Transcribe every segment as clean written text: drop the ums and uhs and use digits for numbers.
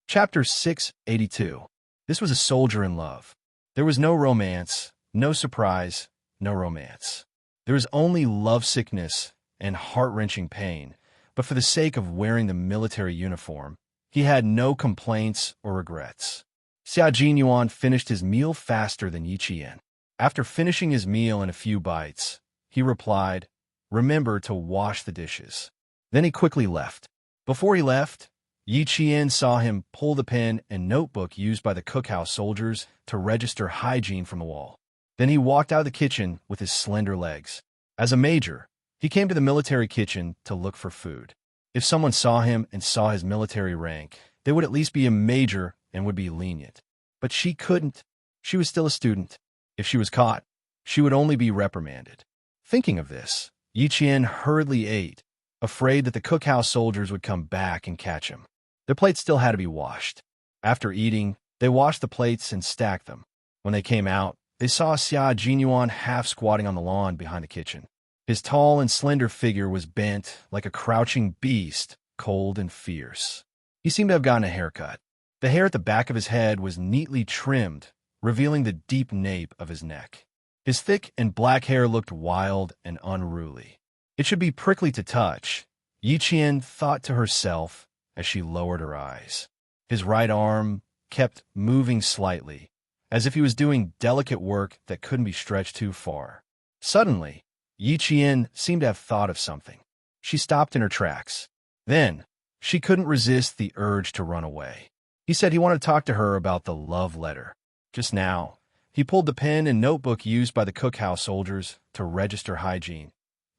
Chapter 682. This was a soldier in love. There was no romance, no surprise, no romance. There was only lovesickness and heart-wrenching pain, but for the sake of wearing the military uniform, he had no complaints or regrets. Xia Jinyuan finished his meal faster than Yi Qian. After finishing his meal in a few bites, he replied, "Remember to wash the dishes." Then he quickly left. Before he left, Yi Qian saw him pull the pen and notebook used by the cookhouse soldiers to register hygiene from the wall. Then he walked out of the kitchen with his slender legs. As a major, he came to the military kitchen to look for food. If someone saw him and saw his military rank, they would at least be a major and would be lenient. But she couldn't. She was still a student. If she was caught, she would only be reprimanded. Thinking of this, Yi Qian hurriedly ate, afraid that the cookhouse soldiers would come back and catch him. Their plates still had to be washed. After eating, they washed the plates and stacked them. When they came out, they saw Xia Jinyuan half squatting on the lawn behind the kitchen. His tall and slender figure was bent like a crouching beast, cold and fierce. He seemed to have gotten a haircut. The hair at the back of his head was neatly trimmed, revealing the deep nape of his neck. His thick and black hair looked wild and unruly. It should be prickly to touch, Yi Qian thought to herself as she lowered her eyes. His right arm kept moving slightly, as if he was doing delicate work that couldn't be stretched too far. Suddenly, Yi Qian seemed to have thought of something. She stopped in her tracks. Then, she couldn't resist the urge to run away. He said he wanted to talk to her about the love letter. Just now, he pulled the pen and notebook used by the cookhouse soldiers to register hygiene,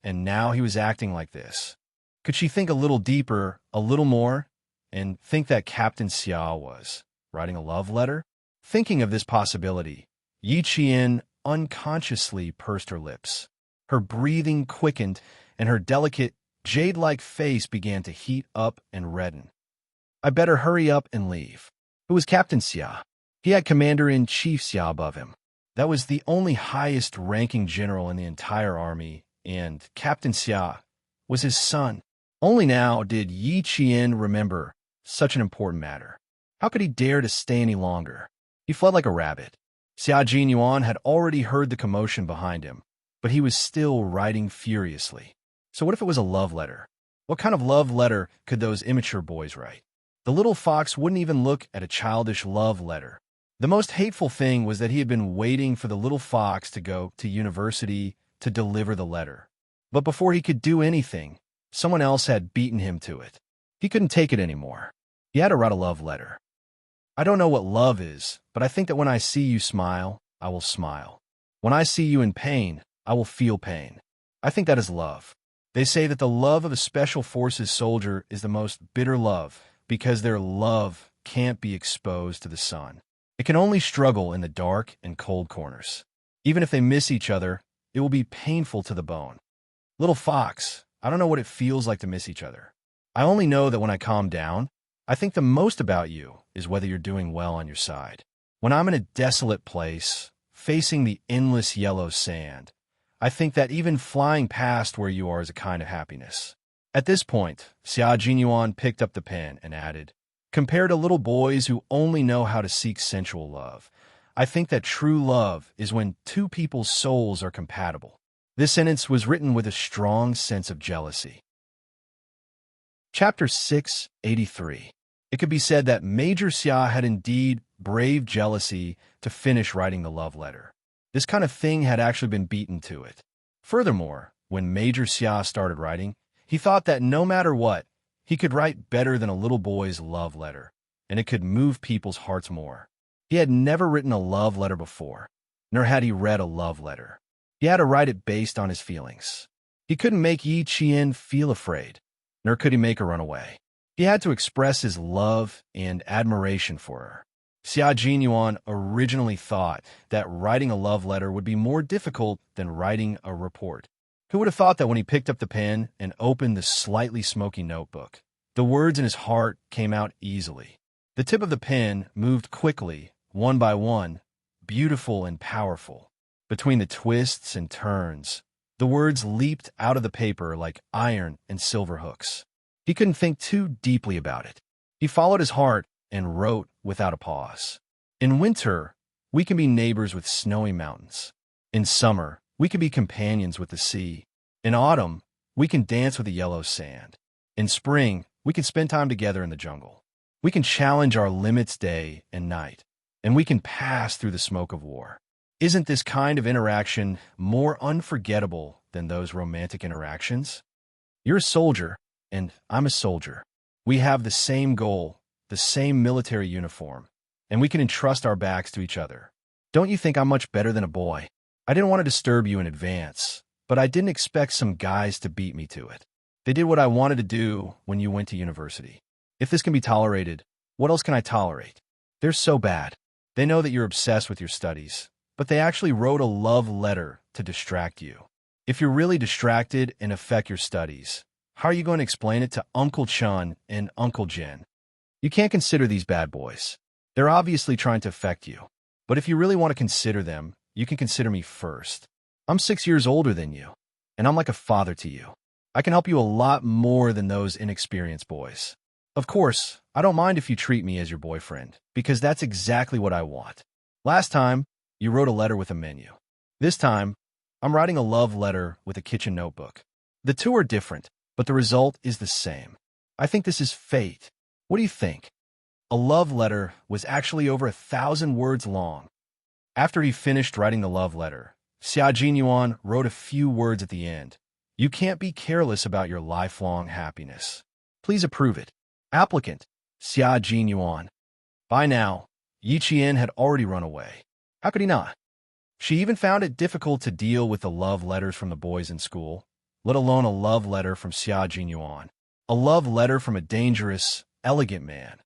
and now he was acting like this. Could she think a little deeper, a little more, and think that Captain Xia was writing a love letter? Thinking of this possibility, Yi Qian unconsciously pursed her lips. Her breathing quickened, and her delicate, jade-like face began to heat up and redden. I better hurry up and leave. Who was Captain Xia? He had Commander-in-Chief Xia above him. That was the only highest-ranking general in the entire army, and Captain Xia was his son. Only now did Yi Qian remember such an important matter. How could he dare to stay any longer? He fled like a rabbit. Xia Jinyuan had already heard the commotion behind him, but he was still writing furiously. So what if it was a love letter? What kind of love letter could those immature boys write? The little fox wouldn't even look at a childish love letter. The most hateful thing was that he had been waiting for the little fox to go to university to deliver the letter. But before he could do anything, someone else had beaten him to it. He couldn't take it anymore. He had to write a love letter. I don't know what love is, but I think that when I see you smile, I will smile. When I see you in pain, I will feel pain. I think that is love. They say that the love of a special forces soldier is the most bitter love because their love can't be exposed to the sun. It can only struggle in the dark and cold corners. Even if they miss each other, it will be painful to the bone. Little fox, I don't know what it feels like to miss each other. I only know that when I calm down, I think the most about you is whether you're doing well on your side. When I'm in a desolate place, facing the endless yellow sand, I think that even flying past where you are is a kind of happiness. At this point, Xia Jinyuan picked up the pen and added, compared to little boys who only know how to seek sensual love, I think that true love is when two people's souls are compatible. This sentence was written with a strong sense of jealousy. Chapter 683. It could be said that Major Xia had indeed braved jealousy to finish writing the love letter. This kind of thing had actually been beaten to it. Furthermore, when Major Xia started writing, he thought that no matter what, he could write better than a little boy's love letter, and it could move people's hearts more. He had never written a love letter before, nor had he read a love letter. He had to write it based on his feelings. He couldn't make Yi Qian feel afraid, nor could he make her run away. He had to express his love and admiration for her. Xia Jinyuan originally thought that writing a love letter would be more difficult than writing a report. Who would have thought that when he picked up the pen and opened the slightly smoky notebook, the words in his heart came out easily. The tip of the pen moved quickly, one by one, beautiful and powerful. Between the twists and turns, the words leaped out of the paper like iron and silver hooks. He couldn't think too deeply about it. He followed his heart and wrote without a pause. In winter, we can be neighbors with snowy mountains. In summer, we can be companions with the sea. In autumn, we can dance with the yellow sand. In spring, we can spend time together in the jungle. We can challenge our limits day and night, and we can pass through the smoke of war. Isn't this kind of interaction more unforgettable than those romantic interactions? You're a soldier, and I'm a soldier. We have the same goal, the same military uniform, and we can entrust our backs to each other. Don't you think I'm much better than a boy? I didn't want to disturb you in advance, but I didn't expect some guys to beat me to it. They did what I wanted to do when you went to university. If this can be tolerated, what else can I tolerate? They're so bad. They know that you're obsessed with your studies, but they actually wrote a love letter to distract you. If you're really distracted and affect your studies, how are you going to explain it to Uncle Chun and Uncle Jin? You can't consider these bad boys. They're obviously trying to affect you. But if you really want to consider them, you can consider me first. I'm 6 years older than you, and I'm like a father to you. I can help you a lot more than those inexperienced boys. Of course, I don't mind if you treat me as your boyfriend, because that's exactly what I want. Last time, you wrote a letter with a menu. This time, I'm writing a love letter with a kitchen notebook. The two are different, but the result is the same. I think this is fate. What do you think? A love letter was actually over 1,000 words long. After he finished writing the love letter, Xia Jinyuan wrote a few words at the end. You can't be careless about your lifelong happiness. Please approve it. Applicant, Xia Jinyuan. By now, Yi Qian had already run away. How could he not? She even found it difficult to deal with the love letters from the boys in school, let alone a love letter from Xia Jinyuan. A love letter from a dangerous, elegant man,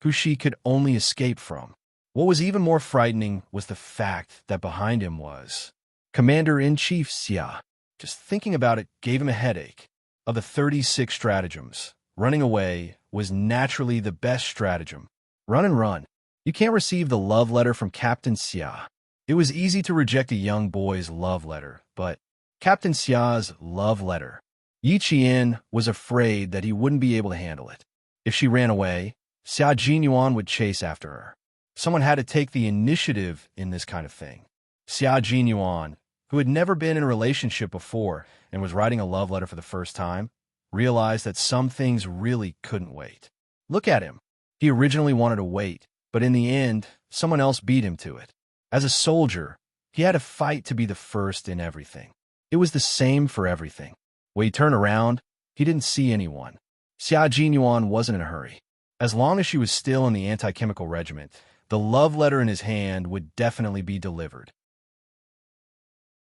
who she could only escape from. What was even more frightening was the fact that behind him was Commander-in-Chief Xia. Just thinking about it gave him a headache. Of the 36 stratagems, running away was naturally the best stratagem. Run and run. You can't receive the love letter from Captain Xia. It was easy to reject a young boy's love letter, but Captain Xia's love letter. Yi Qian was afraid that he wouldn't be able to handle it. If she ran away, Xia Jinyuan would chase after her. Someone had to take the initiative in this kind of thing. Xia Jinyuan, who had never been in a relationship before and was writing a love letter for the first time, realized that some things really couldn't wait. Look at him. He originally wanted to wait, but in the end, someone else beat him to it. As a soldier, he had to fight to be the first in everything. It was the same for everything. When he turned around, he didn't see anyone. Xia Jinyuan wasn't in a hurry. As long as she was still in the anti-chemical regiment, the love letter in his hand would definitely be delivered.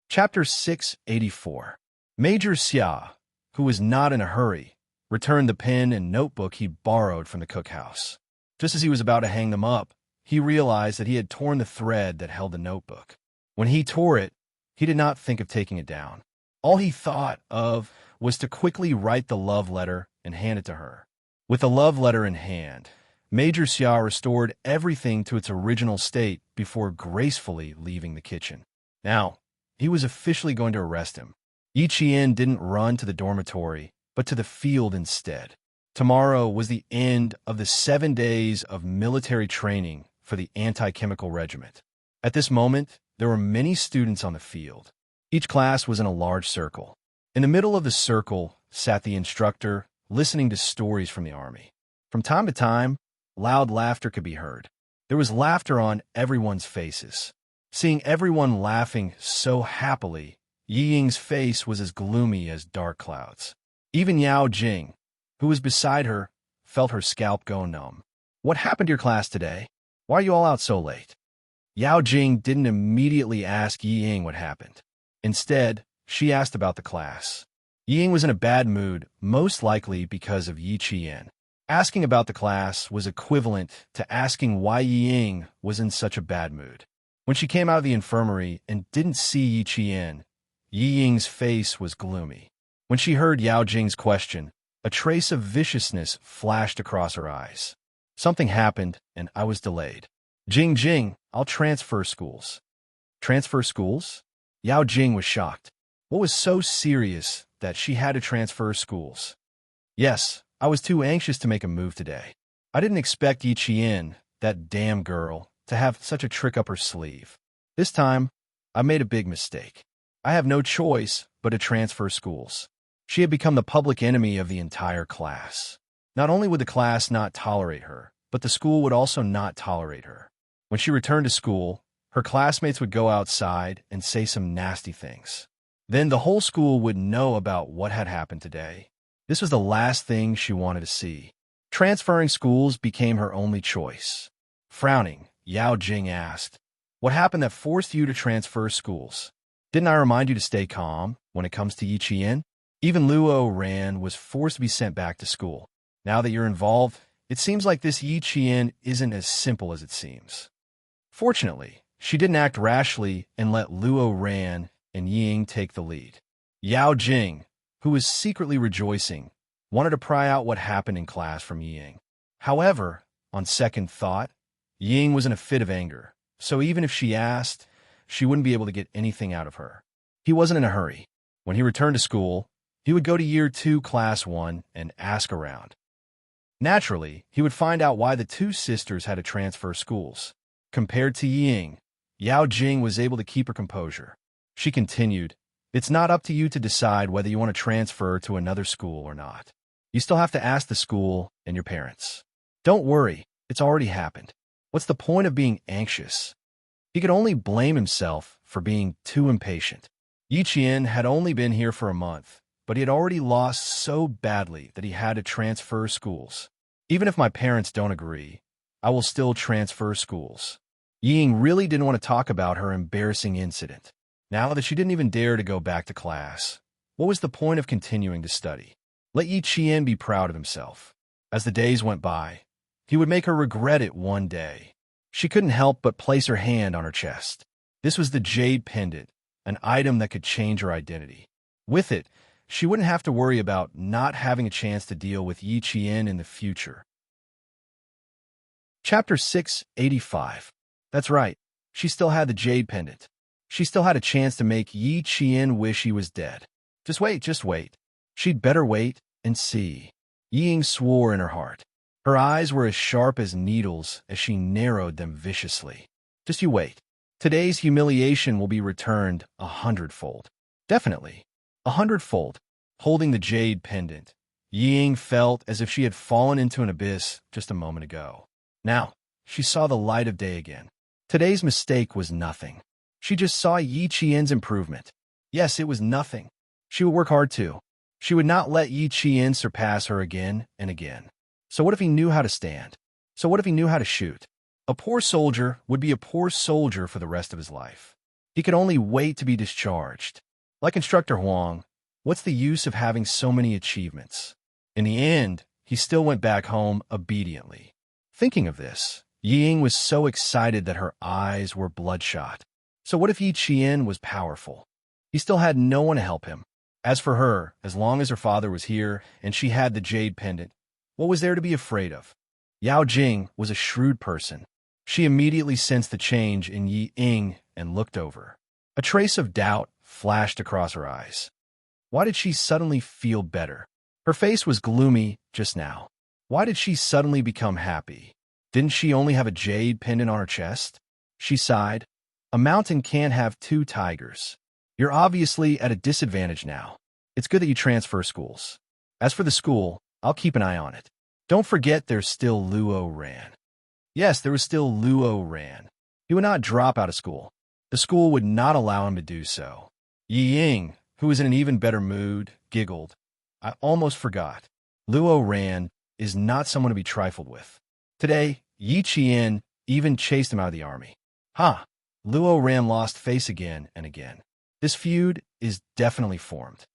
Chapter 684. Major Xia, who was not in a hurry, returned the pen and notebook he borrowed from the cookhouse. Just as he was about to hang them up, he realized that he had torn the thread that held the notebook. When he tore it, he did not think of taking it down. All he thought of was to quickly write the love letter and hand it to her. With the love letter in hand, Major Xia restored everything to its original state before gracefully leaving the kitchen. Now, he was officially going to arrest him. Yi Qian didn't run to the dormitory, but to the field instead. Tomorrow was the end of the 7 days of military training for the anti-chemical regiment. At this moment, there were many students on the field. Each class was in a large circle. In the middle of the circle sat the instructor, listening to stories from the army. From time to time, loud laughter could be heard. There was laughter on everyone's faces. Seeing everyone laughing so happily, Yi Ying's face was as gloomy as dark clouds. Even Yao Jing, who was beside her, felt her scalp go numb. What happened to your class today? Why are you all out so late? Yao Jing didn't immediately ask Yi Ying what happened. Instead, she asked about the class. Yi Ying was in a bad mood, most likely because of Yi Qian. Asking about the class was equivalent to asking why Yi Ying was in such a bad mood. When she came out of the infirmary and didn't see Yi Qian, Yi Ying's face was gloomy. When she heard Yao Jing's question, a trace of viciousness flashed across her eyes. Something happened, and I was delayed. Jing, I'll transfer schools. Transfer schools? Yao Jing was shocked. What was so serious that she had to transfer schools? Yes, I was too anxious to make a move today. I didn't expect Yi Qian, that damn girl, to have such a trick up her sleeve. This time, I made a big mistake. I have no choice but to transfer schools. She had become the public enemy of the entire class. Not only would the class not tolerate her, but the school would also not tolerate her. When she returned to school, her classmates would go outside and say some nasty things. Then the whole school would know about what had happened today. This was the last thing she wanted to see. Transferring schools became her only choice. Frowning, Yao Jing asked, "What happened that forced you to transfer schools? Didn't I remind you to stay calm when it comes to Yi Qian?" Even Luo Ran was forced to be sent back to school. Now that you're involved, it seems like this Yi Qian isn't as simple as it seems. Fortunately, she didn't act rashly and let Luo Ran and Ying take the lead. Yao Jing, who was secretly rejoicing, wanted to pry out what happened in class from Ying. However, on second thought, Ying was in a fit of anger, so even if she asked, she wouldn't be able to get anything out of her. He wasn't in a hurry. When he returned to school, he would go to Year 2, Class 1 and ask around. Naturally, he would find out why the two sisters had to transfer schools. Compared to Ying, Yao Jing was able to keep her composure. She continued, "It's not up to you to decide whether you want to transfer to another school or not. You still have to ask the school and your parents. Don't worry, it's already happened. What's the point of being anxious?" He could only blame himself for being too impatient. Yi Qian had only been here for a month, but he had already lost so badly that he had to transfer schools. "Even if my parents don't agree, I will still transfer schools." Ying really didn't want to talk about her embarrassing incident. Now that she didn't even dare to go back to class, what was the point of continuing to study? Let Yi Qian be proud of himself. As the days went by, he would make her regret it one day. She couldn't help but place her hand on her chest. This was the jade pendant, an item that could change her identity. With it, she wouldn't have to worry about not having a chance to deal with Yi Qian in the future. Chapter 685. That's right, she still had the jade pendant. She still had a chance to make Yi Qian wish he was dead. Just wait, just wait. She'd better wait and see. Ying swore in her heart. Her eyes were as sharp as needles as she narrowed them viciously. Just you wait. Today's humiliation will be returned 100-fold. Definitely, 100-fold. Holding the jade pendant, Ying felt as if she had fallen into an abyss just a moment ago. Now, she saw the light of day again. Today's mistake was nothing. She just saw Yi Qian's improvement. Yes, it was nothing. She would work hard too. She would not let Yi Qian surpass her again and again. So what if he knew how to stand? So what if he knew how to shoot? A poor soldier would be a poor soldier for the rest of his life. He could only wait to be discharged. Like Instructor Huang, what's the use of having so many achievements? In the end, he still went back home obediently. Thinking of this, Ying was so excited that her eyes were bloodshot. So what if Yi Qian was powerful? He still had no one to help him. As for her, as long as her father was here and she had the jade pendant, what was there to be afraid of? Yao Jing was a shrewd person. She immediately sensed the change in Yi Ying and looked over. A trace of doubt flashed across her eyes. Why did she suddenly feel better? Her face was gloomy just now. Why did she suddenly become happy? Didn't she only have a jade pendant on her chest? She sighed. A mountain can't have two tigers. You're obviously at a disadvantage now. It's good that you transfer schools. As for the school, I'll keep an eye on it. Don't forget there's still Luo Ran. Yes, there was still Luo Ran. He would not drop out of school. The school would not allow him to do so. Yi Ying, who was in an even better mood, giggled. I almost forgot. Luo Ran is not someone to be trifled with. Today, Yi Qian even chased him out of the army. Ha! Luo Ran lost face again and again. This feud is definitely formed.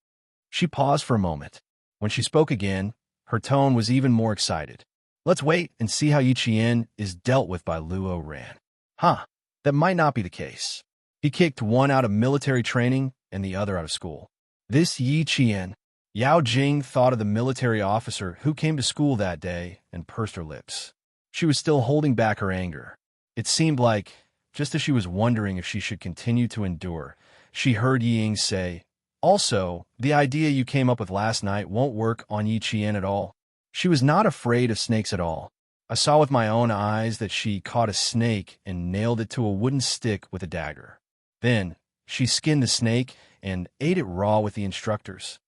She paused for a moment. When she spoke again, her tone was even more excited. Let's wait and see how Yi Qian is dealt with by Luo Ran. That might not be the case. He kicked one out of military training and the other out of school. This Yi Qian. Yao Jing thought of the military officer who came to school that day and pursed her lips. She was still holding back her anger. It seemed like, just as she was wondering if she should continue to endure, she heard Ying say, "Also, the idea you came up with last night won't work on Yi Qian at all." She was not afraid of snakes at all. I saw with my own eyes that she caught a snake and nailed it to a wooden stick with a dagger. Then, she skinned the snake and ate it raw with the instructors.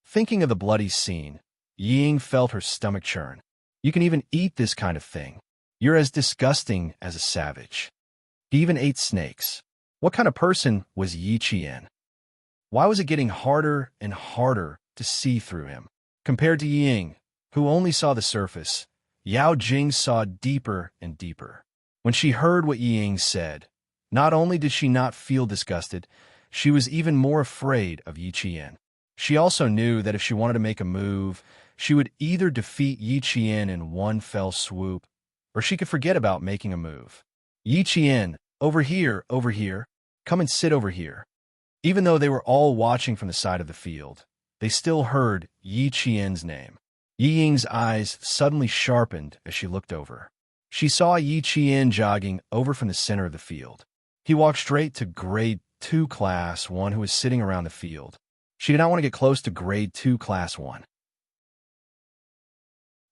Thinking of the bloody scene, Ying felt her stomach churn. You can even eat this kind of thing. You're as disgusting as a savage. He even ate snakes. What kind of person was Yi Qian? Why was it getting harder and harder to see through him? Compared to Ying, who only saw the surface, Yao Jing saw deeper and deeper. When she heard what Ying said, not only did she not feel disgusted, she was even more afraid of Yi Qian. She also knew that if she wanted to make a move, she would either defeat Yi Qian in one fell swoop, or she could forget about making a move. Yi Qian, over here, come and sit over here. Even though they were all watching from the side of the field, they still heard Yi Qian's name. Yi Ying's eyes suddenly sharpened as she looked over. She saw Yi Qian jogging over from the center of the field. He walked straight to Grade 2 Class 1 who was sitting around the field. She did not want to get close to Grade 2 Class 1.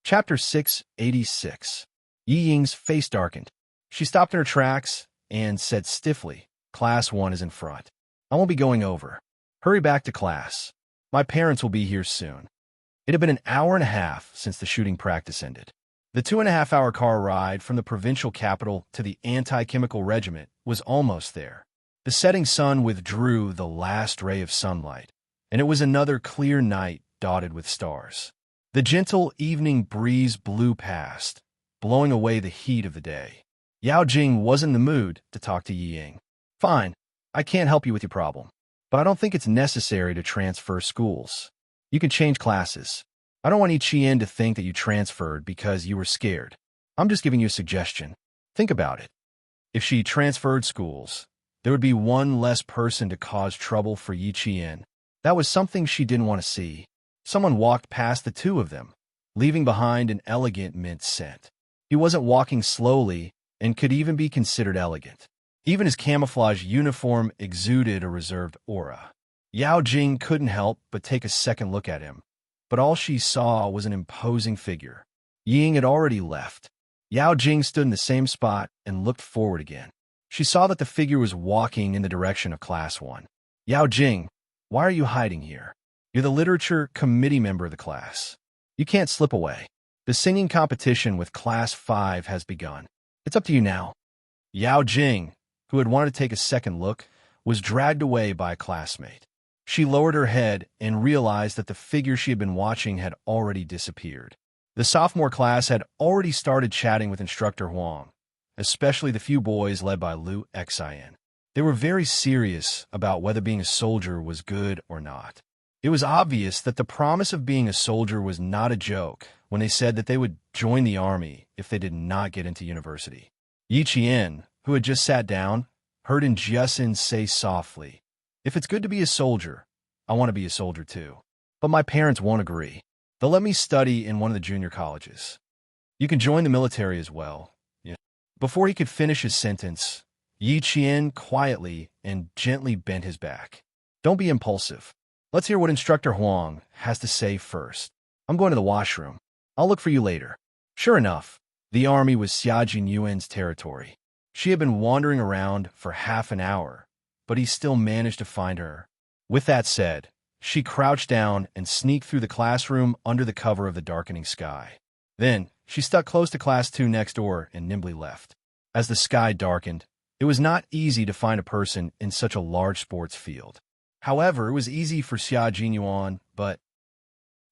Chapter 686. Yi Ying's face darkened. She stopped in her tracks and said stiffly, Class 1 is in front. I won't be going over. Hurry back to class. My parents will be here soon. It had been an hour and a half since the shooting practice ended. The 2.5-hour car ride from the provincial capital to the anti-chemical regiment was almost there. The setting sun withdrew the last ray of sunlight, and it was another clear night dotted with stars. The gentle evening breeze blew past, blowing away the heat of the day. Yao Jing wasn't in the mood to talk to Yi Ying. Fine, I can't help you with your problem, but I don't think it's necessary to transfer schools. You can change classes. I don't want Yi Qian to think that you transferred because you were scared. I'm just giving you a suggestion. Think about it. If she transferred schools, there would be one less person to cause trouble for Yi Qian. That was something she didn't want to see. Someone walked past the two of them, leaving behind an elegant mint scent. He wasn't walking slowly and could even be considered elegant. Even his camouflage uniform exuded a reserved aura. Yao Jing couldn't help but take a second look at him, but all she saw was an imposing figure. Ying had already left. Yao Jing stood in the same spot and looked forward again. She saw that the figure was walking in the direction of Class 1. Yao Jing, why are you hiding here? You're the literature committee member of the class. You can't slip away. The singing competition with Class 5 has begun. It's up to you now. Yao Jing, who had wanted to take a second look, was dragged away by a classmate. She lowered her head and realized that the figure she had been watching had already disappeared. The sophomore class had already started chatting with Instructor Huang, especially the few boys led by Liu Xian. They were very serious about whether being a soldier was good or not. It was obvious that the promise of being a soldier was not a joke when they said that they would join the army if they did not get into university. Yi Qian, who had just sat down, heard Jiasin say softly, If it's good to be a soldier, I want to be a soldier too. But my parents won't agree. They'll let me study in one of the junior colleges. You can join the military as well. Yeah. Before he could finish his sentence, Yi Qian quietly and gently bent his back. Don't be impulsive. Let's hear what Instructor Huang has to say first. I'm going to the washroom. I'll look for you later. Sure enough, the army was Xia Jinyuan's territory. She had been wandering around for half an hour, but he still managed to find her. With that said, she crouched down and sneaked through the classroom under the cover of the darkening sky. Then, she stuck close to Class 2 next door and nimbly left. As the sky darkened, it was not easy to find a person in such a large sports field. However, it was easy for Xia Jinyuan, but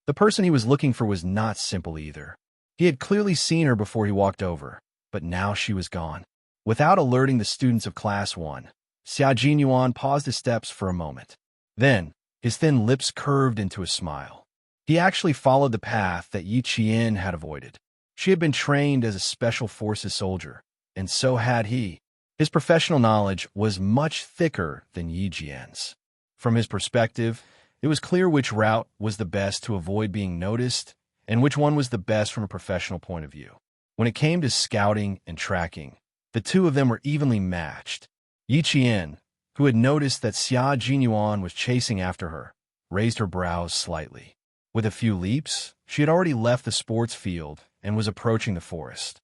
the person he was looking for was not simple either. He had clearly seen her before he walked over, but now she was gone. Without alerting the students of Class 1, Xia Jinyuan paused his steps for a moment. Then, his thin lips curved into a smile. He actually followed the path that Yi Qian had avoided. She had been trained as a special forces soldier, and so had he. His professional knowledge was much thicker than Yi Jian's. From his perspective, it was clear which route was the best to avoid being noticed and which one was the best from a professional point of view. When it came to scouting and tracking, the two of them were evenly matched. Yi Qian, who had noticed that Xia Jinyuan was chasing after her, raised her brows slightly. With a few leaps, she had already left the sports field and was approaching the forest.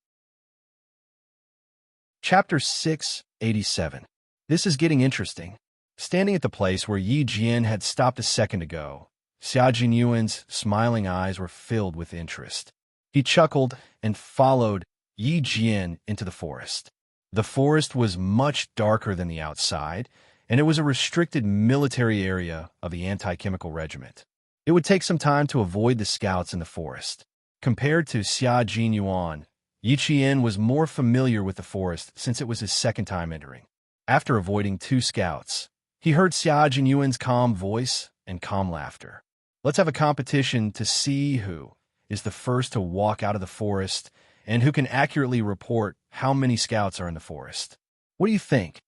Chapter 687. This is getting interesting. Standing at the place where Yi Jian had stopped a second ago, Xia Jinyuan's smiling eyes were filled with interest. He chuckled and followed Yi Jian into the forest. The forest was much darker than the outside, and it was a restricted military area of the anti-chemical regiment. It would take some time to avoid the scouts in the forest. Compared to Xia Jinyuan, Yi Jian was more familiar with the forest since it was his second time entering. After avoiding 2 scouts, he heard Xia Jinyuan's calm voice and calm laughter. Let's have a competition to see who is the first to walk out of the forest and who can accurately report how many scouts are in the forest. What do you think?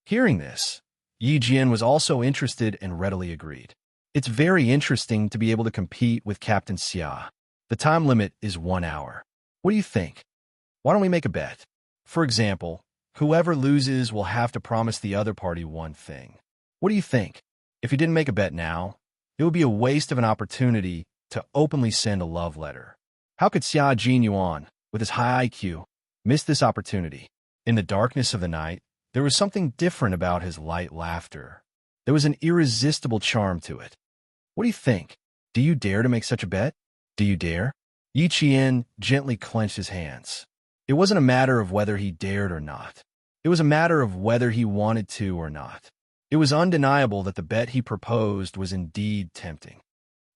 Hearing this, Yi Jian was also interested and readily agreed. It's very interesting to be able to compete with Captain Xia. The time limit is 1 hour. What do you think? Why don't we make a bet? For example, whoever loses will have to promise the other party one thing. What do you think? If you didn't make a bet now, it would be a waste of an opportunity to openly send a love letter. How could Xia Jinyuan, with his high IQ, miss this opportunity? In the darkness of the night, there was something different about his light laughter. There was an irresistible charm to it. What do you think? Do you dare to make such a bet? Do you dare? Yi Jian gently clenched his hands. It wasn't a matter of whether he dared or not. It was a matter of whether he wanted to or not. It was undeniable that the bet he proposed was indeed tempting.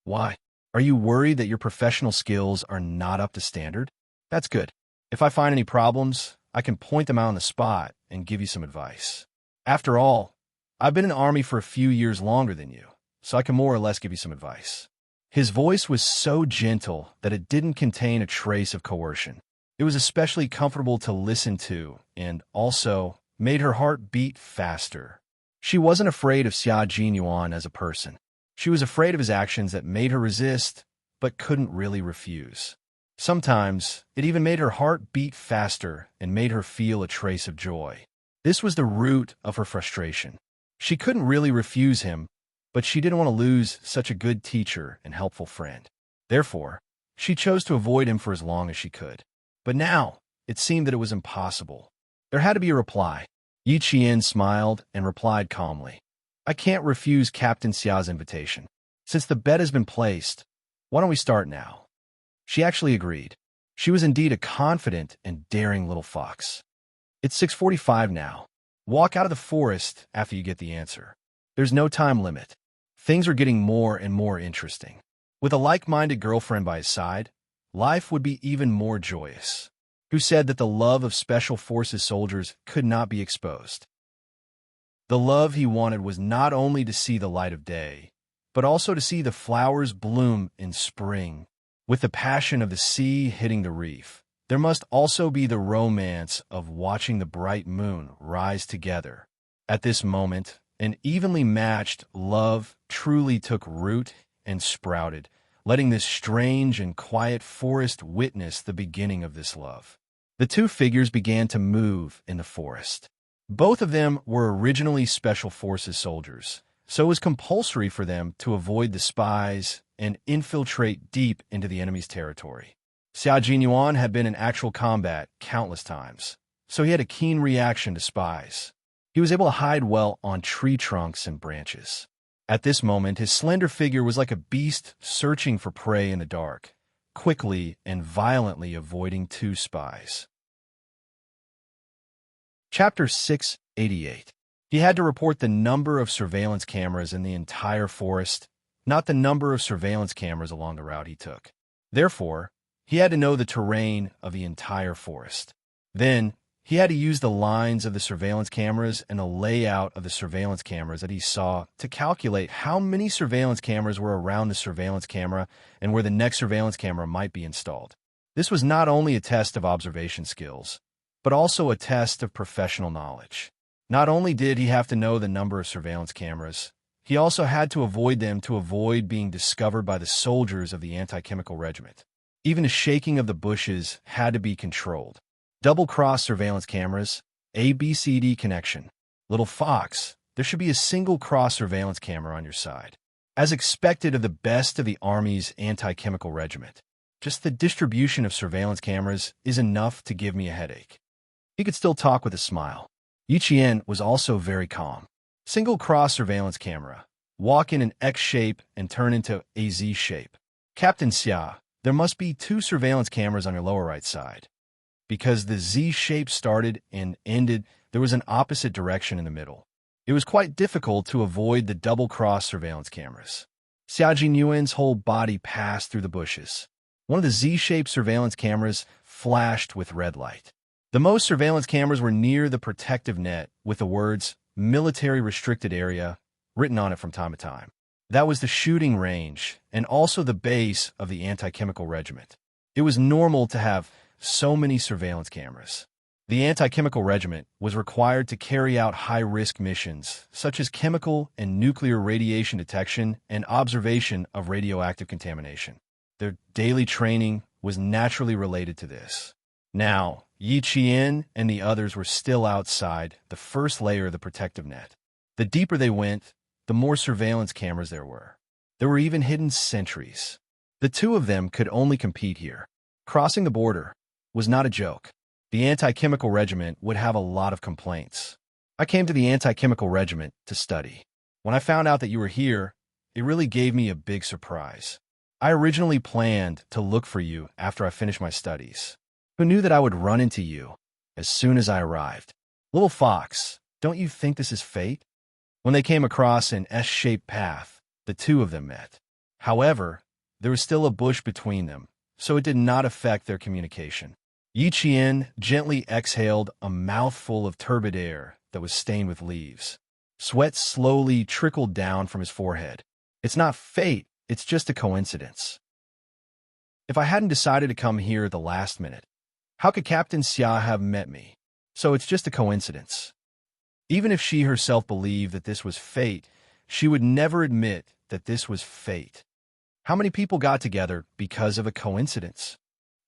Why? Are you worried that your professional skills are not up to standard? That's good. If I find any problems, I can point them out on the spot and give you some advice. After all, I've been in the army for a few years longer than you, so I can more or less give you some advice. His voice was so gentle that it didn't contain a trace of coercion. It was especially comfortable to listen to and also made her heart beat faster. She wasn't afraid of Xia Jinyuan as a person. She was afraid of his actions that made her resist, but couldn't really refuse. Sometimes, it even made her heart beat faster and made her feel a trace of joy. This was the root of her frustration. She couldn't really refuse him, but she didn't want to lose such a good teacher and helpful friend. Therefore, she chose to avoid him for as long as she could. But now, it seemed that it was impossible. There had to be a reply. Yi Jian smiled and replied calmly, I can't refuse Captain Xia's invitation. Since the bet has been placed, why don't we start now? She actually agreed. She was indeed a confident and daring little fox. It's 6:45 now. Walk out of the forest after you get the answer. There's no time limit. Things are getting more and more interesting. With a like-minded girlfriend by his side, life would be even more joyous. Who said that the love of Special Forces soldiers could not be exposed? The love he wanted was not only to see the light of day, but also to see the flowers bloom in spring. With the passion of the sea hitting the reef, there must also be the romance of watching the bright moon rise together. At this moment, an evenly matched love truly took root and sprouted, letting this strange and quiet forest witness the beginning of this love. The 2 figures began to move in the forest. Both of them were originally Special Forces soldiers, so it was compulsory for them to avoid the spies and infiltrate deep into the enemy's territory. Xia Jinyuan had been in actual combat countless times, so he had a keen reaction to spies. He was able to hide well on tree trunks and branches. At this moment, his slender figure was like a beast searching for prey in the dark, quickly and violently avoiding 2 spies. Chapter 688. He had to report the number of surveillance cameras in the entire forest, not the number of surveillance cameras along the route he took. Therefore, he had to know the terrain of the entire forest. Then, he had to use the lines of the surveillance cameras and the layout of the surveillance cameras that he saw to calculate how many surveillance cameras were around the surveillance camera and where the next surveillance camera might be installed. This was not only a test of observation skills, but also a test of professional knowledge. Not only did he have to know the number of surveillance cameras, he also had to avoid them to avoid being discovered by the soldiers of the anti-chemical regiment. Even the shaking of the bushes had to be controlled. Double-cross surveillance cameras, ABCD connection. Little fox, there should be a single cross surveillance camera on your side. As expected of the best of the Army's anti-chemical regiment, Just the distribution of surveillance cameras is enough to give me a headache. He could still talk with a smile. Yiqian was also very calm. Single cross surveillance camera. Walk in an X shape and turn into a Z shape. Captain Xia, there must be 2 surveillance cameras on your lower right side. Because the Z shape started and ended, there was an opposite direction in the middle. It was quite difficult to avoid the double-cross surveillance cameras. Xia Jinyuan's whole body passed through the bushes. One of the Z-shaped surveillance cameras flashed with red light. The most surveillance cameras were near the protective net with the words, "Military Restricted Area," written on it from time to time. That was the shooting range and also the base of the anti-chemical regiment. It was normal to have so many surveillance cameras. The anti-chemical regiment was required to carry out high-risk missions, such as chemical and nuclear radiation detection and observation of radioactive contamination. Their daily training was naturally related to this. Now, Yi Qian and the others were still outside the first layer of the protective net. The deeper they went, the more surveillance cameras there were. There were even hidden sentries. The 2 of them could only compete here. Crossing the border was not a joke. The anti-chemical regiment would have a lot of complaints. I came to the anti-chemical regiment to study. When I found out that you were here, it really gave me a big surprise. I originally planned to look for you after I finished my studies. Who knew that I would run into you as soon as I arrived? Little fox, don't you think this is fate? When they came across an S-shaped path, the 2 of them met. However, there was still a bush between them, so it did not affect their communication. Yi Qian gently exhaled a mouthful of turbid air that was stained with leaves. Sweat slowly trickled down from his forehead. It's not fate, it's just a coincidence. If I hadn't decided to come here at the last minute, how could Captain Xia have met me? So it's just a coincidence. Even if she herself believed that this was fate, she would never admit that this was fate. How many people got together because of a coincidence?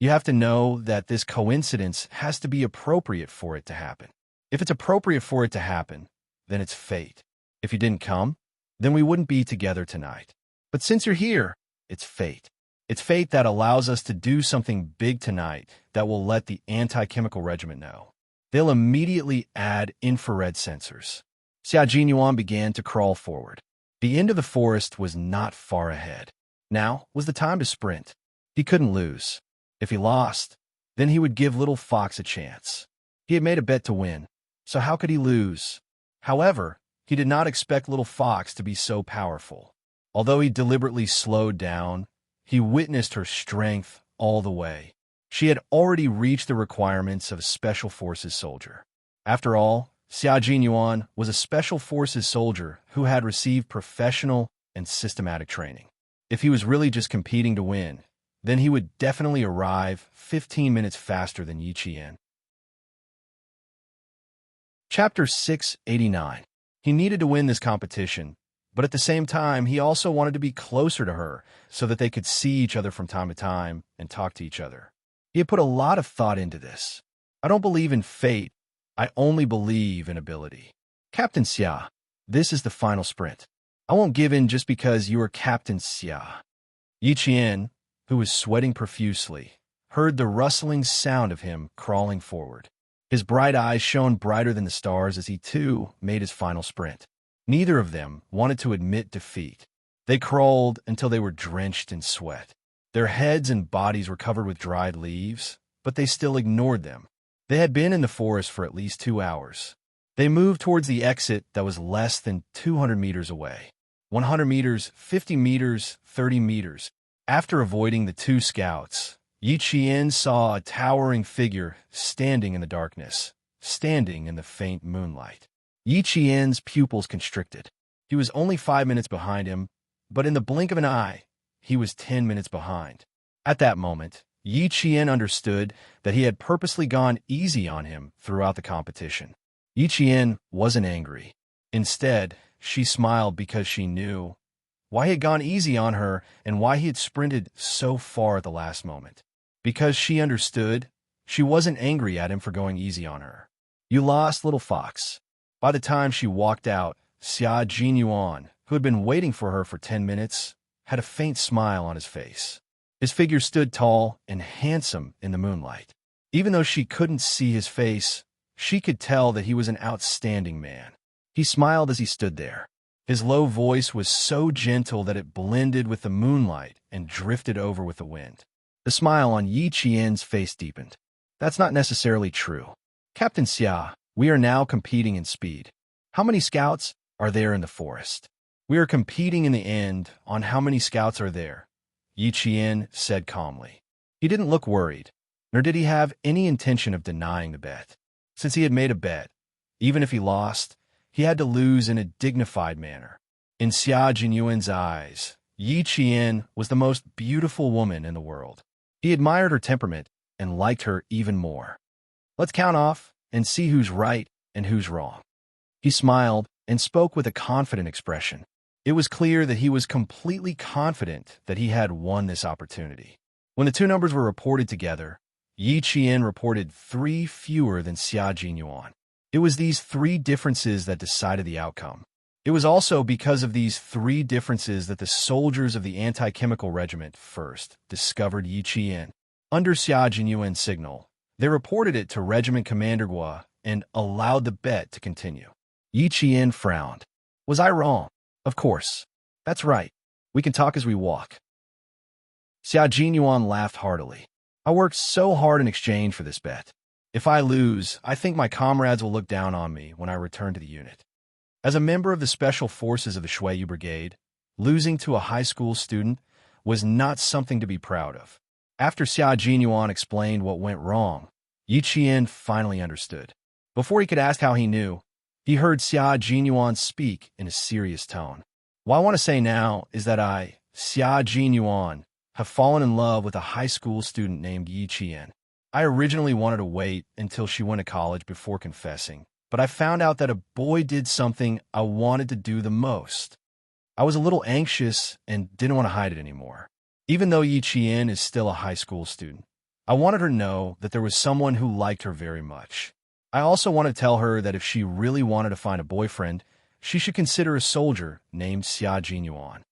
You have to know that this coincidence has to be appropriate for it to happen. If it's appropriate for it to happen, then it's fate. If you didn't come, then we wouldn't be together tonight. But since you're here, it's fate. It's fate that allows us to do something big tonight that will let the anti-chemical regiment know. They'll immediately add infrared sensors. Xia Jinyuan began to crawl forward. The end of the forest was not far ahead. Now was the time to sprint. He couldn't lose. If he lost, then he would give Little Fox a chance. He had made a bet to win, so how could he lose? However, he did not expect Little Fox to be so powerful. Although he deliberately slowed down, he witnessed her strength all the way. She had already reached the requirements of a Special Forces soldier. After all, Xia Jinyuan was a Special Forces soldier who had received professional and systematic training. If he was really just competing to win, then he would definitely arrive 15 minutes faster than Yi Qian. Chapter 689. He needed to win this competition, but at the same time, he also wanted to be closer to her so that they could see each other from time to time and talk to each other. He had put a lot of thought into this. I don't believe in fate. I only believe in ability. Captain Xia, this is the final sprint. I won't give in just because you are Captain Xia. Yi Qian, who was sweating profusely, heard the rustling sound of him crawling forward. His bright eyes shone brighter than the stars as he, too, made his final sprint. Neither of them wanted to admit defeat. They crawled until they were drenched in sweat. Their heads and bodies were covered with dried leaves, but they still ignored them. They had been in the forest for at least 2 hours. They moved towards the exit that was less than 200 meters away. 100 meters, 50 meters, 30 meters. After avoiding the 2 scouts, Yi Qian saw a towering figure standing in the darkness, standing in the faint moonlight. Yi Qian's pupils constricted. He was only 5 minutes behind him, but in the blink of an eye, he was 10 minutes behind. At that moment, Yi Qian understood that he had purposely gone easy on him throughout the competition. Yi Qian wasn't angry. Instead, she smiled because she knew why he had gone easy on her and why he had sprinted so far at the last moment. Because she understood, she wasn't angry at him for going easy on her. You lost, Little Fox. By the time she walked out, Xia Jinyuan, who had been waiting for her for 10 minutes, had a faint smile on his face. His figure stood tall and handsome in the moonlight. Even though she couldn't see his face, she could tell that he was an outstanding man. He smiled as he stood there. His low voice was so gentle that it blended with the moonlight and drifted over with the wind. The smile on Yi Qian's face deepened. That's not necessarily true. Captain Xia, we are now competing in speed. How many scouts are there in the forest? We are competing in the end on how many scouts are there, Yi Qian said calmly. He didn't look worried, nor did he have any intention of denying the bet. Since he had made a bet, even if he lost, he had to lose in a dignified manner. In Xia Jinyuan's eyes, Yi Qian was the most beautiful woman in the world. He admired her temperament and liked her even more. Let's count off and see who's right and who's wrong. He smiled and spoke with a confident expression. It was clear that he was completely confident that he had won this opportunity. When the two numbers were reported together, Yi Qian reported 3 fewer than Xia Jinyuan. It was these 3 differences that decided the outcome. It was also because of these 3 differences that the soldiers of the anti-chemical regiment first discovered Yi Qian. Under Xia Jinyuan's signal, they reported it to Regiment Commander Gua and allowed the bet to continue. Yi Qian frowned. Was I wrong? Of course. That's right. We can talk as we walk. Xia Jinyuan laughed heartily. I worked so hard in exchange for this bet. If I lose, I think my comrades will look down on me when I return to the unit. As a member of the Special Forces of the Shuiyu Brigade, losing to a high school student was not something to be proud of. After Xia Jinyuan explained what went wrong, Yi Qian finally understood. Before he could ask how he knew, he heard Xia Jinyuan speak in a serious tone. What I want to say now is that I, Xia Jinyuan, have fallen in love with a high school student named Yi Qian. I originally wanted to wait until she went to college before confessing, but I found out that a boy did something I wanted to do the most. I was a little anxious and didn't want to hide it anymore. Even though Yi Qian is still a high school student, I wanted her to know that there was someone who liked her very much. I also wanted to tell her that if she really wanted to find a boyfriend, she should consider a soldier named Xia Jinyuan.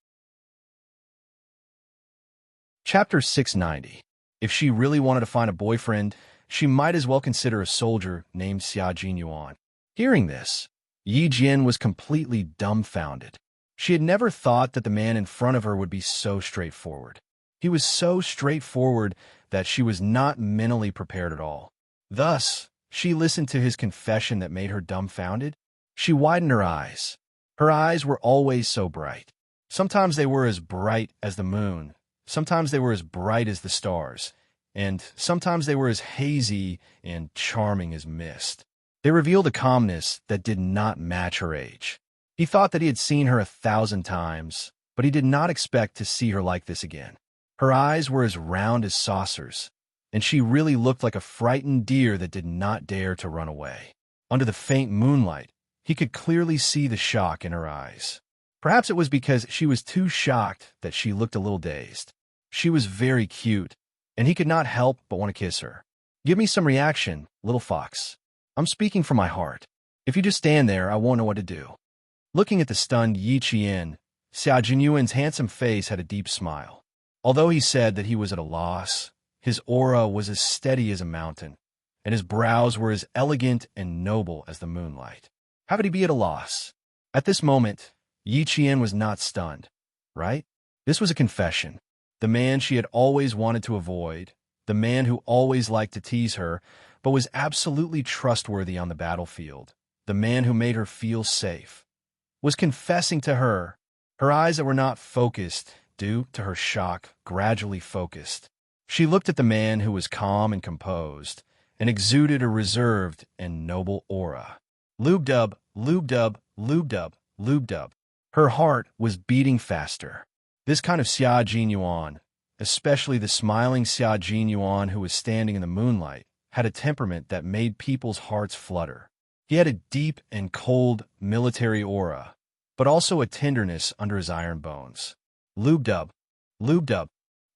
Chapter 690. If she really wanted to find a boyfriend, she might as well consider a soldier named Xia Jinyuan. Hearing this, Yi Jian was completely dumbfounded. She had never thought that the man in front of her would be so straightforward. He was so straightforward that she was not mentally prepared at all. Thus, she listened to his confession that made her dumbfounded. She widened her eyes. Her eyes were always so bright. Sometimes they were as bright as the moon. Sometimes they were as bright as the stars, and sometimes they were as hazy and charming as mist. They revealed a calmness that did not match her age. He thought that he had seen her 1,000 times, but he did not expect to see her like this again. Her eyes were as round as saucers, and she really looked like a frightened deer that did not dare to run away. Under the faint moonlight, he could clearly see the shock in her eyes. Perhaps it was because she was too shocked that she looked a little dazed. She was very cute, and he could not help but want to kiss her. Give me some reaction, little fox. I'm speaking from my heart. If you just stand there, I won't know what to do. Looking at the stunned Yi Qian, Xia Jinyuan's handsome face had a deep smile. Although he said that he was at a loss, his aura was as steady as a mountain, and his brows were as elegant and noble as the moonlight. How could he be at a loss? At this moment, Yi Qian was not stunned, right? This was a confession. The man she had always wanted to avoid, the man who always liked to tease her, but was absolutely trustworthy on the battlefield, the man who made her feel safe, was confessing to her. Her eyes that were not focused, due to her shock, gradually focused. She looked at the man who was calm and composed, and exuded a reserved and noble aura. Lube-dub, lube-dub, lube-dub, lube-dub. Her heart was beating faster. This kind of Xia Jinyuan, especially the smiling Xia Jinyuan who was standing in the moonlight, had a temperament that made people's hearts flutter. He had a deep and cold military aura, but also a tenderness under his iron bones. Lube-dub, lube-dub.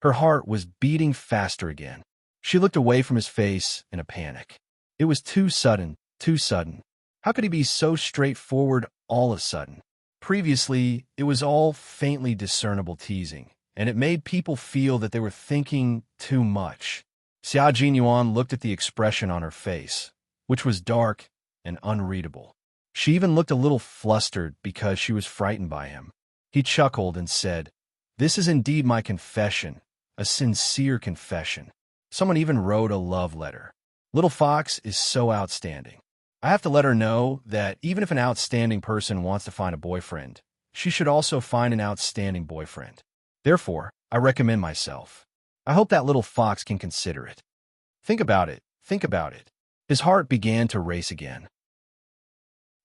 Her heart was beating faster again. She looked away from his face in a panic. It was too sudden, too sudden. How could he be so straightforward all of a sudden? Previously, it was all faintly discernible teasing, and it made people feel that they were thinking too much. Xia Jinyuan looked at the expression on her face, which was dark and unreadable. She even looked a little flustered because she was frightened by him. He chuckled and said, "This is indeed my confession, a sincere confession. Someone even wrote a love letter. Little Fox is so outstanding. I have to let her know that even if an outstanding person wants to find a boyfriend, she should also find an outstanding boyfriend. Therefore, I recommend myself. I hope that little fox can consider it." Think about it. Think about it. His heart began to race again.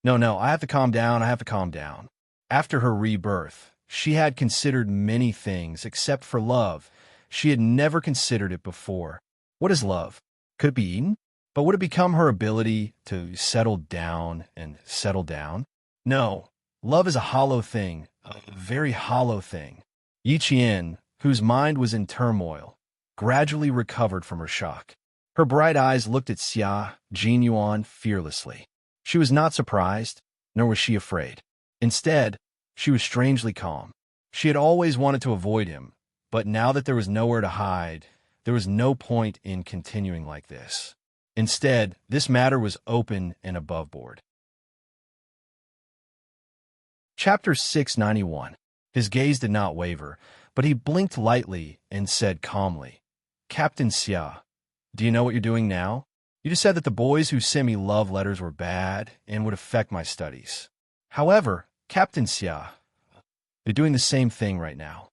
No, I have to calm down. I have to calm down. After her rebirth, she had considered many things except for love. She had never considered it before. What is love? Could it be eaten? But would it become her ability to settle down and settle down? No. Love is a hollow thing, a very hollow thing. Yi Qian, whose mind was in turmoil, gradually recovered from her shock. Her bright eyes looked at Xia Jinyuan fearlessly. She was not surprised, nor was she afraid. Instead, she was strangely calm. She had always wanted to avoid him, but now that there was nowhere to hide, there was no point in continuing like this. Instead, this matter was open and above board. Chapter 691. His gaze did not waver, but he blinked lightly and said calmly, "Captain Xia, do you know what you're doing now? You just said that the boys who sent me love letters were bad and would affect my studies. However, Captain Xia, you're doing the same thing right now.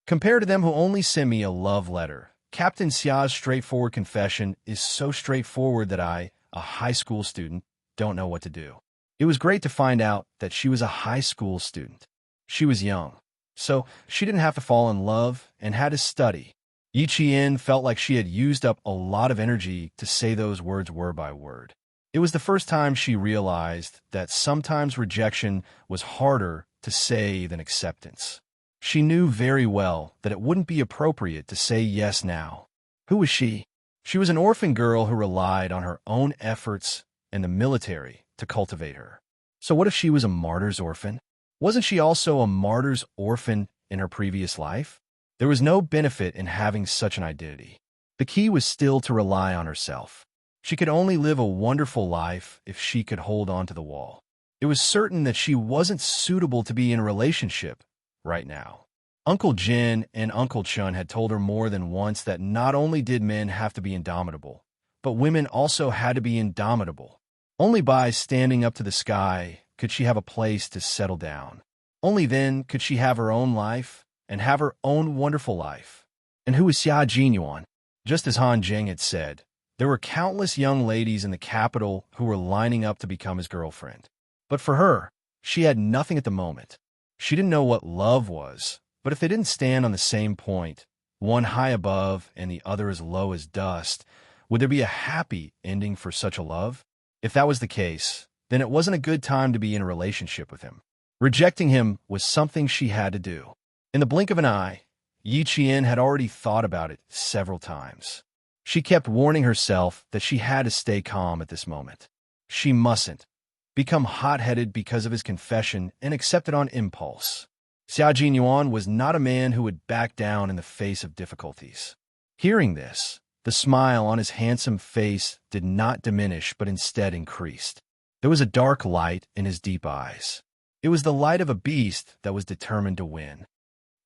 Compared to them who only sent me a love letter, Captain Xia's straightforward confession is so straightforward that I, a high school student, don't know what to do." It was great to find out that she was a high school student. She was young, so she didn't have to fall in love and had to study. Yi Qian felt like she had used up a lot of energy to say those words word by word. It was the first time she realized that sometimes rejection was harder to say than acceptance. She knew very well that it wouldn't be appropriate to say yes now. Who was she? She was an orphan girl who relied on her own efforts and the military to cultivate her. So what if she was a martyr's orphan? Wasn't she also a martyr's orphan in her previous life? There was no benefit in having such an identity. The key was still to rely on herself. She could only live a wonderful life if she could hold on to the wall. It was certain that she wasn't suitable to be in a relationship right now. Uncle Jin and Uncle Chun had told her more than once that not only did men have to be indomitable, but women also had to be indomitable. Only by standing up to the sky could she have a place to settle down. Only then could she have her own life and have her own wonderful life. And who was Xia Jinyuan? Just as Han Jing had said, there were countless young ladies in the capital who were lining up to become his girlfriend. But for her, she had nothing at the moment. She didn't know what love was, but if they didn't stand on the same point, one high above and the other as low as dust, would there be a happy ending for such a love? If that was the case, then it wasn't a good time to be in a relationship with him. Rejecting him was something she had to do. In the blink of an eye, Yi Qian had already thought about it several times. She kept warning herself that she had to stay calm at this moment. She mustn't become hot-headed because of his confession and accept it on impulse. Xia Jinyuan was not a man who would back down in the face of difficulties. Hearing this, the smile on his handsome face did not diminish but instead increased. There was a dark light in his deep eyes. It was the light of a beast that was determined to win.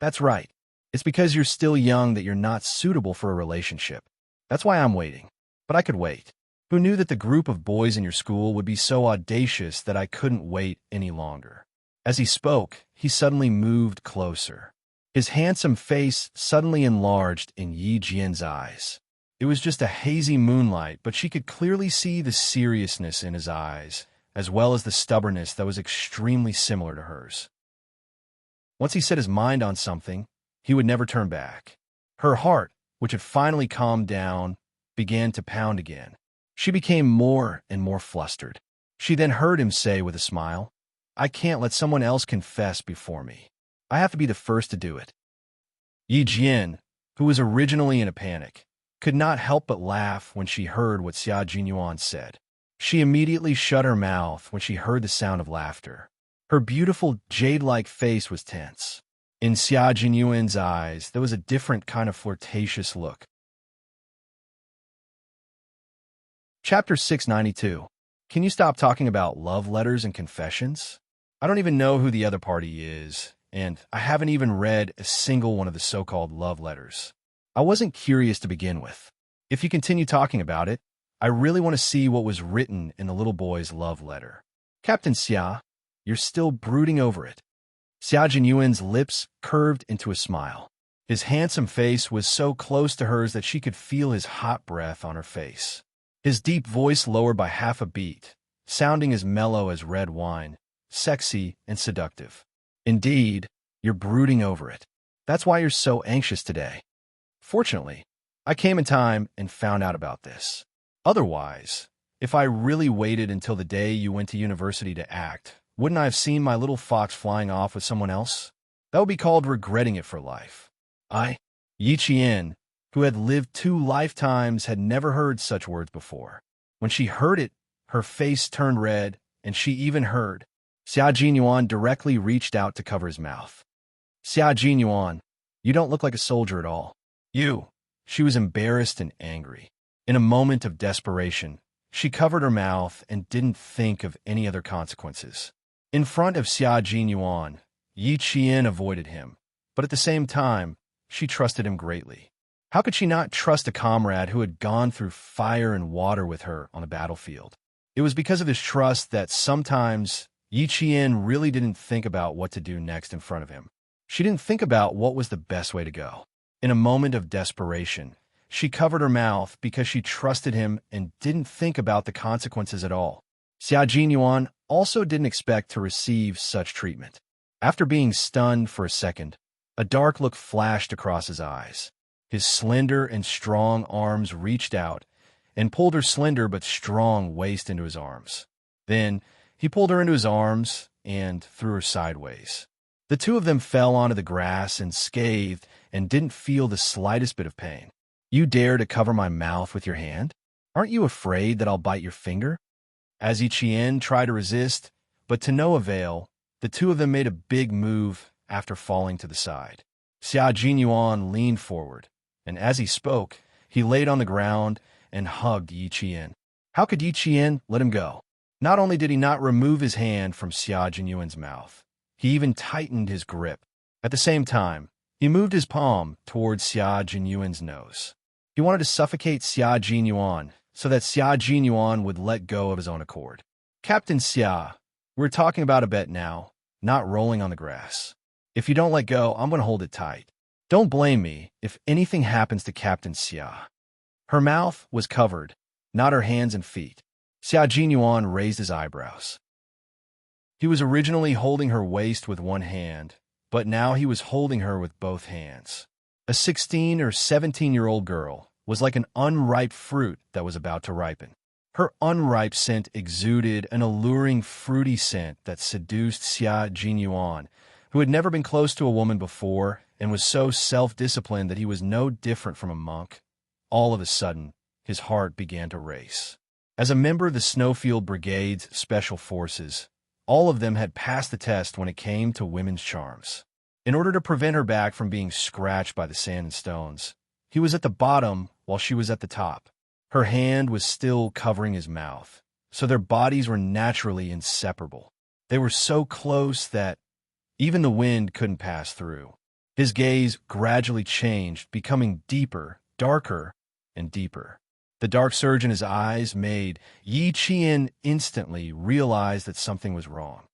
That's right. It's because you're still young that you're not suitable for a relationship. That's why I'm waiting. But I could wait. Who knew that the group of boys in your school would be so audacious that I couldn't wait any longer? As he spoke, he suddenly moved closer. His handsome face suddenly enlarged in Yi Jian's eyes. It was just a hazy moonlight, but she could clearly see the seriousness in his eyes, as well as the stubbornness that was extremely similar to hers. Once he set his mind on something, he would never turn back. Her heart, which had finally calmed down, began to pound again. She became more and more flustered. She then heard him say with a smile, "I can't let someone else confess before me. I have to be the first to do it." Yi Jian, who was originally in a panic, could not help but laugh when she heard what Xia Jinyuan said. She immediately shut her mouth when she heard the sound of laughter. Her beautiful jade-like face was tense. In Xia Jinyuan's eyes, there was a different kind of flirtatious look. Chapter 692. Can you stop talking about love letters and confessions? I don't even know who the other party is, and I haven't even read a single one of the so-called love letters. I wasn't curious to begin with. If you continue talking about it, I really want to see what was written in the little boy's love letter. Captain Xia, you're still brooding over it. Xia Jinyuan's lips curved into a smile. His handsome face was so close to hers that she could feel his hot breath on her face. His deep voice lowered by half a beat, sounding as mellow as red wine, sexy and seductive. Indeed, you're brooding over it. That's why you're so anxious today. Fortunately, I came in time and found out about this. Otherwise, if I really waited until the day you went to university to act, wouldn't I have seen my little fox flying off with someone else? That would be called regretting it for life. Yi Qian, who had lived 2 lifetimes, had never heard such words before. When she heard it, her face turned red, and she even heard. Xia Jinyuan directly reached out to cover his mouth. Xia Jinyuan, you don't look like a soldier at all. You. She was embarrassed and angry. In a moment of desperation, she covered her mouth and didn't think of any other consequences. In front of Xia Jinyuan, Yi Qian avoided him, but at the same time, she trusted him greatly. How could she not trust a comrade who had gone through fire and water with her on the battlefield? It was because of his trust that sometimes Yi Qian really didn't think about what to do next in front of him. She didn't think about what was the best way to go. In a moment of desperation, she covered her mouth because she trusted him and didn't think about the consequences at all. Xia Jinyuan also didn't expect to receive such treatment. After being stunned for a second, a dark look flashed across his eyes. His slender and strong arms reached out and pulled her slender but strong waist into his arms. Then he pulled her into his arms and threw her sideways. The two of them fell onto the grass and scathed and didn't feel the slightest bit of pain. You dare to cover my mouth with your hand? Aren't you afraid that I'll bite your finger? As Yi Qian tried to resist, but to no avail, the two of them made a big move after falling to the side. Xia Jinyuan leaned forward, and as he spoke, he laid on the ground and hugged Yi Qian. How could Yi Qian let him go? Not only did he not remove his hand from Xia Jinyuan's mouth, he even tightened his grip. At the same time, he moved his palm towards Xia Jinyuan's nose. He wanted to suffocate Xia Jinyuan so that Xia Jinyuan would let go of his own accord. Captain Xia, we're talking about a bet now, not rolling on the grass. If you don't let go, I'm going to hold it tight. Don't blame me if anything happens to Captain Xia. Her mouth was covered, not her hands and feet. Xia Jinyuan raised his eyebrows. He was originally holding her waist with one hand, but now he was holding her with both hands. A 16 or 17-year-old girl was like an unripe fruit that was about to ripen. Her unripe scent exuded an alluring, fruity scent that seduced Xia Jinyuan, who had never been close to a woman before and was so self-disciplined that he was no different from a monk. All of a sudden, his heart began to race. As a member of the Snowfield Brigade's Special Forces, all of them had passed the test when it came to women's charms. In order to prevent her back from being scratched by the sand and stones, he was at the bottom while she was at the top. Her hand was still covering his mouth, so their bodies were naturally inseparable. They were so close that even the wind couldn't pass through. His gaze gradually changed, becoming deeper, darker, and deeper. The dark surge in his eyes made Yi Qian instantly realize that something was wrong.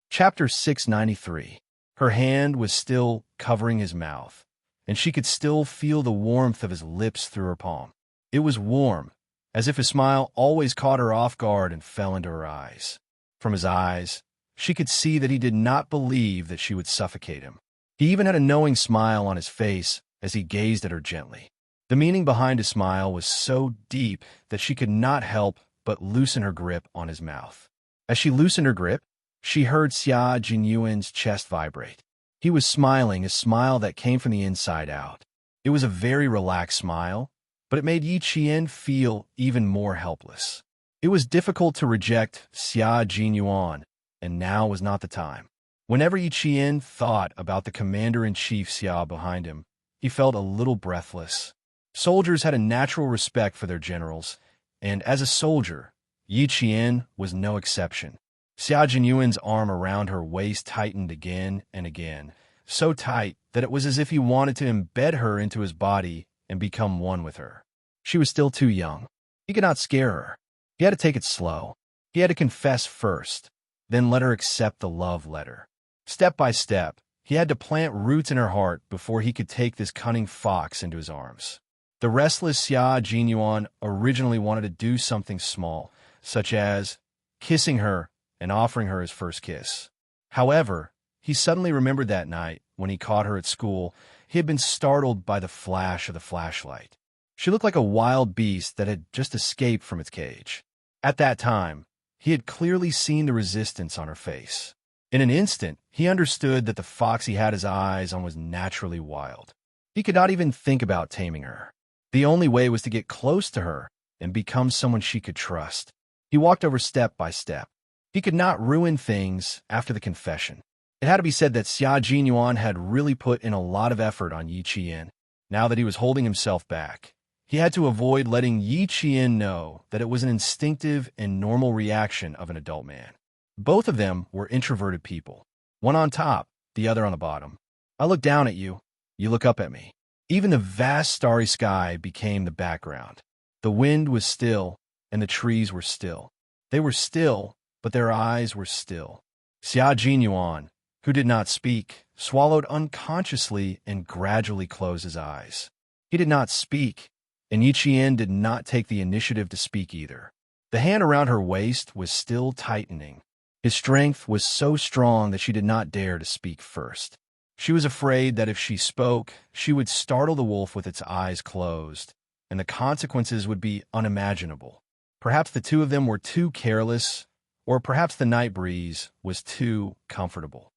Chapter 693. Her hand was still covering his mouth, and she could still feel the warmth of his lips through her palm. It was warm, as if his smile always caught her off guard and fell into her eyes. From his eyes, she could see that he did not believe that she would suffocate him. He even had a knowing smile on his face as he gazed at her gently. The meaning behind his smile was so deep that she could not help but loosen her grip on his mouth. As she loosened her grip, she heard Xia Jinyuan's chest vibrate. He was smiling, a smile that came from the inside out. It was a very relaxed smile, but it made Yi Qian feel even more helpless. It was difficult to reject Xia Jinyuan, and now was not the time. Whenever Yi Qian thought about the commander-in-chief Xia behind him, he felt a little breathless. Soldiers had a natural respect for their generals, and as a soldier, Yi Qian was no exception. Xia Jinyuan's arm around her waist tightened again and again, so tight that it was as if he wanted to embed her into his body and become one with her. She was still too young. He could not scare her. He had to take it slow. He had to confess first, then let her accept the love letter. Step by step, he had to plant roots in her heart before he could take this cunning fox into his arms. The restless Xia Jinyuan originally wanted to do something small, such as kissing her and offering her his first kiss. However, he suddenly remembered that night when he caught her at school, he had been startled by the flash of the flashlight. She looked like a wild beast that had just escaped from its cage. At that time, he had clearly seen the resistance on her face. In an instant, he understood that the fox he had his eyes on was naturally wild. He could not even think about taming her. The only way was to get close to her and become someone she could trust. He walked over step by step. He could not ruin things after the confession. It had to be said that Xia Jinyuan had really put in a lot of effort on Yi Qian. Now that he was holding himself back, he had to avoid letting Yi Qian know that it was an instinctive and normal reaction of an adult man. Both of them were introverted people, one on top, the other on the bottom. I look down at you, you look up at me. Even the vast starry sky became the background. The wind was still, and the trees were still. They were still, but their eyes were still. Xia Jinyuan, who did not speak, swallowed unconsciously and gradually closed his eyes. He did not speak, and Yi Qian did not take the initiative to speak either. The hand around her waist was still tightening. His strength was so strong that she did not dare to speak first. She was afraid that if she spoke, she would startle the wolf with its eyes closed, and the consequences would be unimaginable. Perhaps the two of them were too careless, or perhaps the night breeze was too comfortable.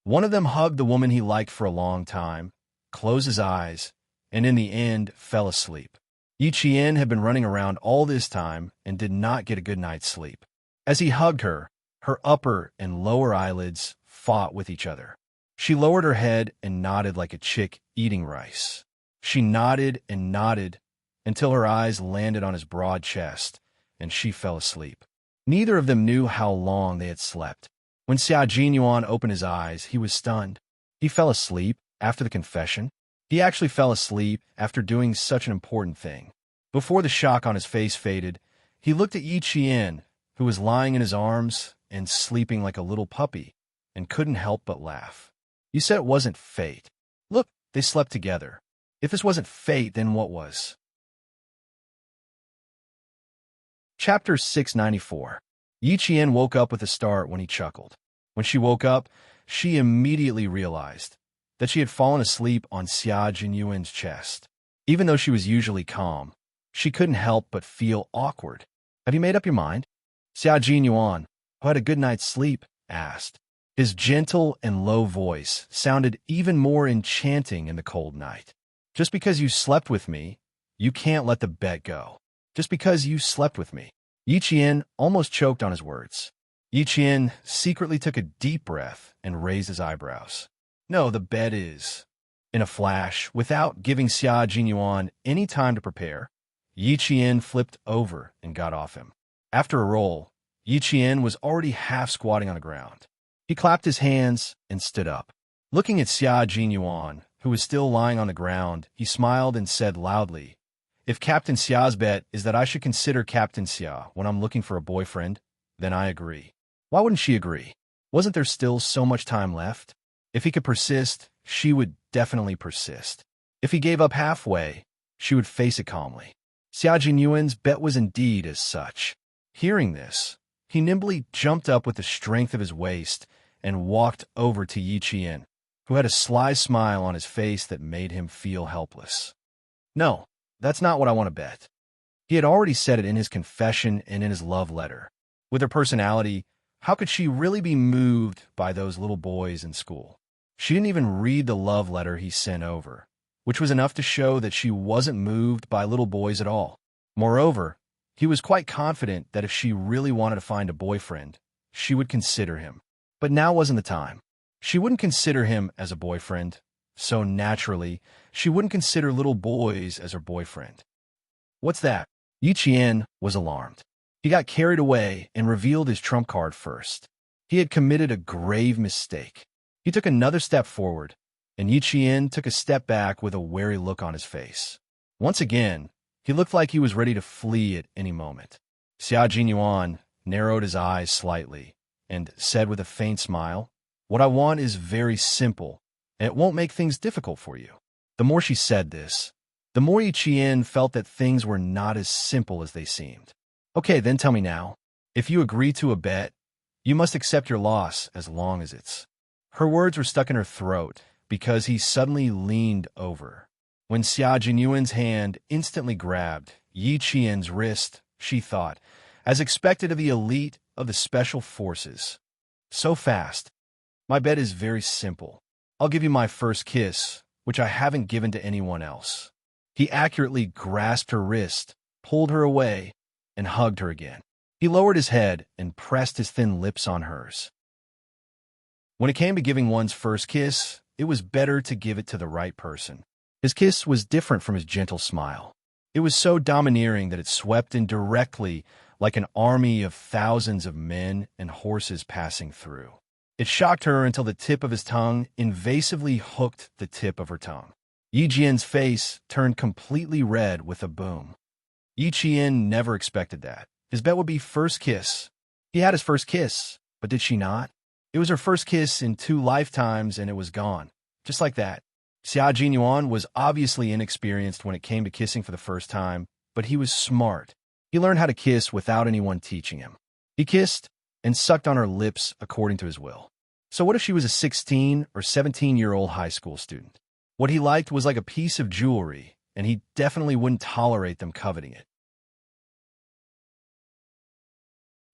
One of them hugged the woman he liked for a long time, closed his eyes, and in the end fell asleep. Yi Qian had been running around all this time and did not get a good night's sleep. As he hugged her, her upper and lower eyelids fought with each other. She lowered her head and nodded like a chick eating rice. She nodded and nodded until her eyes landed on his broad chest, and she fell asleep. Neither of them knew how long they had slept. When Xia Jinyuan opened his eyes, he was stunned. He fell asleep after the confession. He actually fell asleep after doing such an important thing. Before the shock on his face faded, he looked at Yi Qian, who was lying in his arms and sleeping like a little puppy, and couldn't help but laugh. You said it wasn't fate. Look, they slept together. If this wasn't fate, then what was? Chapter 694. Yi Qian woke up with a start when he chuckled. When she woke up, she immediately realized that she had fallen asleep on Xia Jinyuan's chest. Even though she was usually calm, she couldn't help but feel awkward. Have you made up your mind? Xia Jinyuan, who had a good night's sleep, asked. His gentle and low voice sounded even more enchanting in the cold night. Just because you slept with me, you can't let the bet go. Just because you slept with me. Yi Qian almost choked on his words. Yi Qian secretly took a deep breath and raised his eyebrows. No, the bet is. In a flash, without giving Xia Jinyuan any time to prepare, Yi Qian flipped over and got off him. After a roll, Yi Qian was already half squatting on the ground. He clapped his hands and stood up. Looking at Xia Jinyuan, who was still lying on the ground, he smiled and said loudly, If Captain Xia's bet is that I should consider Captain Xia when I'm looking for a boyfriend, then I agree. Why wouldn't she agree? Wasn't there still so much time left? If he could persist, she would definitely persist. If he gave up halfway, she would face it calmly. Xia Jinyuan's bet was indeed as such. Hearing this, he nimbly jumped up with the strength of his waist and walked over to Yi Qian, who had a sly smile on his face that made him feel helpless. No, that's not what I want to bet. He had already said it in his confession and in his love letter. With her personality, how could she really be moved by those little boys in school? She didn't even read the love letter he sent over, which was enough to show that she wasn't moved by little boys at all. Moreover, he was quite confident that if she really wanted to find a boyfriend, she would consider him. But now wasn't the time. She wouldn't consider him as a boyfriend, so naturally, she wouldn't consider little boys as her boyfriend. What's that? Yi Qian was alarmed. He got carried away and revealed his trump card first. He had committed a grave mistake. He took another step forward, and Yi Qian took a step back with a wary look on his face. Once again, he looked like he was ready to flee at any moment. Xia Jinyuan narrowed his eyes slightly and said with a faint smile, "What I want is very simple, and it won't make things difficult for you." The more she said this, the more Yi Qian felt that things were not as simple as they seemed. "Okay, then tell me now. If you agree to a bet, you must accept your loss as long as it's—" Her words were stuck in her throat because he suddenly leaned over. When Xia Jinyuan's hand instantly grabbed Yi Qian's wrist, she thought, as expected of the elite of the special forces. "So fast. My bet is very simple. I'll give you my first kiss, which I haven't given to anyone else." He accurately grasped her wrist, pulled her away, and hugged her again. He lowered his head and pressed his thin lips on hers. When it came to giving one's first kiss, it was better to give it to the right person. His kiss was different from his gentle smile. It was so domineering that it swept in directly like an army of thousands of men and horses passing through. It shocked her until the tip of his tongue invasively hooked the tip of her tongue. Yi Qian's face turned completely red with a boom. Yi Qian never expected that. His bet would be first kiss. He had his first kiss, but did she not? It was her first kiss in 2 lifetimes, and it was gone. Just like that. Xia Jinyuan was obviously inexperienced when it came to kissing for the first time, but he was smart. He learned how to kiss without anyone teaching him. He kissed and sucked on her lips according to his will. So what if she was a 16 or 17-year-old high school student? What he liked was like a piece of jewelry, and he definitely wouldn't tolerate them coveting it.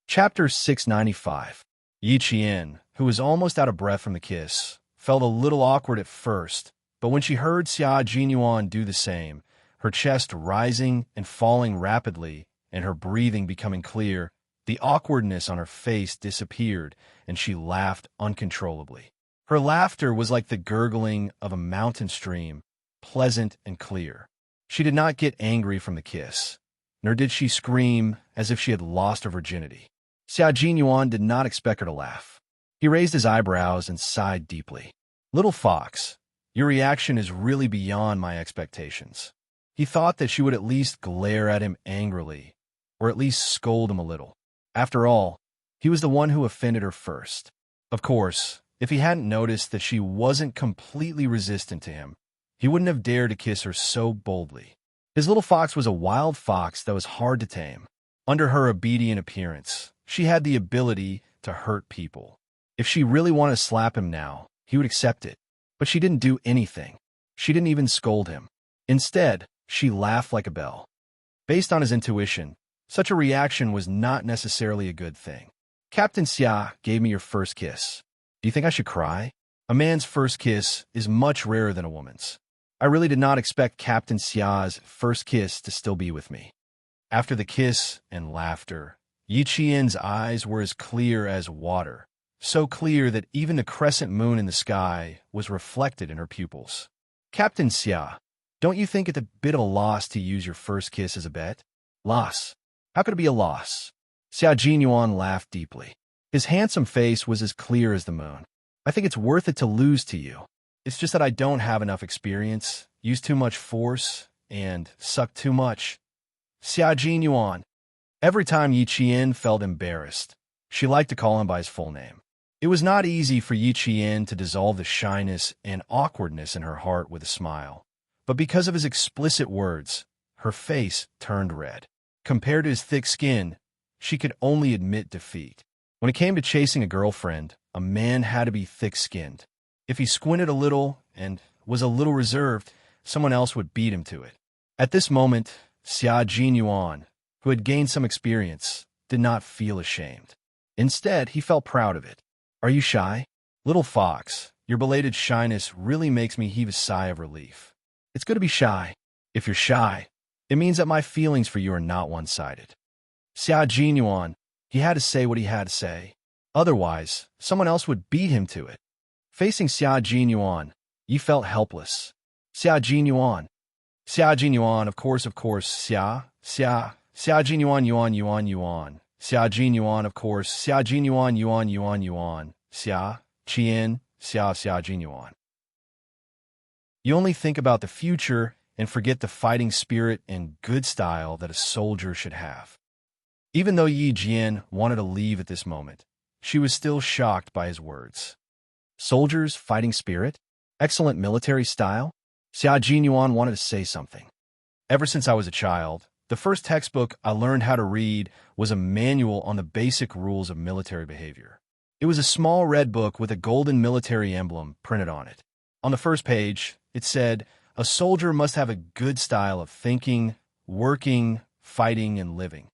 Chapter 695. Yi Qian, who was almost out of breath from the kiss, felt a little awkward at first, but when she heard Xia Jinyuan do the same, her chest rising and falling rapidly and her breathing becoming clear, the awkwardness on her face disappeared, and she laughed uncontrollably. Her laughter was like the gurgling of a mountain stream, pleasant and clear. She did not get angry from the kiss, nor did she scream as if she had lost her virginity. Xia Jinyuan did not expect her to laugh. He raised his eyebrows and sighed deeply. "Little fox, your reaction is really beyond my expectations." He thought that she would at least glare at him angrily, or at least scold him a little. After all, he was the one who offended her first. Of course, if he hadn't noticed that she wasn't completely resistant to him, he wouldn't have dared to kiss her so boldly. His little fox was a wild fox that was hard to tame. Under her obedient appearance, she had the ability to hurt people. If she really wanted to slap him now, he would accept it. But she didn't do anything. She didn't even scold him. Instead, she laughed like a bell. Based on his intuition, such a reaction was not necessarily a good thing. "Captain Xia gave me your first kiss. Do you think I should cry? A man's first kiss is much rarer than a woman's. I really did not expect Captain Xia's first kiss to still be with me." After the kiss and laughter, Yi Qian's eyes were as clear as water, so clear that even the crescent moon in the sky was reflected in her pupils. "Captain Xia, don't you think it a bit of a loss to use your first kiss as a bet?" "Loss? How could it be a loss?" Xia Jinyuan laughed deeply. His handsome face was as clear as the moon. "I think it's worth it to lose to you. It's just that I don't have enough experience, use too much force, and suck too much." Xia Jinyuan. Every time Yi Qian felt embarrassed, she liked to call him by his full name. It was not easy for Yi Qian to dissolve the shyness and awkwardness in her heart with a smile, but because of his explicit words, her face turned red. Compared to his thick skin, she could only admit defeat. When it came to chasing a girlfriend, a man had to be thick-skinned. If he squinted a little and was a little reserved, someone else would beat him to it. At this moment, Xia Jinyuan, who had gained some experience, did not feel ashamed. Instead, he felt proud of it. "Are you shy?" "Little fox, your belated shyness really makes me heave a sigh of relief. It's good to be shy. If you're shy, it means that my feelings for you are not one-sided." Xia Jinyuan, he had to say what he had to say. Otherwise, someone else would beat him to it. Facing Xia Jinyuan, Yi felt helpless. Xia Jinyuan. Xia Jinyuan, of course, Xia Jinyuan, yuan. Xia Jinyuan, of course, Xia Jinyuan, yuan. Xia Jinyuan. You only think about the future and forget the fighting spirit and good style that a soldier should have. Even though Yi Jian wanted to leave at this moment, she was still shocked by his words. Soldiers' fighting spirit? Excellent military style? Xia Jinyuan wanted to say something. Ever since I was a child, the first textbook I learned how to read was a manual on the basic rules of military behavior. It was a small red book with a golden military emblem printed on it. On the first page, it said, a soldier must have a good style of thinking, working, fighting, and living.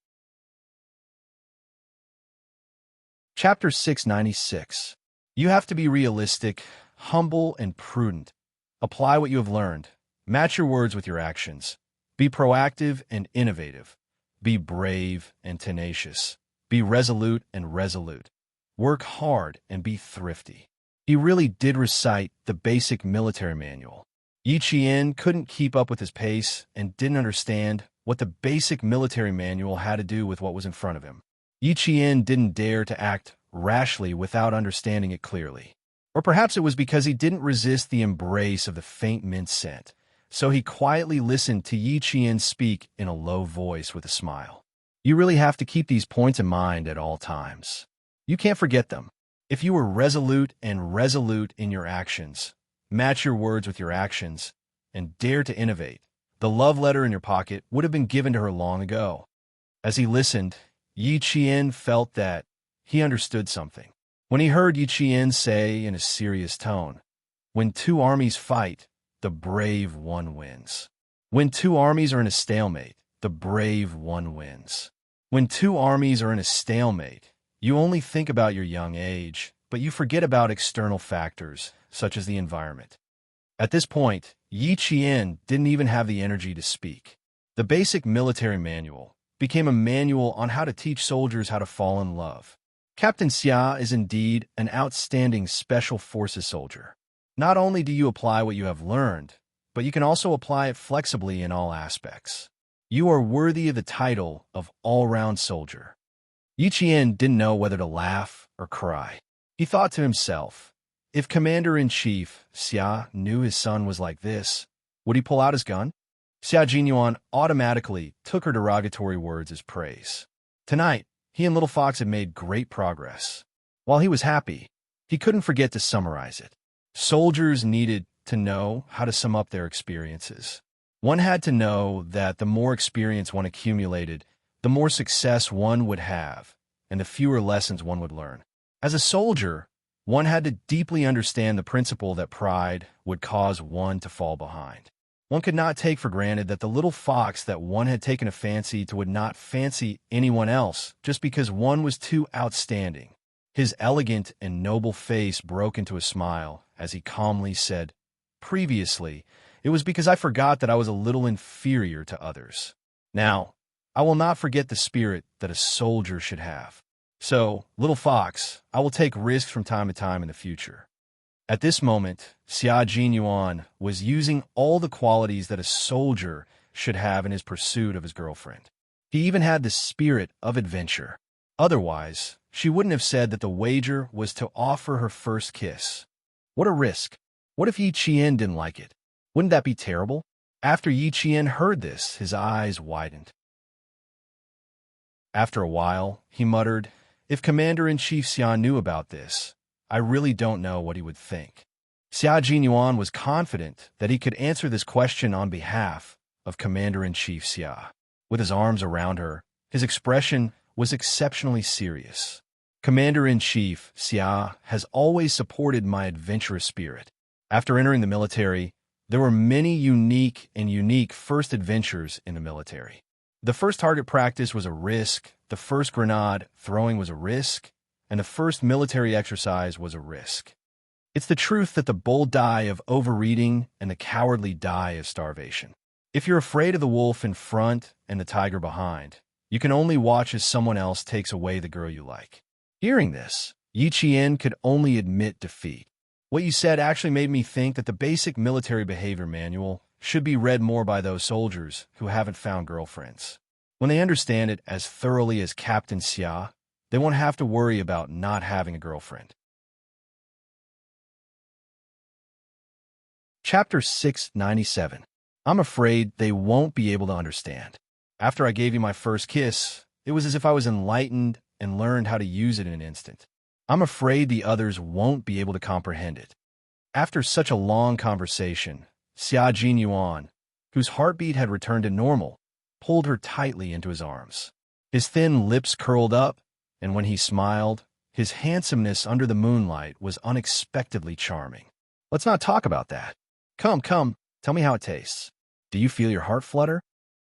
Chapter 696. You have to be realistic, humble, and prudent. Apply what you have learned. Match your words with your actions. Be proactive and innovative. Be brave and tenacious. Be resolute and resolute. Work hard and be thrifty. He really did recite the basic military manual. Yi Qian couldn't keep up with his pace and didn't understand what the basic military manual had to do with what was in front of him. Yi Qian didn't dare to act rashly without understanding it clearly. Or perhaps it was because he didn't resist the embrace of the faint mint scent, so he quietly listened to Yi Qian speak in a low voice with a smile. You really have to keep these points in mind at all times. You can't forget them. If you were resolute in your actions, match your words with your actions, and dare to innovate, the love letter in your pocket would have been given to her long ago. As he listened, Yi Qian felt that he understood something. When he heard Yi Qian say in a serious tone, when two armies fight, the brave one wins. When two armies are in a stalemate, the brave one wins. When two armies are in a stalemate, you only think about your young age, but you forget about external factors, such as the environment. At this point, Yi Qian didn't even have the energy to speak. The basic military manual became a manual on how to teach soldiers how to fall in love. Captain Xia is indeed an outstanding Special Forces soldier. Not only do you apply what you have learned, but you can also apply it flexibly in all aspects. You are worthy of the title of all-round soldier. Yi Qian didn't know whether to laugh or cry. He thought to himself, if Commander-in-Chief Xia knew his son was like this, would he pull out his gun? Xia Jinyuan automatically took her derogatory words as praise. Tonight, he and Little Fox had made great progress. While he was happy, he couldn't forget to summarize it. Soldiers needed to know how to sum up their experiences. One had to know that the more experience one accumulated, the more success one would have, and the fewer lessons one would learn. As a soldier, one had to deeply understand the principle that pride would cause one to fall behind. One could not take for granted that the little fox that one had taken a fancy to would not fancy anyone else just because one was too outstanding. His elegant and noble face broke into a smile as he calmly said, previously, it was because I forgot that I was a little inferior to others. Now, I will not forget the spirit that a soldier should have. So, little fox, I will take risks from time to time in the future. At this moment, Xia Jinyuan was using all the qualities that a soldier should have in his pursuit of his girlfriend. He even had the spirit of adventure. Otherwise, she wouldn't have said that the wager was to offer her first kiss. What a risk! What if Yi Qian didn't like it? Wouldn't that be terrible? After Yi Qian heard this, his eyes widened. After a while, he muttered, if Commander-in-Chief Xia knew about this, I really don't know what he would think. Xia Jinyuan was confident that he could answer this question on behalf of Commander-in-Chief Xia. With his arms around her, his expression was exceptionally serious. Commander-in-Chief Xia has always supported my adventurous spirit. After entering the military, there were many unique first adventures in the military. The first target practice was a risk, the first grenade throwing was a risk, and the first military exercise was a risk. It's the truth that the bold die of overeating and the cowardly die of starvation. If you're afraid of the wolf in front and the tiger behind, you can only watch as someone else takes away the girl you like. Hearing this, Yi Qian could only admit defeat. What you said actually made me think that the basic military behavior manual should be read more by those soldiers who haven't found girlfriends. When they understand it as thoroughly as Captain Xia, they won't have to worry about not having a girlfriend. Chapter 697. I'm afraid they won't be able to understand. After I gave you my first kiss, it was as if I was enlightened and learned how to use it in an instant. I'm afraid the others won't be able to comprehend it. After such a long conversation, Xia Jinyuan, whose heartbeat had returned to normal, pulled her tightly into his arms. His thin lips curled up, and when he smiled, his handsomeness under the moonlight was unexpectedly charming. Let's not talk about that. Come, tell me how it tastes. Do you feel your heart flutter?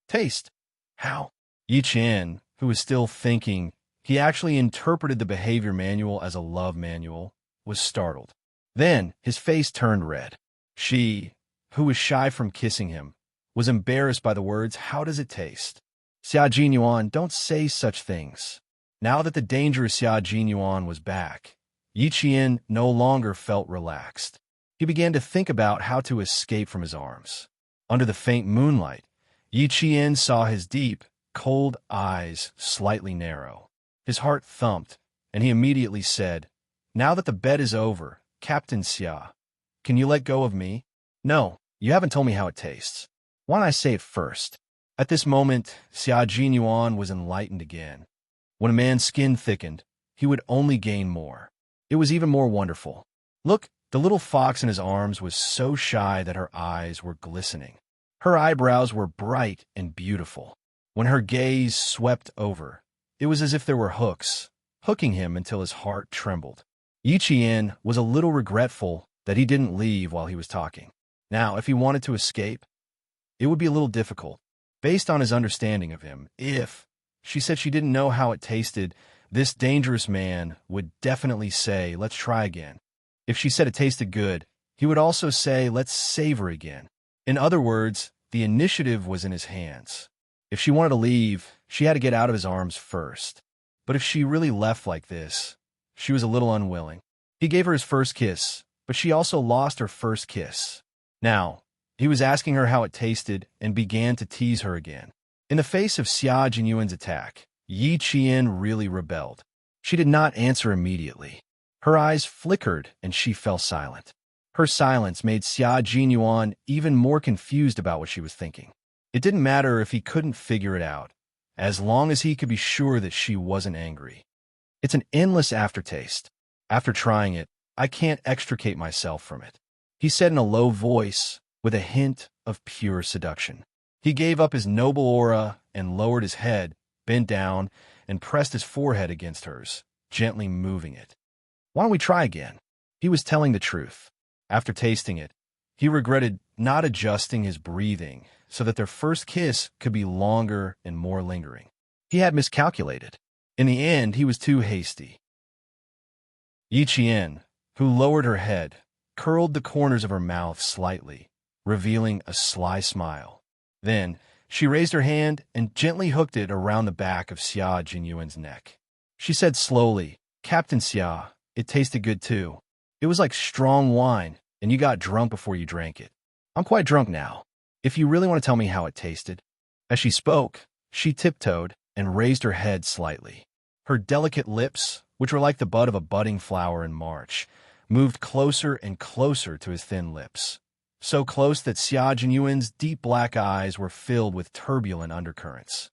Taste. How? Yi Qian, who was still thinking he actually interpreted the behavior manual as a love manual, was startled. Then his face turned red. She, who was shy from kissing him, was embarrassed by the words, "How does it taste?" Xia Jinyuan, don't say such things. Now that the dangerous Xia Jinyuan was back, Yi Qian no longer felt relaxed. He began to think about how to escape from his arms. Under the faint moonlight, Yi Qian saw his deep, cold eyes slightly narrow. His heart thumped, and he immediately said, "Now that the bet is over, Captain Xia, can you let go of me?" "No, you haven't told me how it tastes. Why don't I say it first?" At this moment, Xia Jinyuan was enlightened again. When a man's skin thickened, he would only gain more. It was even more wonderful. Look, the little fox in his arms was so shy that her eyes were glistening. Her eyebrows were bright and beautiful. When her gaze swept over, it was as if there were hooks, hooking him until his heart trembled. Yi Qian was a little regretful that he didn't leave while he was talking. Now, if he wanted to escape, it would be a little difficult. Based on his understanding of him, if she said she didn't know how it tasted, this dangerous man would definitely say, "Let's try again." If she said it tasted good, he would also say, "Let's savor again." In other words, the initiative was in his hands. If she wanted to leave, she had to get out of his arms first. But if she really left like this, she was a little unwilling. He gave her his first kiss, but she also lost her first kiss. Now, he was asking her how it tasted and began to tease her again. In the face of Xia Jinyuan's attack, Yi Qian really rebelled. She did not answer immediately. Her eyes flickered and she fell silent. Her silence made Xia Jinyuan even more confused about what she was thinking. It didn't matter if he couldn't figure it out, as long as he could be sure that she wasn't angry. It's an endless aftertaste. After trying it, I can't extricate myself from it, he said in a low voice with a hint of pure seduction. He gave up his noble aura and lowered his head, bent down, and pressed his forehead against hers, gently moving it. "Why don't we try again?" He was telling the truth. After tasting it, he regretted not adjusting his breathing so that their first kiss could be longer and more lingering. He had miscalculated. In the end, he was too hasty. Yi Qian, who lowered her head, curled the corners of her mouth slightly, revealing a sly smile. Then, she raised her hand and gently hooked it around the back of Xia Jinyuan's neck. She said slowly, "Captain Xia, it tasted good too. It was like strong wine, and you got drunk before you drank it. I'm quite drunk now. If you really want to tell me how it tasted." As she spoke, she tiptoed and raised her head slightly. Her delicate lips, which were like the bud of a budding flower in March, moved closer and closer to his thin lips, so close that Xia Jinyuan's deep black eyes were filled with turbulent undercurrents.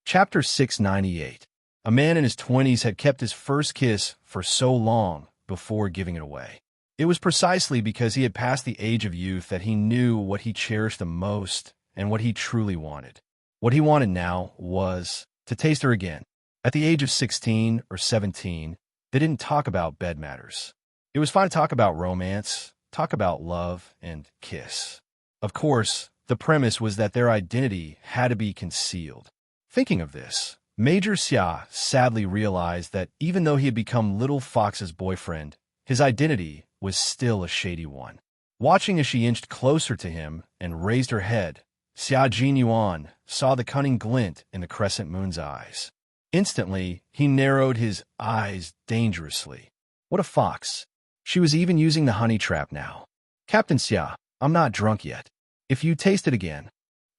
Chapter 698. A man in his 20s had kept his first kiss for so long before giving it away. It was precisely because he had passed the age of youth that he knew what he cherished the most and what he truly wanted. What he wanted now was to taste her again. At the age of 16 or 17, they didn't talk about bed matters. It was fine to talk about romance, talk about love, and kiss. Of course, the premise was that their identity had to be concealed. Thinking of this, Major Xia sadly realized that even though he had become Little Fox's boyfriend, his identity was still a shady one. Watching as she inched closer to him and raised her head, Xia Jinyuan saw the cunning glint in the crescent moon's eyes. Instantly, he narrowed his eyes dangerously. What a fox. She was even using the honey trap now. Captain Xia, I'm not drunk yet. If you taste it again.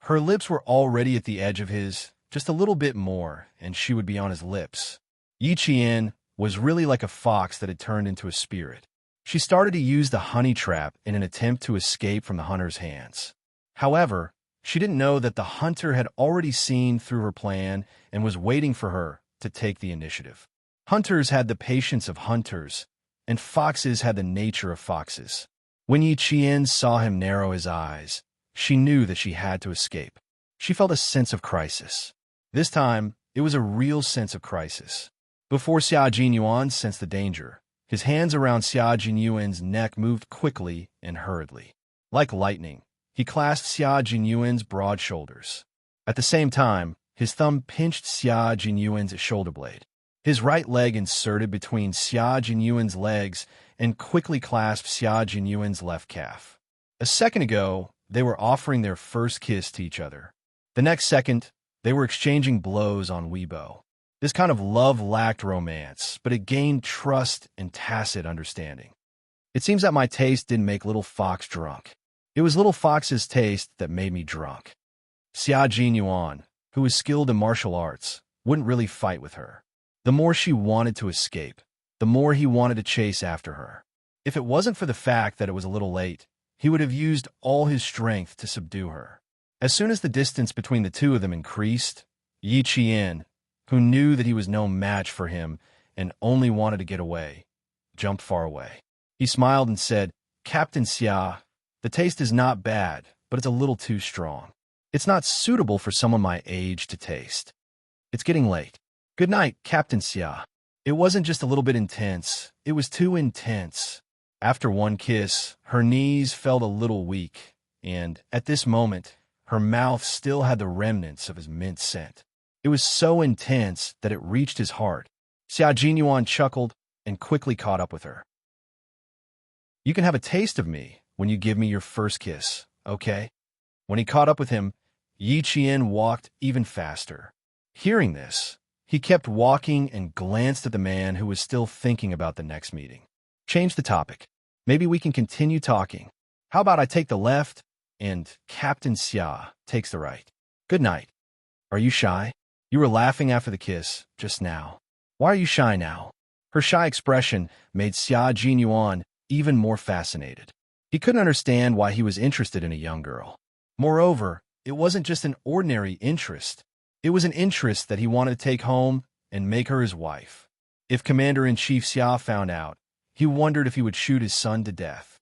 Her lips were already at the edge of his, just a little bit more, and she would be on his lips. Yi Qian was really like a fox that had turned into a spirit. She started to use the honey trap in an attempt to escape from the hunter's hands. However, she didn't know that the hunter had already seen through her plan and was waiting for her to take the initiative. Hunters had the patience of hunters, and foxes had the nature of foxes. When Yi Qian saw him narrow his eyes, she knew that she had to escape. She felt a sense of crisis. This time, it was a real sense of crisis. Before Xia Jinyuan sensed the danger, his hands around Xia Jinyuan's neck moved quickly and hurriedly. Like lightning, he clasped Xia Jinyuan's broad shoulders. At the same time, his thumb pinched Xia Jinyuan's shoulder blade. His right leg inserted between Xia Jinyuan's legs and quickly clasped Xia Jinyuan's left calf. A second ago, they were offering their first kiss to each other. The next second, they were exchanging blows on Weibo. This kind of love lacked romance, but it gained trust and tacit understanding. It seems that my taste didn't make Little Fox drunk. It was Little Fox's taste that made me drunk. Xia Jinyuan, who was skilled in martial arts, wouldn't really fight with her. The more she wanted to escape, the more he wanted to chase after her. If it wasn't for the fact that it was a little late, he would have used all his strength to subdue her. As soon as the distance between the two of them increased, Yi Qian, who knew that he was no match for him and only wanted to get away, jumped far away. He smiled and said, Captain Xia, the taste is not bad, but it's a little too strong. It's not suitable for someone my age to taste. It's getting late. Good night, Captain Xia. It wasn't just a little bit intense, it was too intense. After one kiss, her knees felt a little weak, and, at this moment, her mouth still had the remnants of his mint scent. It was so intense that it reached his heart. Xia Jinyuan chuckled and quickly caught up with her. You can have a taste of me when you give me your first kiss, okay? When he caught up with him, Yi Qian walked even faster. Hearing this, he kept walking and glanced at the man who was still thinking about the next meeting. Change the topic. Maybe we can continue talking. How about I take the left and Captain Xia takes the right? Good night. Are you shy? You were laughing after the kiss just now. Why are you shy now? Her shy expression made Xia Jinyuan even more fascinated. He couldn't understand why he was interested in a young girl. Moreover, it wasn't just an ordinary interest. It was an interest that he wanted to take home and make her his wife. If Commander-in-Chief Xia found out, he wondered if he would shoot his son to death.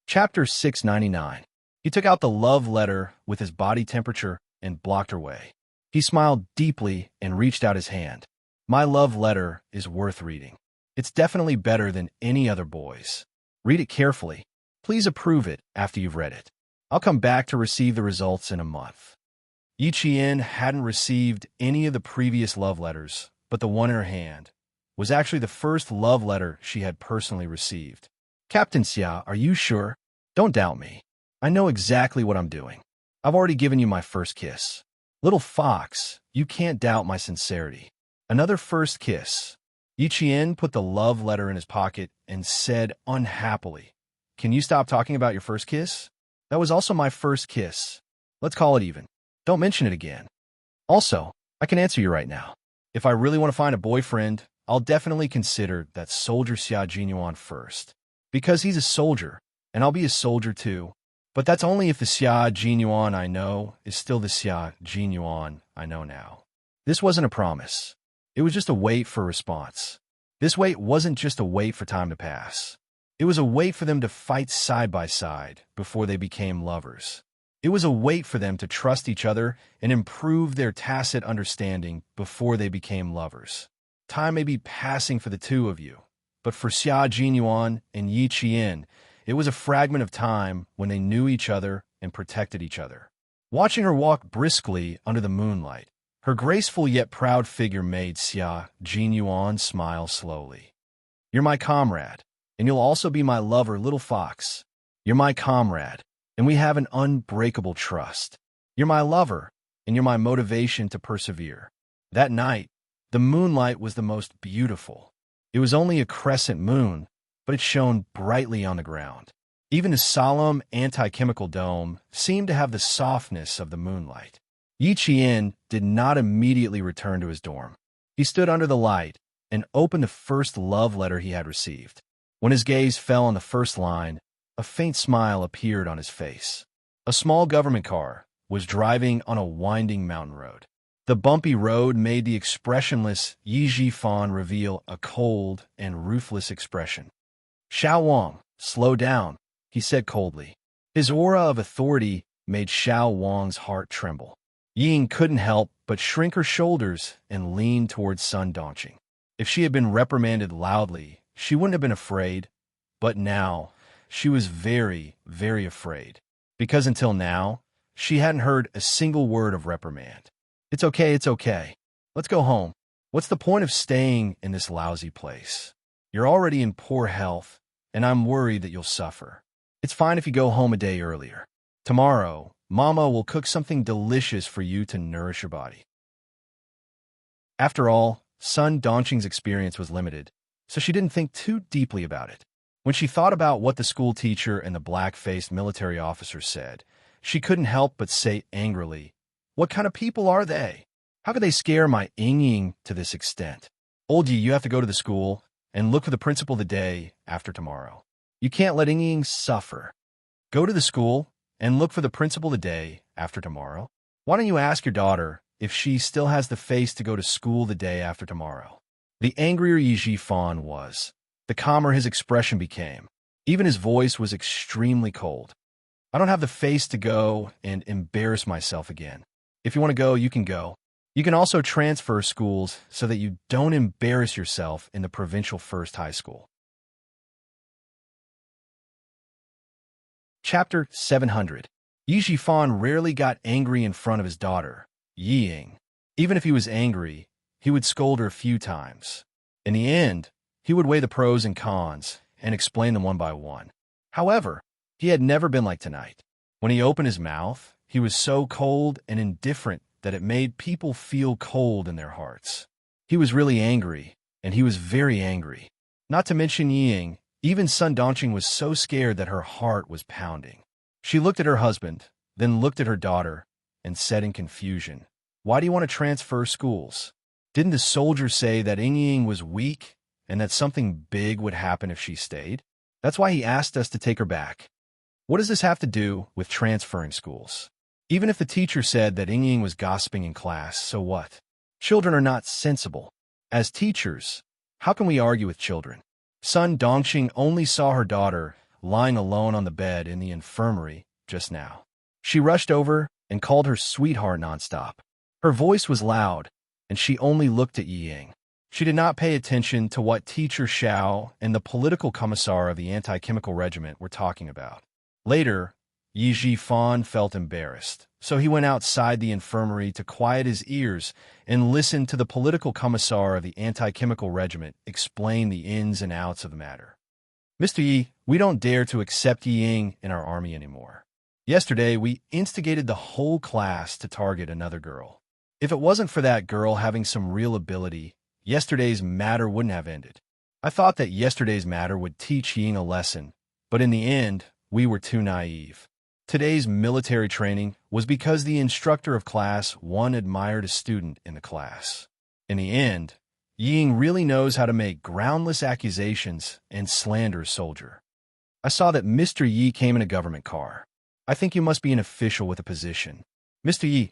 Chapter 699. He took out the love letter with his body temperature and blocked her way. He smiled deeply and reached out his hand. My love letter is worth reading. It's definitely better than any other boy's. Read it carefully. Please approve it after you've read it. I'll come back to receive the results in a month. Yi Qian hadn't received any of the previous love letters, but the one in her hand was actually the first love letter she had personally received. Captain Xia, are you sure? Don't doubt me. I know exactly what I'm doing. I've already given you my first kiss. Little Fox, you can't doubt my sincerity. Another first kiss. Yi Qian put the love letter in his pocket and said unhappily, Can you stop talking about your first kiss? That was also my first kiss. Let's call it even. Don't mention it again. Also, I can answer you right now. If I really want to find a boyfriend, I'll definitely consider that soldier Xia Jinyuan first. Because he's a soldier, and I'll be a soldier too. But that's only if the Xia Jinyuan I know is still the Xia Jinyuan I know now. This wasn't a promise. It was just a wait for a response. This wait wasn't just a wait for time to pass. It was a wait for them to fight side by side before they became lovers. It was a wait for them to trust each other and improve their tacit understanding before they became lovers. Time may be passing for the two of you, but for Xia Jinyuan and Yi Qian, it was a fragment of time when they knew each other and protected each other. Watching her walk briskly under the moonlight, her graceful yet proud figure made Xia Jinyuan smile slowly. You're my comrade, and you'll also be my lover, Little Fox. You're my comrade, and we have an unbreakable trust. You're my lover, and you're my motivation to persevere. That night, the moonlight was the most beautiful. It was only a crescent moon, but it shone brightly on the ground. Even the solemn anti-chemical dome seemed to have the softness of the moonlight. Yi Qian did not immediately return to his dorm. He stood under the light and opened the first love letter he had received. When his gaze fell on the first line, a faint smile appeared on his face. A small government car was driving on a winding mountain road. The bumpy road made the expressionless Yi Jifan reveal a cold and ruthless expression. "Xiao Wang, slow down," he said coldly. His aura of authority made Xiao Wang's heart tremble. Ying couldn't help but shrink her shoulders and lean towards Sun Dongqing. If she had been reprimanded loudly, she wouldn't have been afraid, but now she was very, very afraid, because until now, she hadn't heard a single word of reprimand. It's okay. Let's go home. What's the point of staying in this lousy place? You're already in poor health, and I'm worried that you'll suffer. It's fine if you go home a day earlier. Tomorrow, Mama will cook something delicious for you to nourish your body. After all, Sun Dongqing's experience was limited, so she didn't think too deeply about it. When she thought about what the school teacher and the black-faced military officer said, she couldn't help but say angrily, "What kind of people are they? How could they scare my Ying to this extent? Old Yi, you have to go to the school and look for the principal the day after tomorrow. You can't let Ying suffer. Go to the school and look for the principal the day after tomorrow. Why don't you ask your daughter if she still has the face to go to school the day after tomorrow?" The angrier Yi Jifan was, the calmer his expression became. Even his voice was extremely cold. "I don't have the face to go and embarrass myself again. If you want to go, you can go. You can also transfer schools so that you don't embarrass yourself in the provincial first high school." Chapter 700. Yi Jifan rarely got angry in front of his daughter, Ying. Even if he was angry, he would scold her a few times. In the end, he would weigh the pros and cons and explain them one by one. However, he had never been like tonight. When he opened his mouth, he was so cold and indifferent that it made people feel cold in their hearts. He was really angry, and he was very angry. Not to mention Ying, even Sun Dongqing was so scared that her heart was pounding. She looked at her husband, then looked at her daughter, and said in confusion, "Why do you want to transfer schools? Didn't the soldier say that Ying was weak and that something big would happen if she stayed? That's why he asked us to take her back. What does this have to do with transferring schools? Even if the teacher said that Ying was gossiping in class, so what? Children are not sensible. As teachers, how can we argue with children?" Sun Dongqing only saw her daughter lying alone on the bed in the infirmary just now. She rushed over and called her sweetheart nonstop. Her voice was loud, and she only looked at Ying. She did not pay attention to what Teacher Xiao and the political commissar of the anti-chemical regiment were talking about. Later, Yi Jifan felt embarrassed, so he went outside the infirmary to quiet his ears and listen to the political commissar of the anti-chemical regiment explain the ins and outs of the matter. "Mr. Yi, we don't dare to accept Ying in our army anymore. Yesterday, we instigated the whole class to target another girl. If it wasn't for that girl having some real ability, yesterday's matter wouldn't have ended. I thought that yesterday's matter would teach Ying a lesson, but in the end, we were too naive. Today's military training was because the instructor of class 1 admired a student in the class. In the end, Ying really knows how to make groundless accusations and slander a soldier. I saw that Mr. Yi came in a government car. I think you must be an official with a position. Mr. Yi,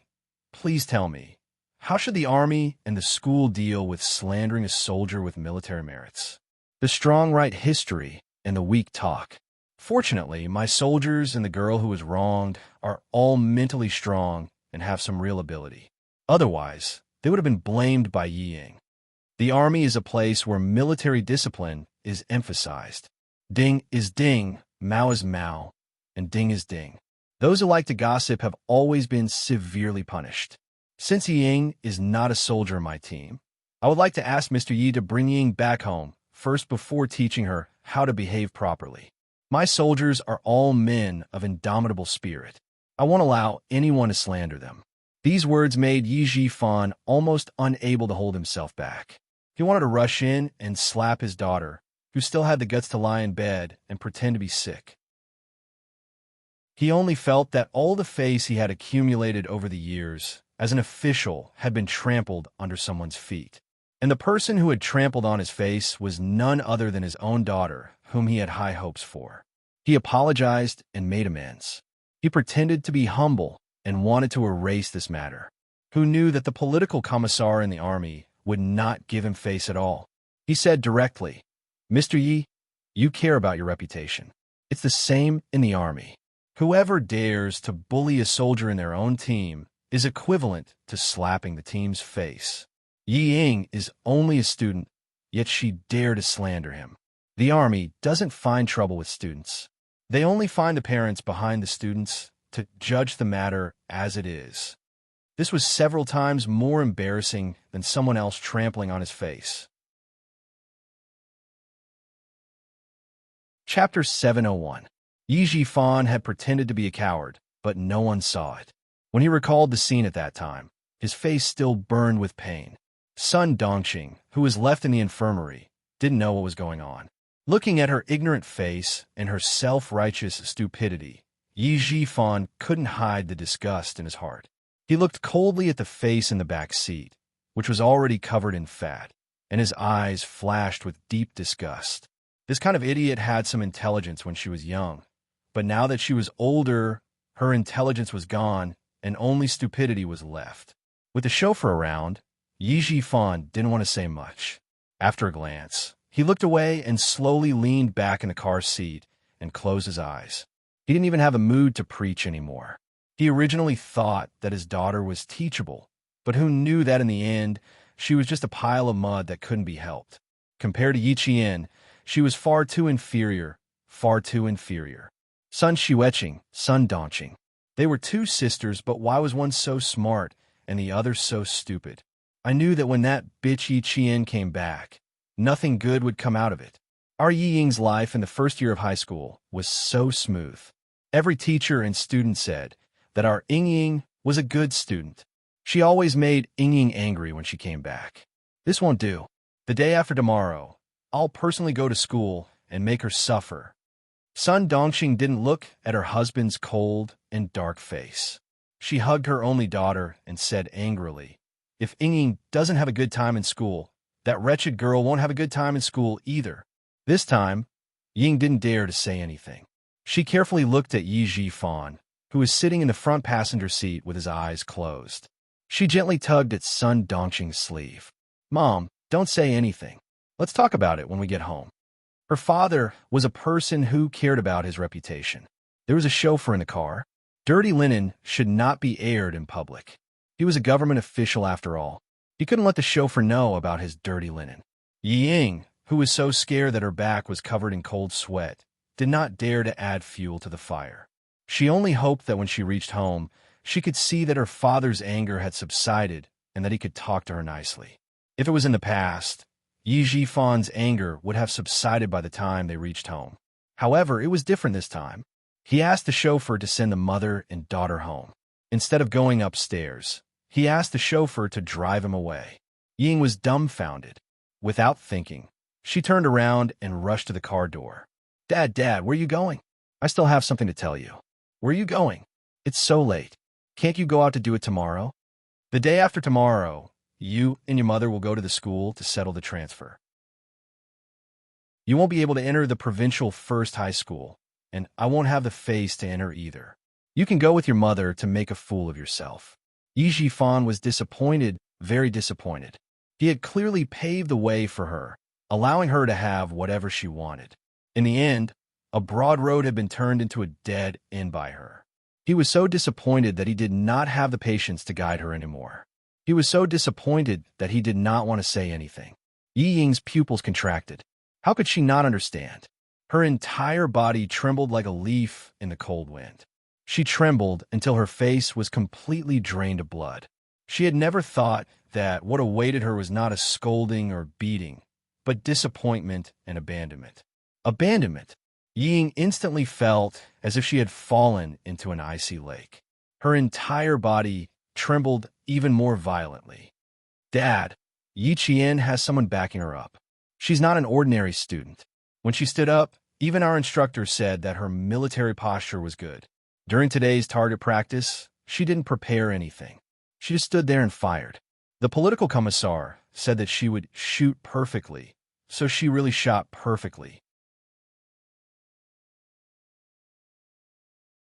please tell me, how should the army and the school deal with slandering a soldier with military merits? The strong write history and the weak talk. Fortunately, my soldiers and the girl who was wronged are all mentally strong and have some real ability. Otherwise, they would have been blamed by Ying. The army is a place where military discipline is emphasized. Ding is ding, Mao is Mao, and ding is ding. Those who like to gossip have always been severely punished. Since Ying is not a soldier in my team, I would like to ask Mr. Yi to bring Ying back home first before teaching her how to behave properly. My soldiers are all men of indomitable spirit. I won't allow anyone to slander them. These words made Yi Jifan almost unable to hold himself back. He wanted to rush in and slap his daughter, who still had the guts to lie in bed and pretend to be sick. He only felt that all the face he had accumulated over the years as an official had been trampled under someone's feet. And the person who had trampled on his face was none other than his own daughter, whom he had high hopes for. He apologized and made amends. He pretended to be humble and wanted to erase this matter. Who knew that the political commissar in the army would not give him face at all? He said directly, "Mr. Yi, you care about your reputation. It's the same in the army. Whoever dares to bully a soldier in their own team is equivalent to slapping the team's face. Yi Ying is only a student, yet she dared to slander him. The army doesn't find trouble with students. They only find the parents behind the students to judge the matter as it is." This was several times more embarrassing than someone else trampling on his face. Chapter 701. Yi Jifan had pretended to be a coward, but no one saw it. When he recalled the scene at that time, his face still burned with pain. Sun Dongqing, who was left in the infirmary, didn't know what was going on. Looking at her ignorant face and her self-righteous stupidity, Yi Jifan couldn't hide the disgust in his heart. He looked coldly at the face in the back seat, which was already covered in fat, and his eyes flashed with deep disgust. This kind of idiot had some intelligence when she was young, but now that she was older, her intelligence was gone, and only stupidity was left. With the chauffeur around, Yi Jifan didn't want to say much. After a glance, he looked away and slowly leaned back in the car seat and closed his eyes. He didn't even have a mood to preach anymore. He originally thought that his daughter was teachable, but who knew that in the end, she was just a pile of mud that couldn't be helped. Compared to Yi Qian, she was far too inferior, far too inferior. Sun Xueqing, Sun Dongqing. They were two sisters, but why was one so smart and the other so stupid? I knew that when that bitch Yi Qian came back, nothing good would come out of it. Our Yi Ying's life in the first year of high school was so smooth. Every teacher and student said that our Ying was a good student. She always made Ying angry when she came back. This won't do. The day after tomorrow, I'll personally go to school and make her suffer. Sun Dongqing didn't look at her husband's cold and dark face. She hugged her only daughter and said angrily, "If Ying doesn't have a good time in school, that wretched girl won't have a good time in school either." This time, Ying didn't dare to say anything. She carefully looked at Yi Jifan, who was sitting in the front passenger seat with his eyes closed. She gently tugged at Sun Dongqing's sleeve. "Mom, don't say anything. Let's talk about it when we get home." Her father was a person who cared about his reputation. There was a chauffeur in the car. Dirty linen should not be aired in public. He was a government official after all. He couldn't let the chauffeur know about his dirty linen. Yi Ying, who was so scared that her back was covered in cold sweat, did not dare to add fuel to the fire. She only hoped that when she reached home, she could see that her father's anger had subsided and that he could talk to her nicely. If it was in the past, Yi Jifan's anger would have subsided by the time they reached home. However, it was different this time. He asked the chauffeur to send the mother and daughter home. Instead of going upstairs, he asked the chauffeur to drive him away. Ying was dumbfounded. Without thinking, she turned around and rushed to the car door. Dad, where are you going? I still have something to tell you." "Where are you going? It's so late. Can't you go out to do it tomorrow?" "The day after tomorrow, you and your mother will go to the school to settle the transfer. You won't be able to enter the provincial first high school, and I won't have the face to enter either. You can go with your mother to make a fool of yourself." Yi Jifan was disappointed, very disappointed. He had clearly paved the way for her, allowing her to have whatever she wanted. In the end, a broad road had been turned into a dead end by her. He was so disappointed that he did not have the patience to guide her anymore. He was so disappointed that he did not want to say anything. Yi Ying's pupils contracted. How could she not understand? Her entire body trembled like a leaf in the cold wind. She trembled until her face was completely drained of blood. She had never thought that what awaited her was not a scolding or beating, but disappointment and abandonment. Abandonment. Ying instantly felt as if she had fallen into an icy lake. Her entire body trembled even more violently. "Dad, Yi Qian has someone backing her up. She's not an ordinary student." When she stood up, even our instructor said that her military posture was good. During today's target practice, she didn't prepare anything. She just stood there and fired. The political commissar said that she would shoot perfectly, so she really shot perfectly.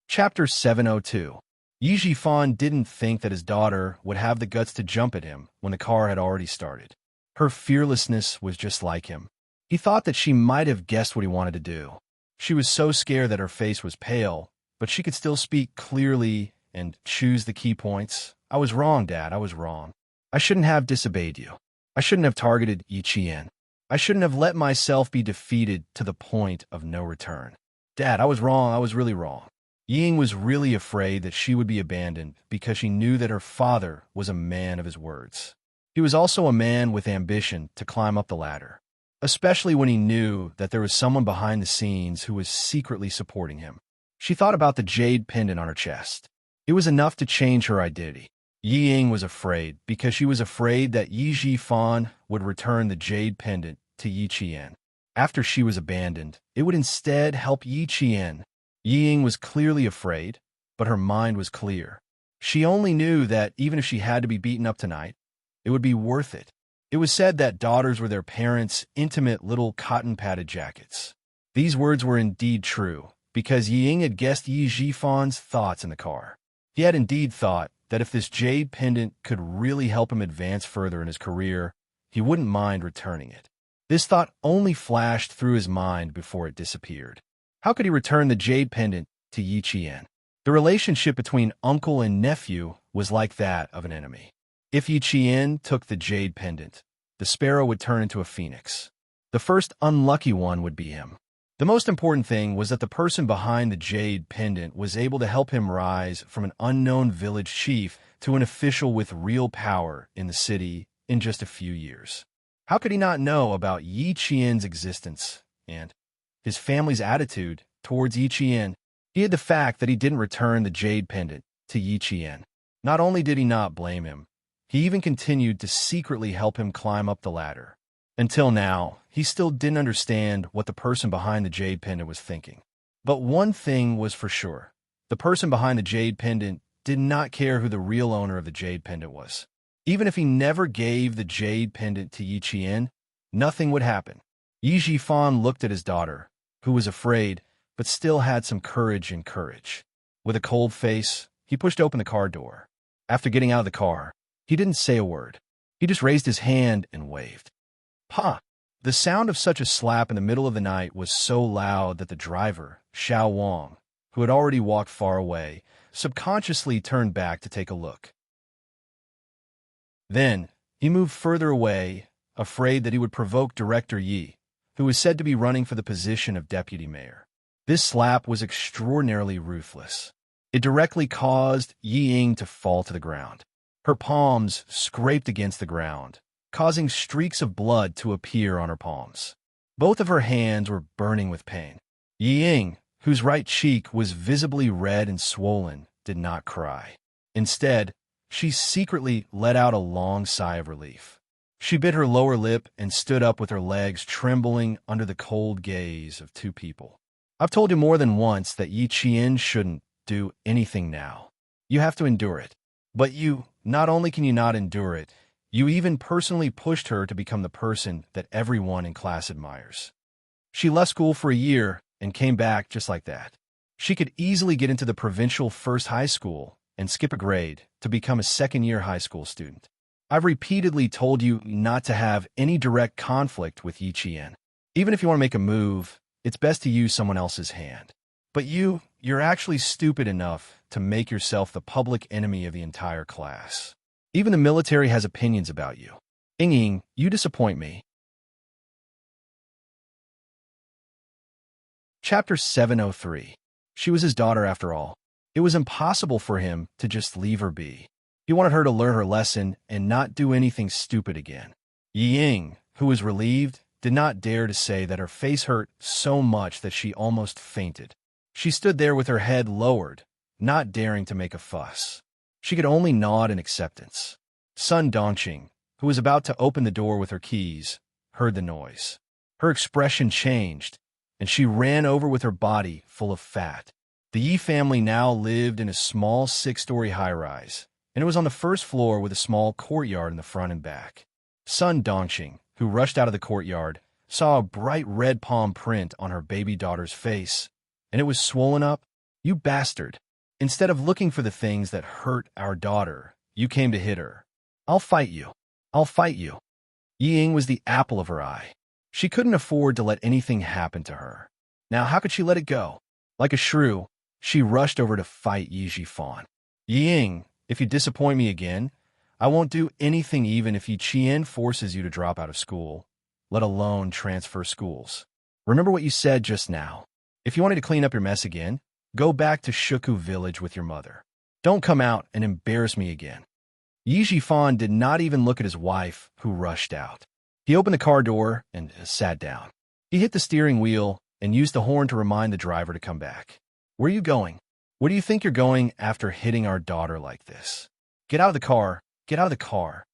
Chapter 702. Yi Jifan didn't think that his daughter would have the guts to jump at him when the car had already started. Her fearlessness was just like him. He thought that she might have guessed what he wanted to do. She was so scared that her face was pale, but she could still speak clearly and choose the key points. "I was wrong, Dad, I was wrong. I shouldn't have disobeyed you. I shouldn't have targeted Yi Qian. I shouldn't have let myself be defeated to the point of no return. Dad, I was wrong, I was really wrong." Ying was really afraid that she would be abandoned because she knew that her father was a man of his words. He was also a man with ambition to climb up the ladder, especially when he knew that there was someone behind the scenes who was secretly supporting him. She thought about the jade pendant on her chest. It was enough to change her identity. Yi Ying was afraid because she was afraid that Yi Jifan would return the jade pendant to Yi Qian. After she was abandoned, it would instead help Yi Qian. Yi Ying was clearly afraid, but her mind was clear. She only knew that even if she had to be beaten up tonight, it would be worth it. It was said that daughters were their parents' intimate little cotton-padded jackets. These words were indeed true, because Yi Ying had guessed Yi Jifan's thoughts in the car. He had indeed thought that if this jade pendant could really help him advance further in his career, he wouldn't mind returning it. This thought only flashed through his mind before it disappeared. How could he return the jade pendant to Yi Qian? The relationship between uncle and nephew was like that of an enemy. If Yi Qian took the jade pendant, the sparrow would turn into a phoenix. The first unlucky one would be him. The most important thing was that the person behind the jade pendant was able to help him rise from an unknown village chief to an official with real power in the city in just a few years. How could he not know about Yi Qian's existence and his family's attitude towards Yi Qian? He had the fact that he didn't return the jade pendant to Yi Qian. Not only did he not blame him, he even continued to secretly help him climb up the ladder. Until now, he still didn't understand what the person behind the jade pendant was thinking. But one thing was for sure. The person behind the jade pendant did not care who the real owner of the jade pendant was. Even if he never gave the jade pendant to Yi Qian, nothing would happen. Yi Jifan looked at his daughter, who was afraid, but still had some courage and courage. With a cold face, he pushed open the car door. After getting out of the car, he didn't say a word. He just raised his hand and waved. "Pa!" The sound of such a slap in the middle of the night was so loud that the driver, Xiao Wang, who had already walked far away, subconsciously turned back to take a look. Then, he moved further away, afraid that he would provoke Director Yi, who was said to be running for the position of deputy mayor. This slap was extraordinarily ruthless. It directly caused Yi Ying to fall to the ground. Her palms scraped against the ground, causing streaks of blood to appear on her palms. Both of her hands were burning with pain. Yi Ying, whose right cheek was visibly red and swollen, did not cry. Instead, she secretly let out a long sigh of relief. She bit her lower lip and stood up with her legs trembling under the cold gaze of two people. "I've told you more than once that Yi Qian shouldn't do anything now. You have to endure it. But not only can you not endure it, you even personally pushed her to become the person that everyone in class admires. She left school for a year and came back just like that. She could easily get into the provincial first high school and skip a grade to become a second-year high school student. I've repeatedly told you not to have any direct conflict with Yi Qian. Even if you want to make a move, it's best to use someone else's hand. But you're actually stupid enough to make yourself the public enemy of the entire class. Even the military has opinions about you. Ying, you disappoint me." Chapter 703. She was his daughter after all. It was impossible for him to just leave her be. He wanted her to learn her lesson and not do anything stupid again. Yi Ying, who was relieved, did not dare to say that her face hurt so much that she almost fainted. She stood there with her head lowered, not daring to make a fuss. She could only nod in acceptance. Sun Dongqing, who was about to open the door with her keys, heard the noise. Her expression changed, and she ran over with her body full of fat. The Yi family now lived in a small 6-story high-rise, and it was on the first floor with a small courtyard in the front and back. Sun Dongqing, who rushed out of the courtyard, saw a bright red palm print on her baby daughter's face, and it was swollen up. "You bastard! Instead of looking for the things that hurt our daughter, you came to hit her. I'll fight you. I'll fight you." Ying was the apple of her eye. She couldn't afford to let anything happen to her. Now how could she let it go? Like a shrew, she rushed over to fight Yi Jifan. "Ying, if you disappoint me again, I won't do anything even if Yi Qian forces you to drop out of school, let alone transfer schools. Remember what you said just now. If you wanted to clean up your mess again, go back to Shuku village with your mother. Don't come out and embarrass me again." Yi Jifan did not even look at his wife, who rushed out. He opened the car door and sat down. He hit the steering wheel and used the horn to remind the driver to come back. "Where are you going? Where do you think you're going after hitting our daughter like this? Get out of the car! Get out of the car!"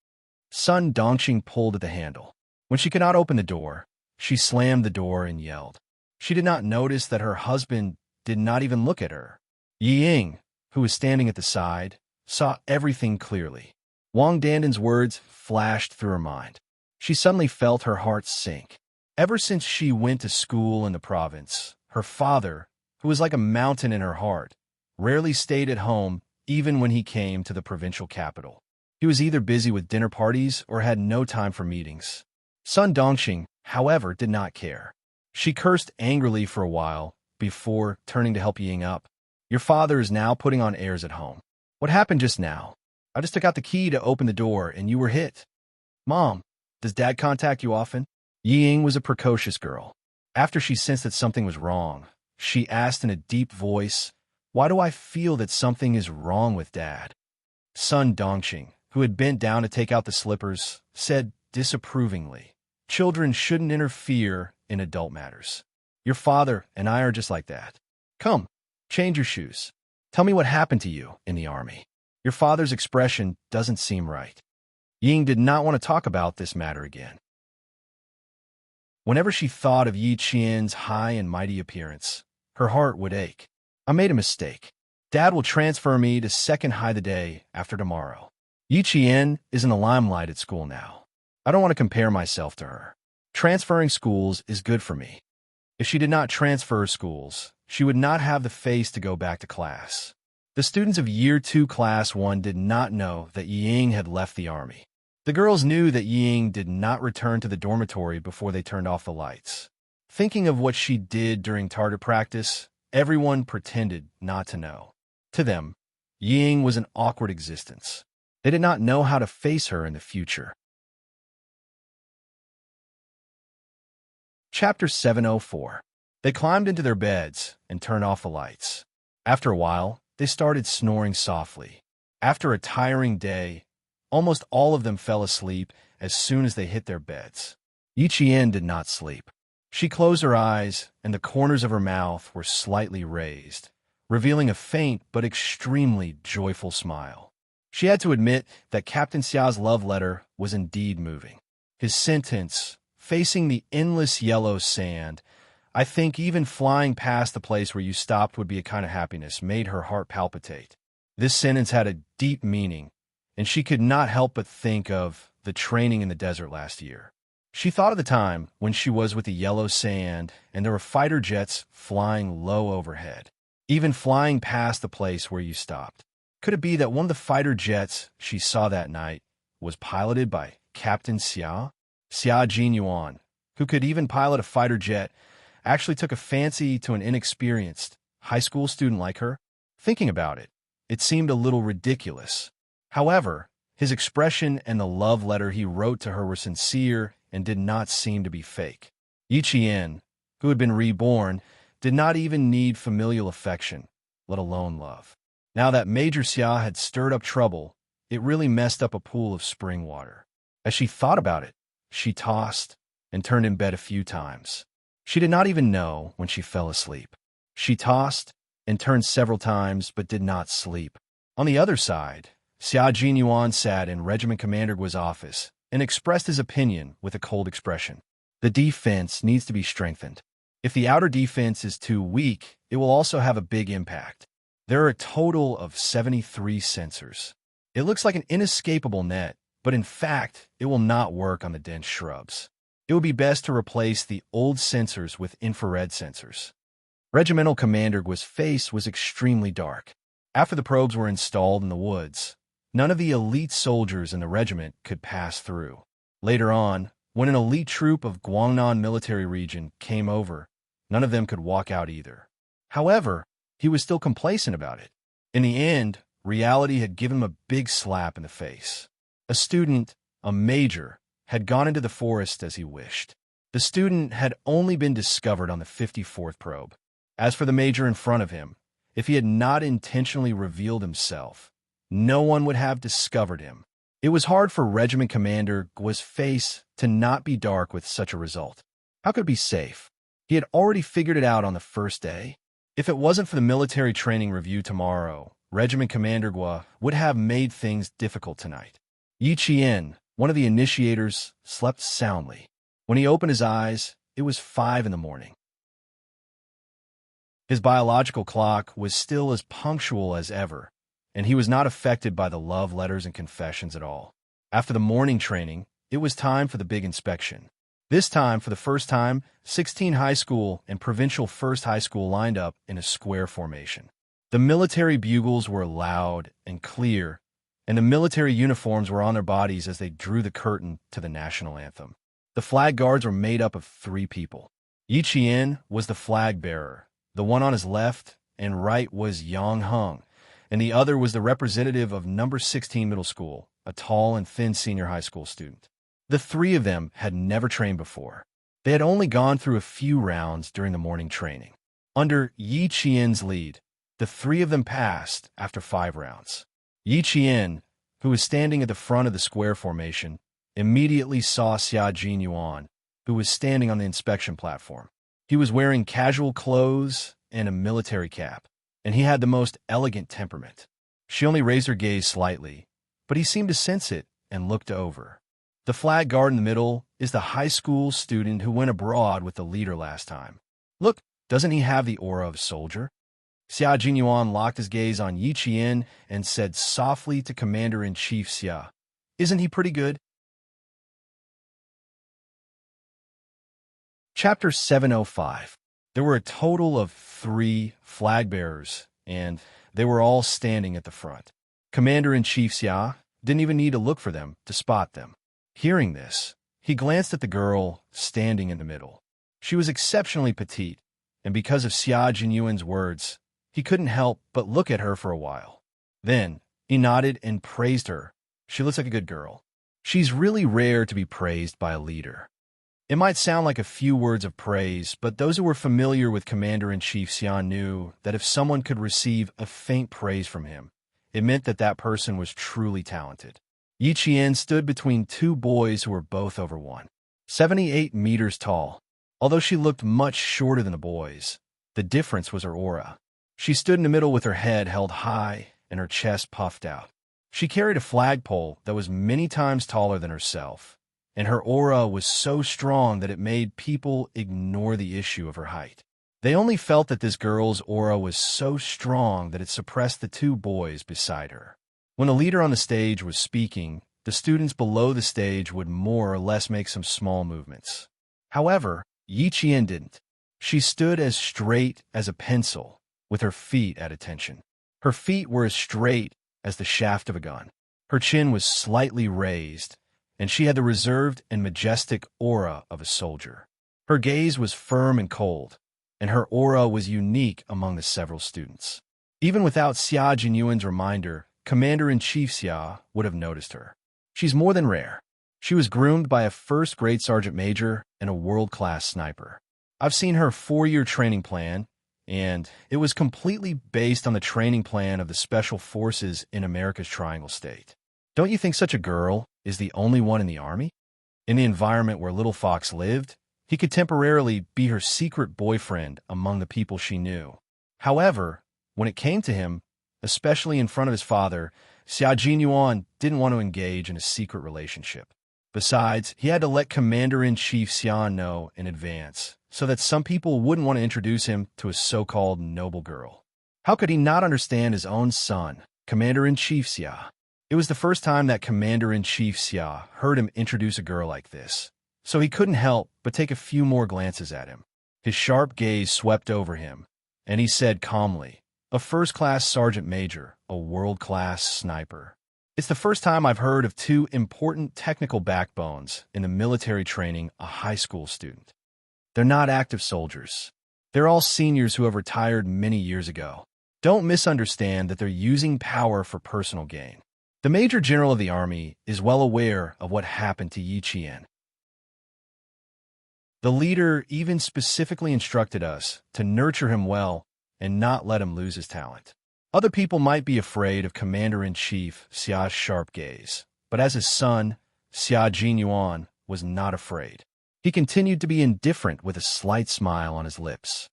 Sun Dongqing pulled at the handle. When she could not open the door, she slammed the door and yelled. She did not notice that her husband did not even look at her. Yi Ying, who was standing at the side, saw everything clearly. Wang Danden's words flashed through her mind. She suddenly felt her heart sink. Ever since she went to school in the province, her father, who was like a mountain in her heart, rarely stayed at home even when he came to the provincial capital. He was either busy with dinner parties or had no time for meetings. Sun Dongqing, however, did not care. She cursed angrily for a while before turning to help Ying up. "Your father is now putting on airs at home. What happened just now? I just took out the key to open the door and you were hit. Mom, does Dad contact you often?" Ying was a precocious girl. After she sensed that something was wrong, she asked in a deep voice, "Why do I feel that something is wrong with Dad?" Sun Dongqing, who had bent down to take out the slippers, said disapprovingly, "Children shouldn't interfere in adult matters. Your father and I are just like that. Come, change your shoes. Tell me what happened to you in the army. Your father's expression doesn't seem right." Ying did not want to talk about this matter again. Whenever she thought of Yi Qian's high and mighty appearance, her heart would ache. "I made a mistake. Dad will transfer me to second high the day after tomorrow. Yi Qian is in the limelight at school now. I don't want to compare myself to her. Transferring schools is good for me. If she did not transfer schools, she would not have the face to go back to class." The students of Year 2 Class 1 did not know that Ying had left the army. The girls knew that Ying did not return to the dormitory before they turned off the lights. Thinking of what she did during target practice, everyone pretended not to know. To them, Ying was an awkward existence. They did not know how to face her in the future. Chapter 704. They climbed into their beds and turned off the lights. After a while, they started snoring softly. After a tiring day, almost all of them fell asleep as soon as they hit their beds. Yi Qian did not sleep. She closed her eyes, and the corners of her mouth were slightly raised, revealing a faint but extremely joyful smile. She had to admit that Captain Xia's love letter was indeed moving. His sentence, "Facing the endless yellow sand, I think even flying past the place where you stopped would be a kind of happiness," made her heart palpitate. This sentence had a deep meaning, and she could not help but think of the training in the desert last year. She thought of the time when she was with the yellow sand and there were fighter jets flying low overhead, even flying past the place where you stopped. Could it be that one of the fighter jets she saw that night was piloted by Captain Xia? Xia Jinyuan, who could even pilot a fighter jet, actually took a fancy to an inexperienced high school student like her? Thinking about it, it seemed a little ridiculous. However, his expression and the love letter he wrote to her were sincere and did not seem to be fake. Yi Qian, who had been reborn, did not even need familial affection, let alone love. Now that Major Xia had stirred up trouble, it really messed up a pool of spring water. As she thought about it, she tossed and turned in bed a few times. She did not even know when she fell asleep. She tossed and turned several times but did not sleep. On the other side, Xia Jinyuan sat in Regiment Commander Guo's office and expressed his opinion with a cold expression. The defense needs to be strengthened. If the outer defense is too weak, it will also have a big impact. There are a total of 73 sensors. It looks like an inescapable net, but in fact, it will not work on the dense shrubs. It would be best to replace the old sensors with infrared sensors. Regimental Commander Guo's face was extremely dark. After the probes were installed in the woods, none of the elite soldiers in the regiment could pass through. Later on, when an elite troop of Guangnan military region came over, none of them could walk out either. However, he was still complacent about it. In the end, reality had given him a big slap in the face. A student, a major, had gone into the forest as he wished. The student had only been discovered on the 54th probe. As for the major in front of him, if he had not intentionally revealed himself, no one would have discovered him. It was hard for Regiment Commander Guo's face to not be dark with such a result. How could it be safe? He had already figured it out on the first day. If it wasn't for the military training review tomorrow, Regiment Commander Guo would have made things difficult tonight. Yi Qian, one of the initiators, slept soundly. When he opened his eyes, it was 5 in the morning. His biological clock was still as punctual as ever, and he was not affected by the love letters and confessions at all. After the morning training, it was time for the big inspection. This time, for the first time, 16 high school and provincial first high school lined up in a square formation. The military bugles were loud and clear, and the military uniforms were on their bodies as they drew the curtain to the national anthem. The flag guards were made up of 3 people. Yi Qian was the flag bearer. The one on his left and right was Yang Heng, and the other was the representative of number 16 middle school, a tall and thin senior high school student. The 3 of them had never trained before. They had only gone through a few rounds during the morning training. Under Yi Qian's lead, the 3 of them passed after 5 rounds. Yi Qian, who was standing at the front of the square formation, immediately saw Xia Jinyuan, who was standing on the inspection platform. He was wearing casual clothes and a military cap, and he had the most elegant temperament. She only raised her gaze slightly, but he seemed to sense it and looked over. The flag guard in the middle is the high school student who went abroad with the leader last time. Look, doesn't he have the aura of a soldier? Xia Jinyuan locked his gaze on Yi Qian and said softly to Commander-in-Chief Xia, "Isn't he pretty good?" Chapter 705. There were a total of 3 flag bearers, and they were all standing at the front. Commander-in-Chief Xia didn't even need to look for them to spot them. Hearing this, he glanced at the girl standing in the middle. She was exceptionally petite, and because of Xia Jinyuan's words, he couldn't help but look at her for a while. Then, he nodded and praised her. She looks like a good girl. She's really rare to be praised by a leader. It might sound like a few words of praise, but those who were familiar with Commander-in-Chief Xia knew that if someone could receive a faint praise from him, it meant that that person was truly talented. Yi Qian stood between 2 boys who were both over 178 meters tall. Although she looked much shorter than the boys, the difference was her aura. She stood in the middle with her head held high and her chest puffed out. She carried a flagpole that was many times taller than herself, and her aura was so strong that it made people ignore the issue of her height. They only felt that this girl's aura was so strong that it suppressed the 2 boys beside her. When the leader on the stage was speaking, the students below the stage would more or less make some small movements. However, Yi Qian didn't. She stood as straight as a pencil, with her feet at attention. Her feet were as straight as the shaft of a gun. Her chin was slightly raised, and she had the reserved and majestic aura of a soldier. Her gaze was firm and cold, and her aura was unique among the several students. Even without Xia Jinyuan's reminder, Commander-in-Chief Xia would have noticed her. She's more than rare. She was groomed by a first-grade sergeant major and a world-class sniper. I've seen her 4-year training plan, and it was completely based on the training plan of the Special Forces in America's Triangle State. Don't you think such a girl is the only one in the army? In the environment where Little Fox lived, he could temporarily be her secret boyfriend among the people she knew. However, when it came to him, especially in front of his father, Xia Jinyuan didn't want to engage in a secret relationship. Besides, he had to let Commander-in-Chief Xian know in advance, so that some people wouldn't want to introduce him to a so-called noble girl. How could he not understand his own son, Commander-in-Chief Xia? It was the first time that Commander-in-Chief Xia heard him introduce a girl like this, so he couldn't help but take a few more glances at him. His sharp gaze swept over him, and he said calmly, "A first-class sergeant major, a world-class sniper." It's the first time I've heard of two important technical backbones in the military training a high school student. They're not active soldiers. They're all seniors who have retired many years ago. Don't misunderstand that they're using power for personal gain. The Major General of the Army is well aware of what happened to Yi Qian. The leader even specifically instructed us to nurture him well and not let him lose his talent. Other people might be afraid of Commander-in-Chief Xia's sharp gaze, but as his son, Xia Jinyuan was not afraid. He continued to be indifferent with a slight smile on his lips.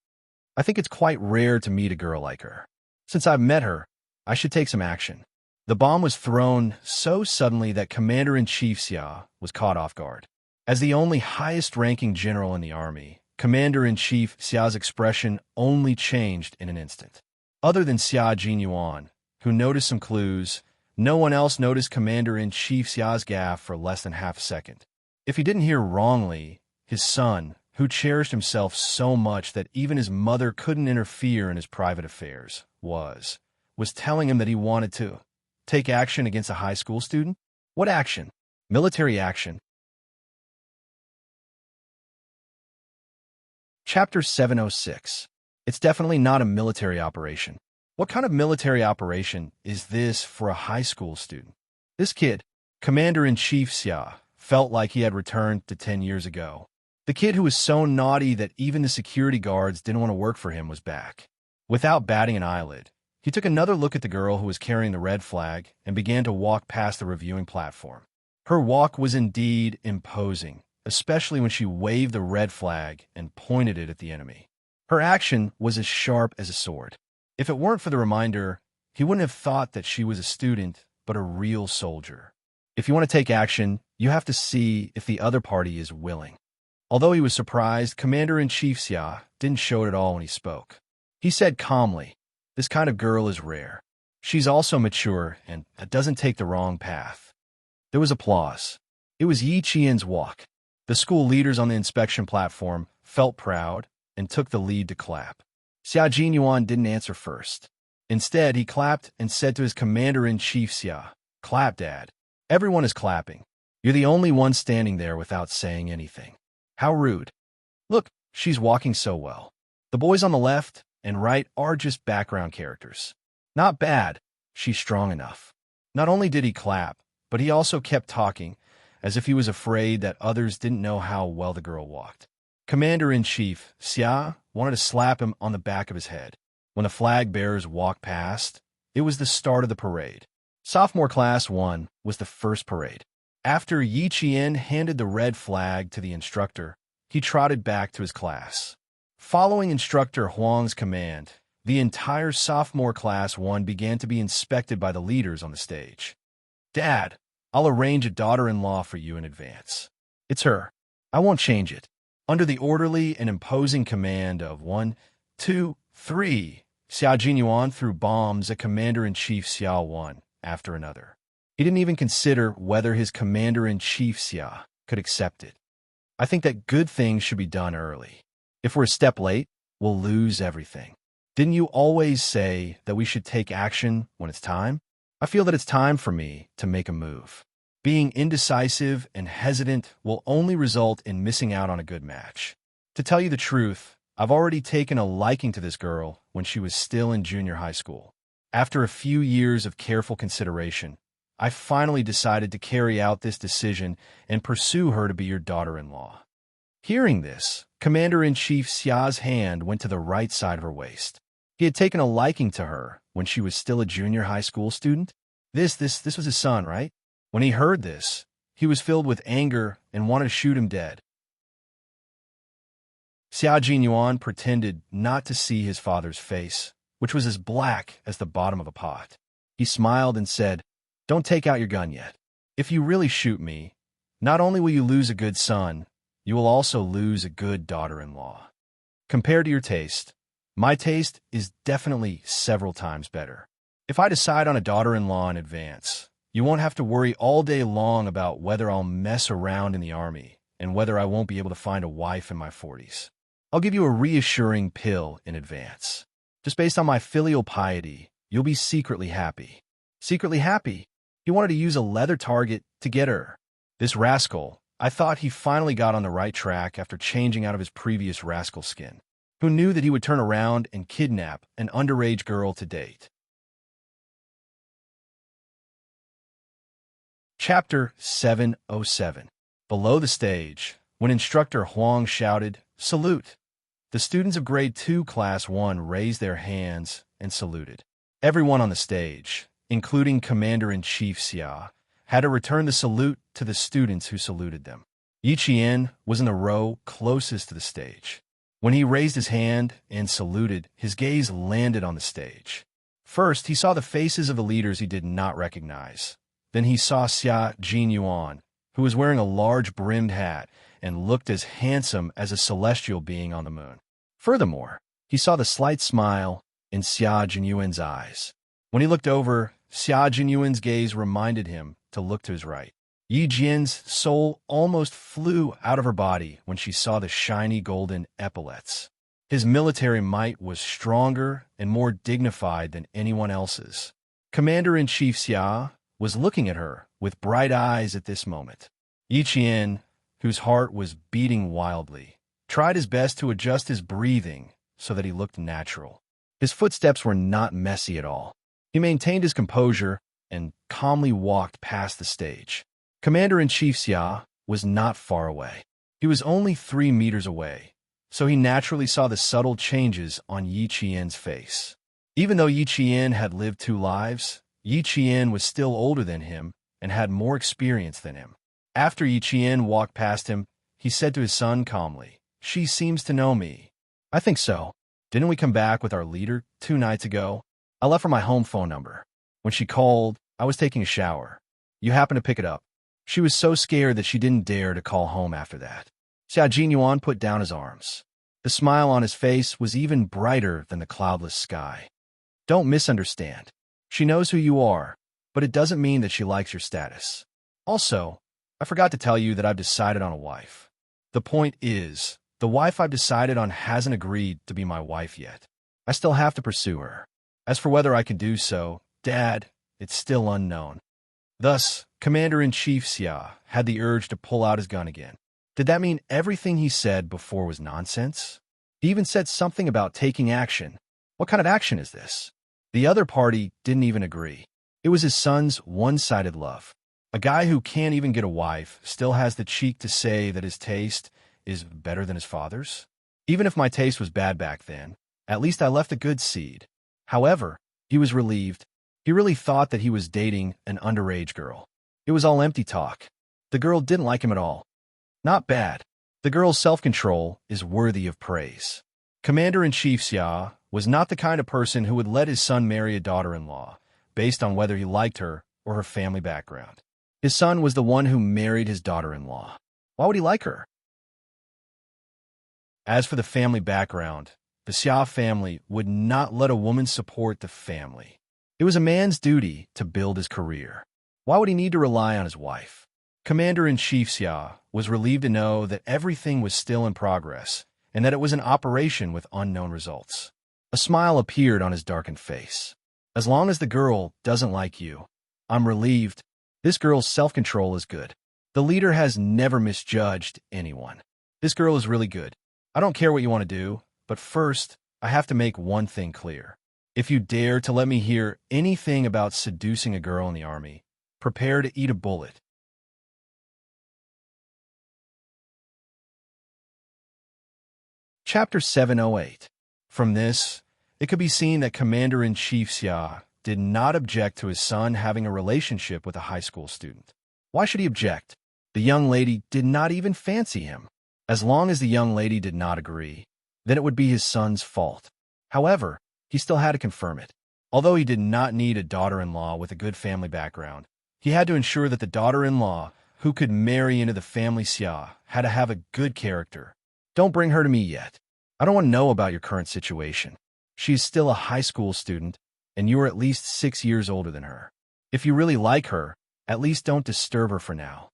I think it's quite rare to meet a girl like her. Since I've met her, I should take some action. The bomb was thrown so suddenly that Commander-in-Chief Xia was caught off guard. As the only highest-ranking general in the army, Commander-in-Chief Xia's expression only changed in an instant. Other than Xia Jinyuan, who noticed some clues, no one else noticed Commander-in-Chief Xia's gaffe for less than half a second. If he didn't hear wrongly, his son, who cherished himself so much that even his mother couldn't interfere in his private affairs, was telling him that he wanted to take action against a high school student? What action? Military action. Chapter 706. It's definitely not a military operation. What kind of military operation is this for a high school student? This kid, Commander-in-Chief Xia, felt like he had returned to 10 years ago. The kid who was so naughty that even the security guards didn't want to work for him was back. Without batting an eyelid, he took another look at the girl who was carrying the red flag and began to walk past the reviewing platform. Her walk was indeed imposing, especially when she waved the red flag and pointed it at the enemy. Her action was as sharp as a sword. If it weren't for the reminder, he wouldn't have thought that she was a student, but a real soldier. If you want to take action, you have to see if the other party is willing. Although he was surprised, Commander-in-Chief Xia didn't show it at all when he spoke. He said calmly, "This kind of girl is rare. She's also mature and doesn't take the wrong path." There was applause. It was Yi Qian's walk. The school leaders on the inspection platform felt proud and took the lead to clap. Xia Jinyuan didn't answer first. Instead, he clapped and said to his Commander-in-Chief Xia, "Clap, Dad." Everyone is clapping. You're the only one standing there without saying anything. How rude. Look, she's walking so well. The boys on the left and right are just background characters. Not bad. She's strong enough. Not only did he clap, but he also kept talking, as if he was afraid that others didn't know how well the girl walked. Commander-in-Chief Xia wanted to slap him on the back of his head. When the flag bearers walked past, it was the start of the parade. Sophomore Class 1 was the first parade. After Yi Qian handed the red flag to the instructor, he trotted back to his class. Following Instructor Huang's command, the entire Sophomore Class 1 began to be inspected by the leaders on the stage. "Dad, I'll arrange a daughter-in-law for you in advance. It's her. I won't change it." Under the orderly and imposing command of 1, 2, 3, Xia Jinyuan threw bombs at Commander-in-Chief Xia one after another. He didn't even consider whether his Commander-in-Chief Xia could accept it. I think that good things should be done early. If we're a step late, we'll lose everything. Didn't you always say that we should take action when it's time? I feel that it's time for me to make a move. Being indecisive and hesitant will only result in missing out on a good match. To tell you the truth, I've already taken a liking to this girl when she was still in junior high school. After a few years of careful consideration, I finally decided to carry out this decision and pursue her to be your daughter-in-law. Hearing this, Commander-in-Chief Xia's hand went to the right side of her waist. He had taken a liking to her when she was still a junior high school student. This was his son, right? When he heard this, he was filled with anger and wanted to shoot him dead. Xia Jinyuan pretended not to see his father's face, which was as black as the bottom of a pot. He smiled and said, Don't take out your gun yet. If you really shoot me, not only will you lose a good son, you will also lose a good daughter-in-law. Compared to your taste, my taste is definitely several times better. If I decide on a daughter-in-law in advance, you won't have to worry all day long about whether I'll mess around in the army and whether I won't be able to find a wife in my 40s. I'll give you a reassuring pill in advance. Just based on my filial piety, you'll be secretly happy. Secretly happy? He wanted to use a leather target to get her. This rascal, I thought he finally got on the right track after changing out of his previous rascal skin. Who knew that he would turn around and kidnap an underage girl to date? Chapter 707. Below the stage, when Instructor Huang shouted, "Salute!" the students of Grade 2 Class 1 raised their hands and saluted. Everyone on the stage, including Commander-in-Chief Xia, had to return the salute to the students who saluted them. Yi Qian was in the row closest to the stage. When he raised his hand and saluted, his gaze landed on the stage. First, he saw the faces of the leaders he did not recognize. Then he saw Xia Jinyuan, who was wearing a large brimmed hat and looked as handsome as a celestial being on the moon. Furthermore, he saw the slight smile in Xia Jinyuan's eyes. When he looked over, Xia Jinyuan's gaze reminded him to look to his right. Yi Jian's soul almost flew out of her body when she saw the shiny golden epaulets. His military might was stronger and more dignified than anyone else's. Commander-in-Chief Xia was looking at her with bright eyes at this moment. Yi Qian, whose heart was beating wildly, tried his best to adjust his breathing so that he looked natural. His footsteps were not messy at all. He maintained his composure and calmly walked past the stage. Commander-in-Chief Xia was not far away. He was only 3 meters away, so he naturally saw the subtle changes on Yi Qian's face. Even though Yi Qian had lived 2 lives, Yi Qian was still older than him and had more experience than him. After Yi Qian walked past him, he said to his son calmly, "She seems to know me." "I think so. Didn't we come back with our leader 2 nights ago? I left her my home phone number. When she called, I was taking a shower. You happened to pick it up." She was so scared that she didn't dare to call home after that. Xia Jinyuan put down his arms. The smile on his face was even brighter than the cloudless sky. "Don't misunderstand. She knows who you are, but it doesn't mean that she likes your status. Also, I forgot to tell you that I've decided on a wife. The point is, the wife I've decided on hasn't agreed to be my wife yet. I still have to pursue her. As for whether I can do so, Dad, it's still unknown." Thus, Commander-in-Chief Xia had the urge to pull out his gun again. Did that mean everything he said before was nonsense? He even said something about taking action. What kind of action is this? The other party didn't even agree. It was his son's one-sided love. A guy who can't even get a wife still has the cheek to say that his taste is better than his father's? Even if my taste was bad back then, at least I left a good seed. However, he was relieved. He really thought that he was dating an underage girl. It was all empty talk. The girl didn't like him at all. Not bad. The girl's self-control is worthy of praise. Commander-in-Chief Xia was not the kind of person who would let his son marry a daughter-in-law based on whether he liked her or her family background. His son was the one who married his daughter-in-law. Why would he like her? As for the family background, the Xia family would not let a woman support the family. It was a man's duty to build his career. Why would he need to rely on his wife? Commander-in-Chief Xia was relieved to know that everything was still in progress and that it was an operation with unknown results. A smile appeared on his darkened face. As long as the girl doesn't like you, I'm relieved. This girl's self-control is good. The leader has never misjudged anyone. This girl is really good. I don't care what you want to do, but first, I have to make one thing clear. If you dare to let me hear anything about seducing a girl in the army, prepare to eat a bullet. Chapter 708. From this, it could be seen that Commander-in-Chief Xia did not object to his son having a relationship with a high school student. Why should he object? The young lady did not even fancy him. As long as the young lady did not agree, then it would be his son's fault. However, he still had to confirm it. Although he did not need a daughter-in-law with a good family background, He had to ensure that the daughter-in-law, who could marry into the family Xia, had to have a good character. Don't bring her to me yet. I don't want to know about your current situation. She's still a high school student, and you are at least 6 years older than her. If you really like her, at least don't disturb her for now.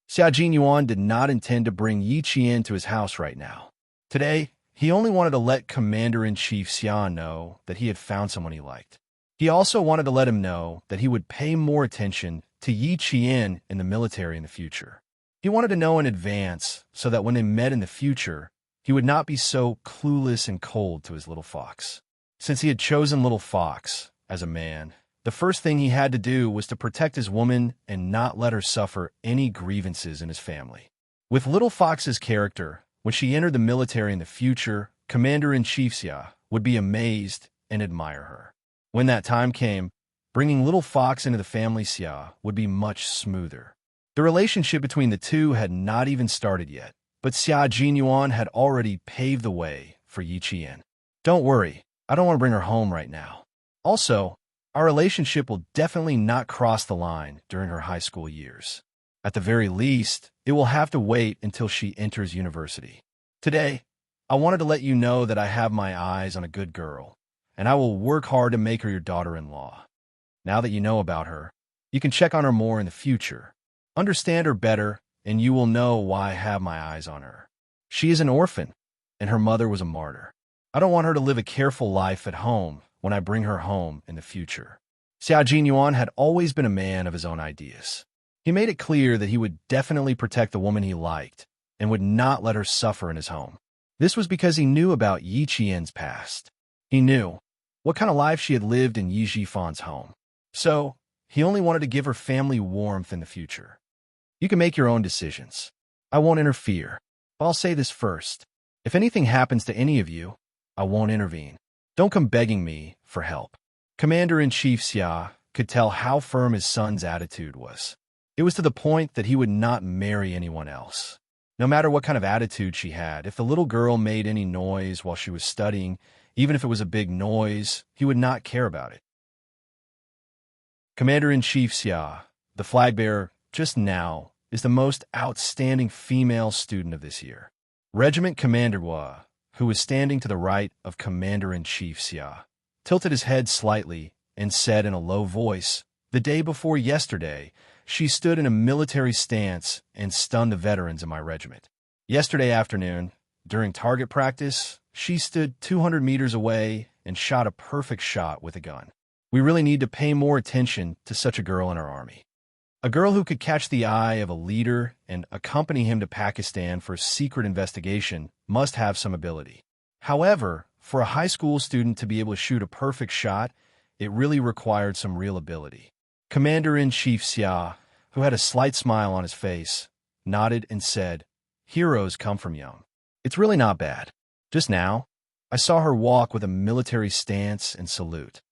Xia Jinyuan did not intend to bring Yi Qian to his house right now. Today, he only wanted to let Commander-in-Chief Xia know that he had found someone he liked. He also wanted to let him know that he would pay more attention to Yi Qian in the military in the future. He wanted to know in advance so that when they met in the future, he would not be so clueless and cold to his little fox. Since he had chosen little fox as a man, the first thing he had to do was to protect his woman and not let her suffer any grievances in his family. With little fox's character, when she entered the military in the future, Commander-in-Chief Xia would be amazed and admire her. When that time came, bringing little fox into the family Xia would be much smoother. The relationship between the two had not even started yet, but Xia Jinyuan had already paved the way for Yi Qian. Don't worry, I don't want to bring her home right now. Also, our relationship will definitely not cross the line during her high school years. At the very least, it will have to wait until she enters university. Today, I wanted to let you know that I have my eyes on a good girl, and I will work hard to make her your daughter-in-law. Now that you know about her, you can check on her more in the future. Understand her better, and you will know why I have my eyes on her. She is an orphan, and her mother was a martyr. I don't want her to live a careful life at home when I bring her home in the future. Xia Jinyuan had always been a man of his own ideas. He made it clear that he would definitely protect the woman he liked and would not let her suffer in his home. This was because he knew about Yi Qian's past. He knew what kind of life she had lived in Yi Jifan's home. So, he only wanted to give her family warmth in the future. You can make your own decisions. I won't interfere. But I'll say this first. If anything happens to any of you, I won't intervene. Don't come begging me for help. Commander-in-Chief Xia could tell how firm his son's attitude was. It was to the point that he would not marry anyone else. No matter what kind of attitude she had, if the little girl made any noise while she was studying, even if it was a big noise, he would not care about it. Commander-in-Chief Xia, the flag bearer, just now, is the most outstanding female student of this year. Regiment Commander Gua, who was standing to the right of Commander-in-Chief Xia, tilted his head slightly and said in a low voice, "The day before yesterday, she stood in a military stance and stunned the veterans in my regiment. Yesterday afternoon, during target practice, she stood 200 meters away and shot a perfect shot with a gun. We really need to pay more attention to such a girl in our army. A girl who could catch the eye of a leader and accompany him to Pakistan for a secret investigation must have some ability. However, for a high school student to be able to shoot a perfect shot, it really required some real ability." Commander-in-Chief Xia, who had a slight smile on his face, nodded and said, "Heroes come from young. It's really not bad. Just now, I saw her walk with a military stance and salute."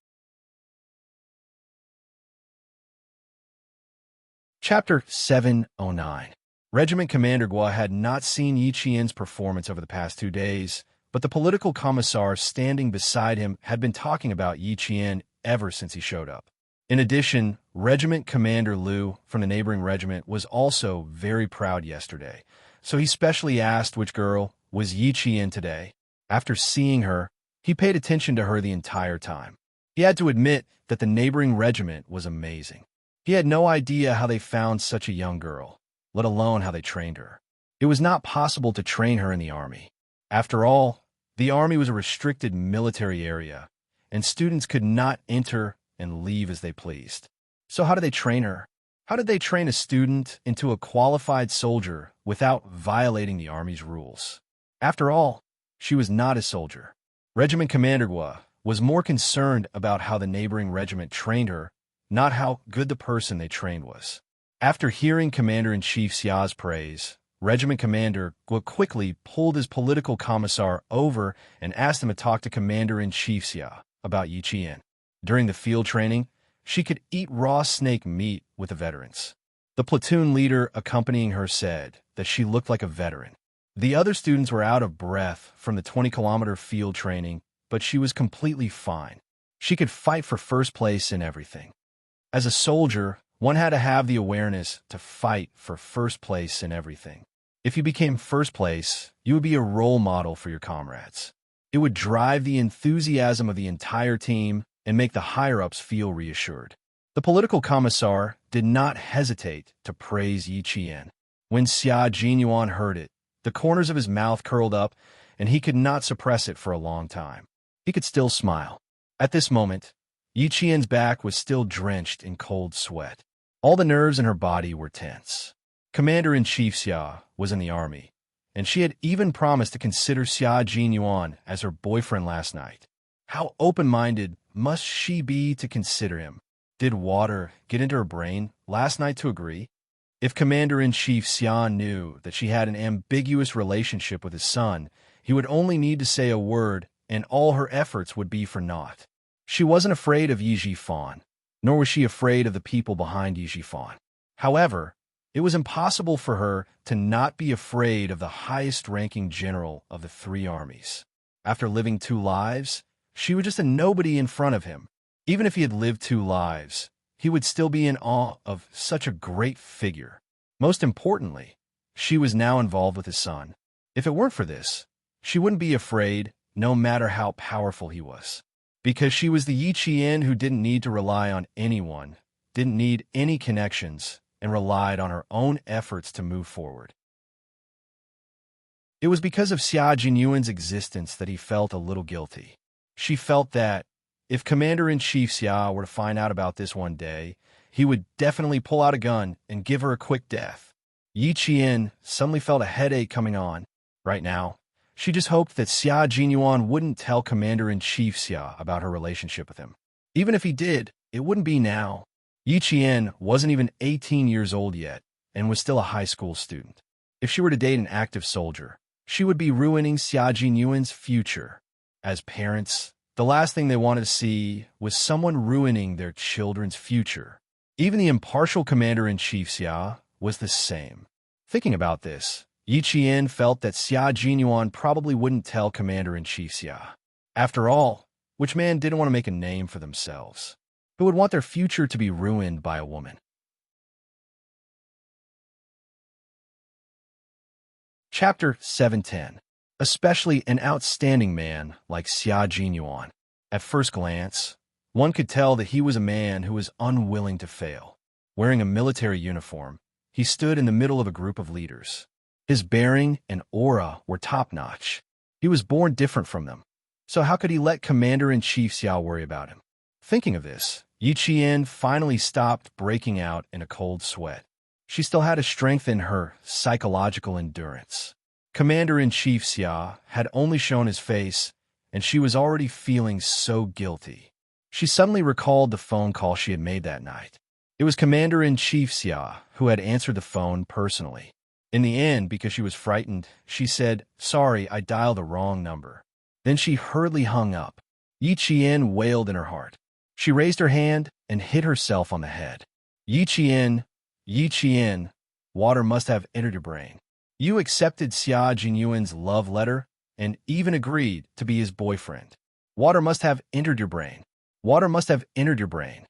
Chapter 709. Regiment Commander Gua had not seen Yi Qian's performance over the past 2 days, but the political commissar standing beside him had been talking about Yi Qian ever since he showed up. In addition, Regiment Commander Liu from the neighboring regiment was also very proud yesterday, so he specially asked which girl was Yi Qian today. After seeing her, he paid attention to her the entire time. He had to admit that the neighboring regiment was amazing. He had no idea how they found such a young girl, let alone how they trained her. It was not possible to train her in the army. After all, the army was a restricted military area, and students could not enter and leave as they pleased. So how did they train her? How did they train a student into a qualified soldier without violating the army's rules? After all, she was not a soldier. Regiment Commander Gua was more concerned about how the neighboring regiment trained her, not how good the person they trained was. After hearing Commander-in-Chief Xia's praise, Regiment Commander Gua quickly pulled his political commissar over and asked him to talk to Commander-in-Chief Xia about Yi Qian. During the field training, she could eat raw snake meat with the veterans. The platoon leader accompanying her said that she looked like a veteran. The other students were out of breath from the 20-kilometer field training, but she was completely fine. She could fight for first place in everything. As a soldier, One had to have the awareness to fight for first place in everything. If you became first place, you would be a role model for your comrades. It would drive the enthusiasm of the entire team and make the higher-ups feel reassured. The political commissar did not hesitate to praise Yi Qian. When Xia Jinyuan heard it, the corners of his mouth curled up, and he could not suppress it for a long time. He could still smile. At this moment, Yi Qian's back was still drenched in cold sweat. All the nerves in her body were tense. Commander-in-Chief Xia was in the army, and she had even promised to consider Xia Jinyuan as her boyfriend last night. How open-minded must she be to consider him? Did water get into her brain last night to agree? If Commander-in-Chief Xia knew that she had an ambiguous relationship with his son, he would only need to say a word, and all her efforts would be for naught. She wasn't afraid of Yi Jifan, nor was she afraid of the people behind Yi Jifan. However, it was impossible for her to not be afraid of the highest-ranking general of the three armies. After living 2 lives, she was just a nobody in front of him. Even if he had lived 2 lives, he would still be in awe of such a great figure. Most importantly, she was now involved with his son. If it weren't for this, she wouldn't be afraid, no matter how powerful he was. Because she was the Yi Qian who didn't need to rely on anyone, didn't need any connections, and relied on her own efforts to move forward. It was because of Xia Jinyuan's existence that he felt a little guilty. She felt that, if Commander-in-Chief Xia were to find out about this one day, he would definitely pull out a gun and give her a quick death. Yi Qian suddenly felt a headache coming on. Right now, she just hoped that Xia Jinyuan wouldn't tell Commander-in-Chief Xia about her relationship with him. Even if he did, it wouldn't be now. Yi Qian wasn't even 18 years old yet and was still a high school student. If she were to date an active soldier, she would be ruining Xia Jinyuan's future. As parents, the last thing they wanted to see was someone ruining their children's future. Even the impartial Commander-in-Chief Xia was the same. Thinking about this, Yi Qian felt that Xia Jinyuan probably wouldn't tell Commander-in-Chief Xia. After all, which man didn't want to make a name for themselves? Who would want their future to be ruined by a woman? Chapter 710. Especially an outstanding man like Xia Jinyuan. At first glance, one could tell that he was a man who was unwilling to fail. Wearing a military uniform, he stood in the middle of a group of leaders. His bearing and aura were top-notch. He was born different from them. So how could he let Commander-in-Chief Xia worry about him? Thinking of this, Yi Qian finally stopped breaking out in a cold sweat. She still had a strength in her psychological endurance. Commander-in-Chief Xia had only shown his face, and she was already feeling so guilty. She suddenly recalled the phone call she had made that night. It was Commander-in-Chief Xia who had answered the phone personally. In the end, because she was frightened, she said, "Sorry, I dialed the wrong number." Then she hurriedly hung up. Yi Qian wailed in her heart. She raised her hand and hit herself on the head. Yi Qian, water must have entered your brain. You accepted Xia Jinyuan's love letter and even agreed to be his boyfriend. Water must have entered your brain. Water must have entered your brain.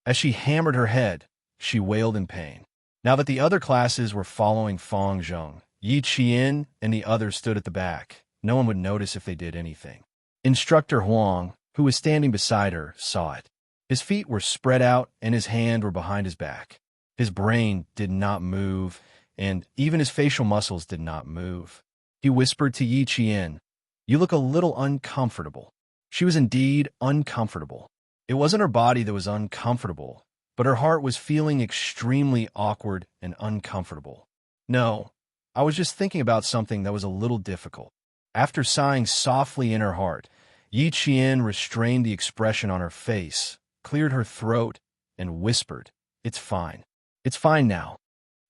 As she hammered her head, she wailed in pain. Now that the other classes were following Fang Zheng, Yi Qian and the others stood at the back. No one would notice if they did anything. Instructor Huang, who was standing beside her, saw it. His feet were spread out and his hands were behind his back. His brain did not move, and even his facial muscles did not move. He whispered to Yi Qian, "You look a little uncomfortable." She was indeed uncomfortable. It wasn't her body that was uncomfortable, but her heart was feeling extremely awkward and uncomfortable. "No, I was just thinking about something that was a little difficult." After sighing softly in her heart, Yi Qian restrained the expression on her face, cleared her throat, and whispered, "It's fine. It's fine now."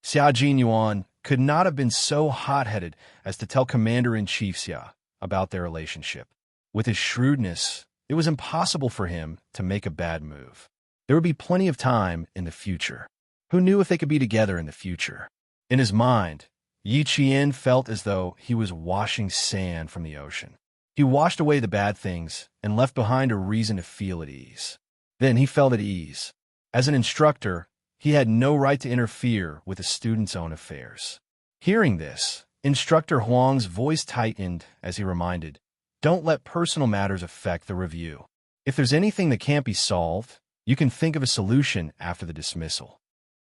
Xia Jinyuan could not have been so hot-headed as to tell Commander-in-Chief Xia about their relationship. With his shrewdness, it was impossible for him to make a bad move. There would be plenty of time in the future. Who knew if they could be together in the future? In his mind, Yi Qian felt as though he was washing sand from the ocean. He washed away the bad things and left behind a reason to feel at ease. Then he felt at ease. As an instructor, He had no right to interfere with a student's own affairs. Hearing this, Instructor Huang's voice tightened as he reminded, "Don't let personal matters affect the review. If there's anything that can't be solved, you can think of a solution after the dismissal.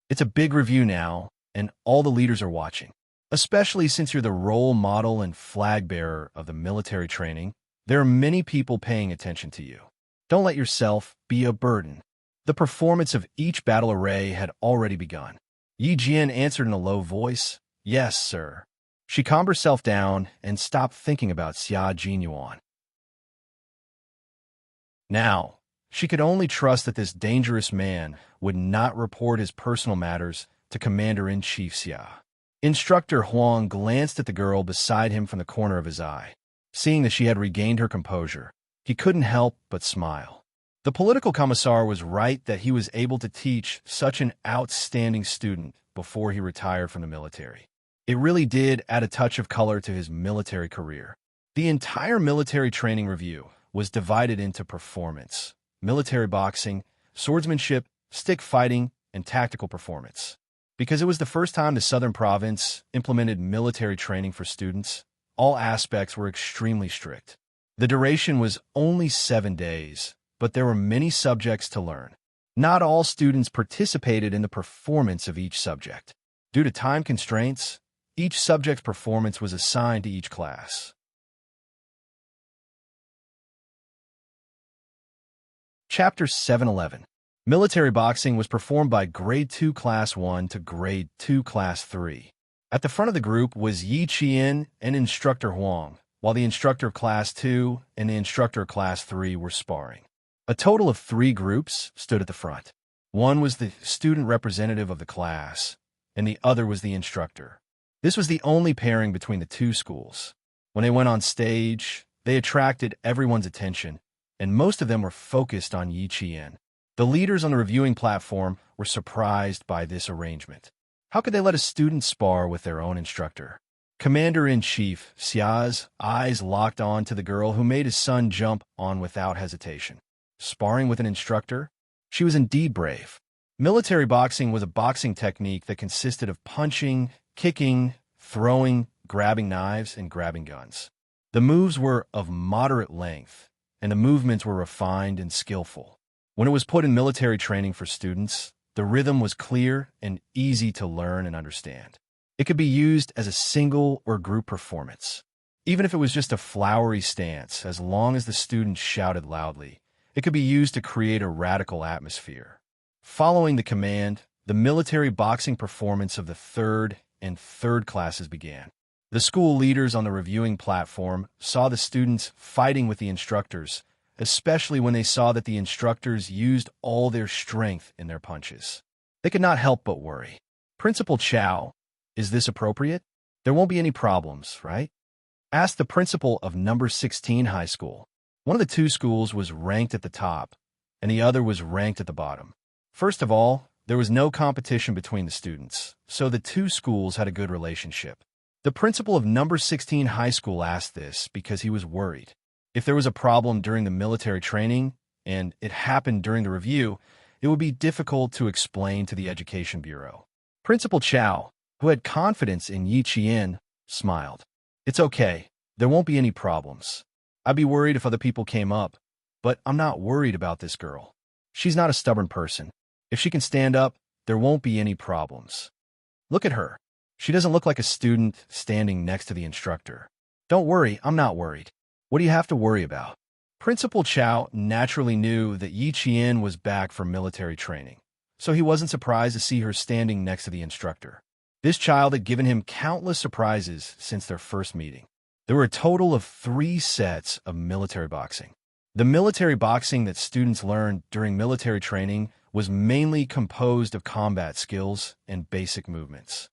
It's a big review now, and all the leaders are watching. Especially since you're the role model and flag bearer of the military training, there are many people paying attention to you. Don't let yourself be a burden." The performance of each battle array had already begun. Yi Jian answered in a low voice, "Yes, sir." She calmed herself down and stopped thinking about Xia Jinyuan. Now, she could only trust that this dangerous man would not report his personal matters to Commander-in-Chief Xia. Instructor Huang glanced at the girl beside him from the corner of his eye. Seeing that she had regained her composure, he couldn't help but smile. The political commissar was right that he was able to teach such an outstanding student before he retired from the military. It really did add a touch of color to his military career. The entire military training review was divided into performance, military boxing, swordsmanship, stick fighting, and tactical performance. Because it was the first time the Southern Province implemented military training for students, all aspects were extremely strict. The duration was only 7 days, but there were many subjects to learn. Not all students participated in the performance of each subject. Due to time constraints, each subject's performance was assigned to each class. Chapter 711. Military boxing was performed by Grade 2 Class 1 to Grade 2 Class 3. At the front of the group was Yi Qian and Instructor Huang, while the instructor of Class 2 and the instructor of Class 3 were sparring. A total of 3 groups stood at the front. One was the student representative of the class, and the other was the instructor. This was the only pairing between the two schools. When they went on stage, they attracted everyone's attention, and most of them were focused on Yi Qian. The leaders on the reviewing platform were surprised by this arrangement. How could they let a student spar with their own instructor? Commander-in-Chief Xia's eyes locked on to the girl who made his son jump on without hesitation. Sparring with an instructor? She was indeed brave. Military boxing was a boxing technique that consisted of punching, kicking, throwing, grabbing knives, and grabbing guns. The moves were of moderate length, and the movements were refined and skillful. When it was put in military training for students, the rhythm was clear and easy to learn and understand. It could be used as a single or group performance. Even if it was just a flowery stance, as long as the students shouted loudly, it could be used to create a radical atmosphere. Following the command, the military boxing performance of the third and third classes began. The school leaders on the reviewing platform saw the students fighting with the instructors, especially when they saw that the instructors used all their strength in their punches. They could not help but worry. "Principal Chow, is this appropriate? There won't be any problems, right?" asked the principal of number 16 high school. One of the two schools was ranked at the top, and the other was ranked at the bottom. First of all, there was no competition between the students, so the two schools had a good relationship. The principal of number 16 high school asked this because he was worried. If there was a problem during the military training, and it happened during the review, it would be difficult to explain to the Education Bureau. Principal Chow, who had confidence in Yi Qian, smiled. "It's okay. There won't be any problems. I'd be worried if other people came up, but I'm not worried about this girl. She's not a stubborn person. If she can stand up, there won't be any problems. Look at her. She doesn't look like a student standing next to the instructor. Don't worry, I'm not worried. What do you have to worry about?" Principal Chow naturally knew that Yi Qian was back from military training, so he wasn't surprised to see her standing next to the instructor. This child had given him countless surprises since their first meeting. There were a total of 3 sets of military boxing. The military boxing that students learned during military training was mainly composed of combat skills and basic movements.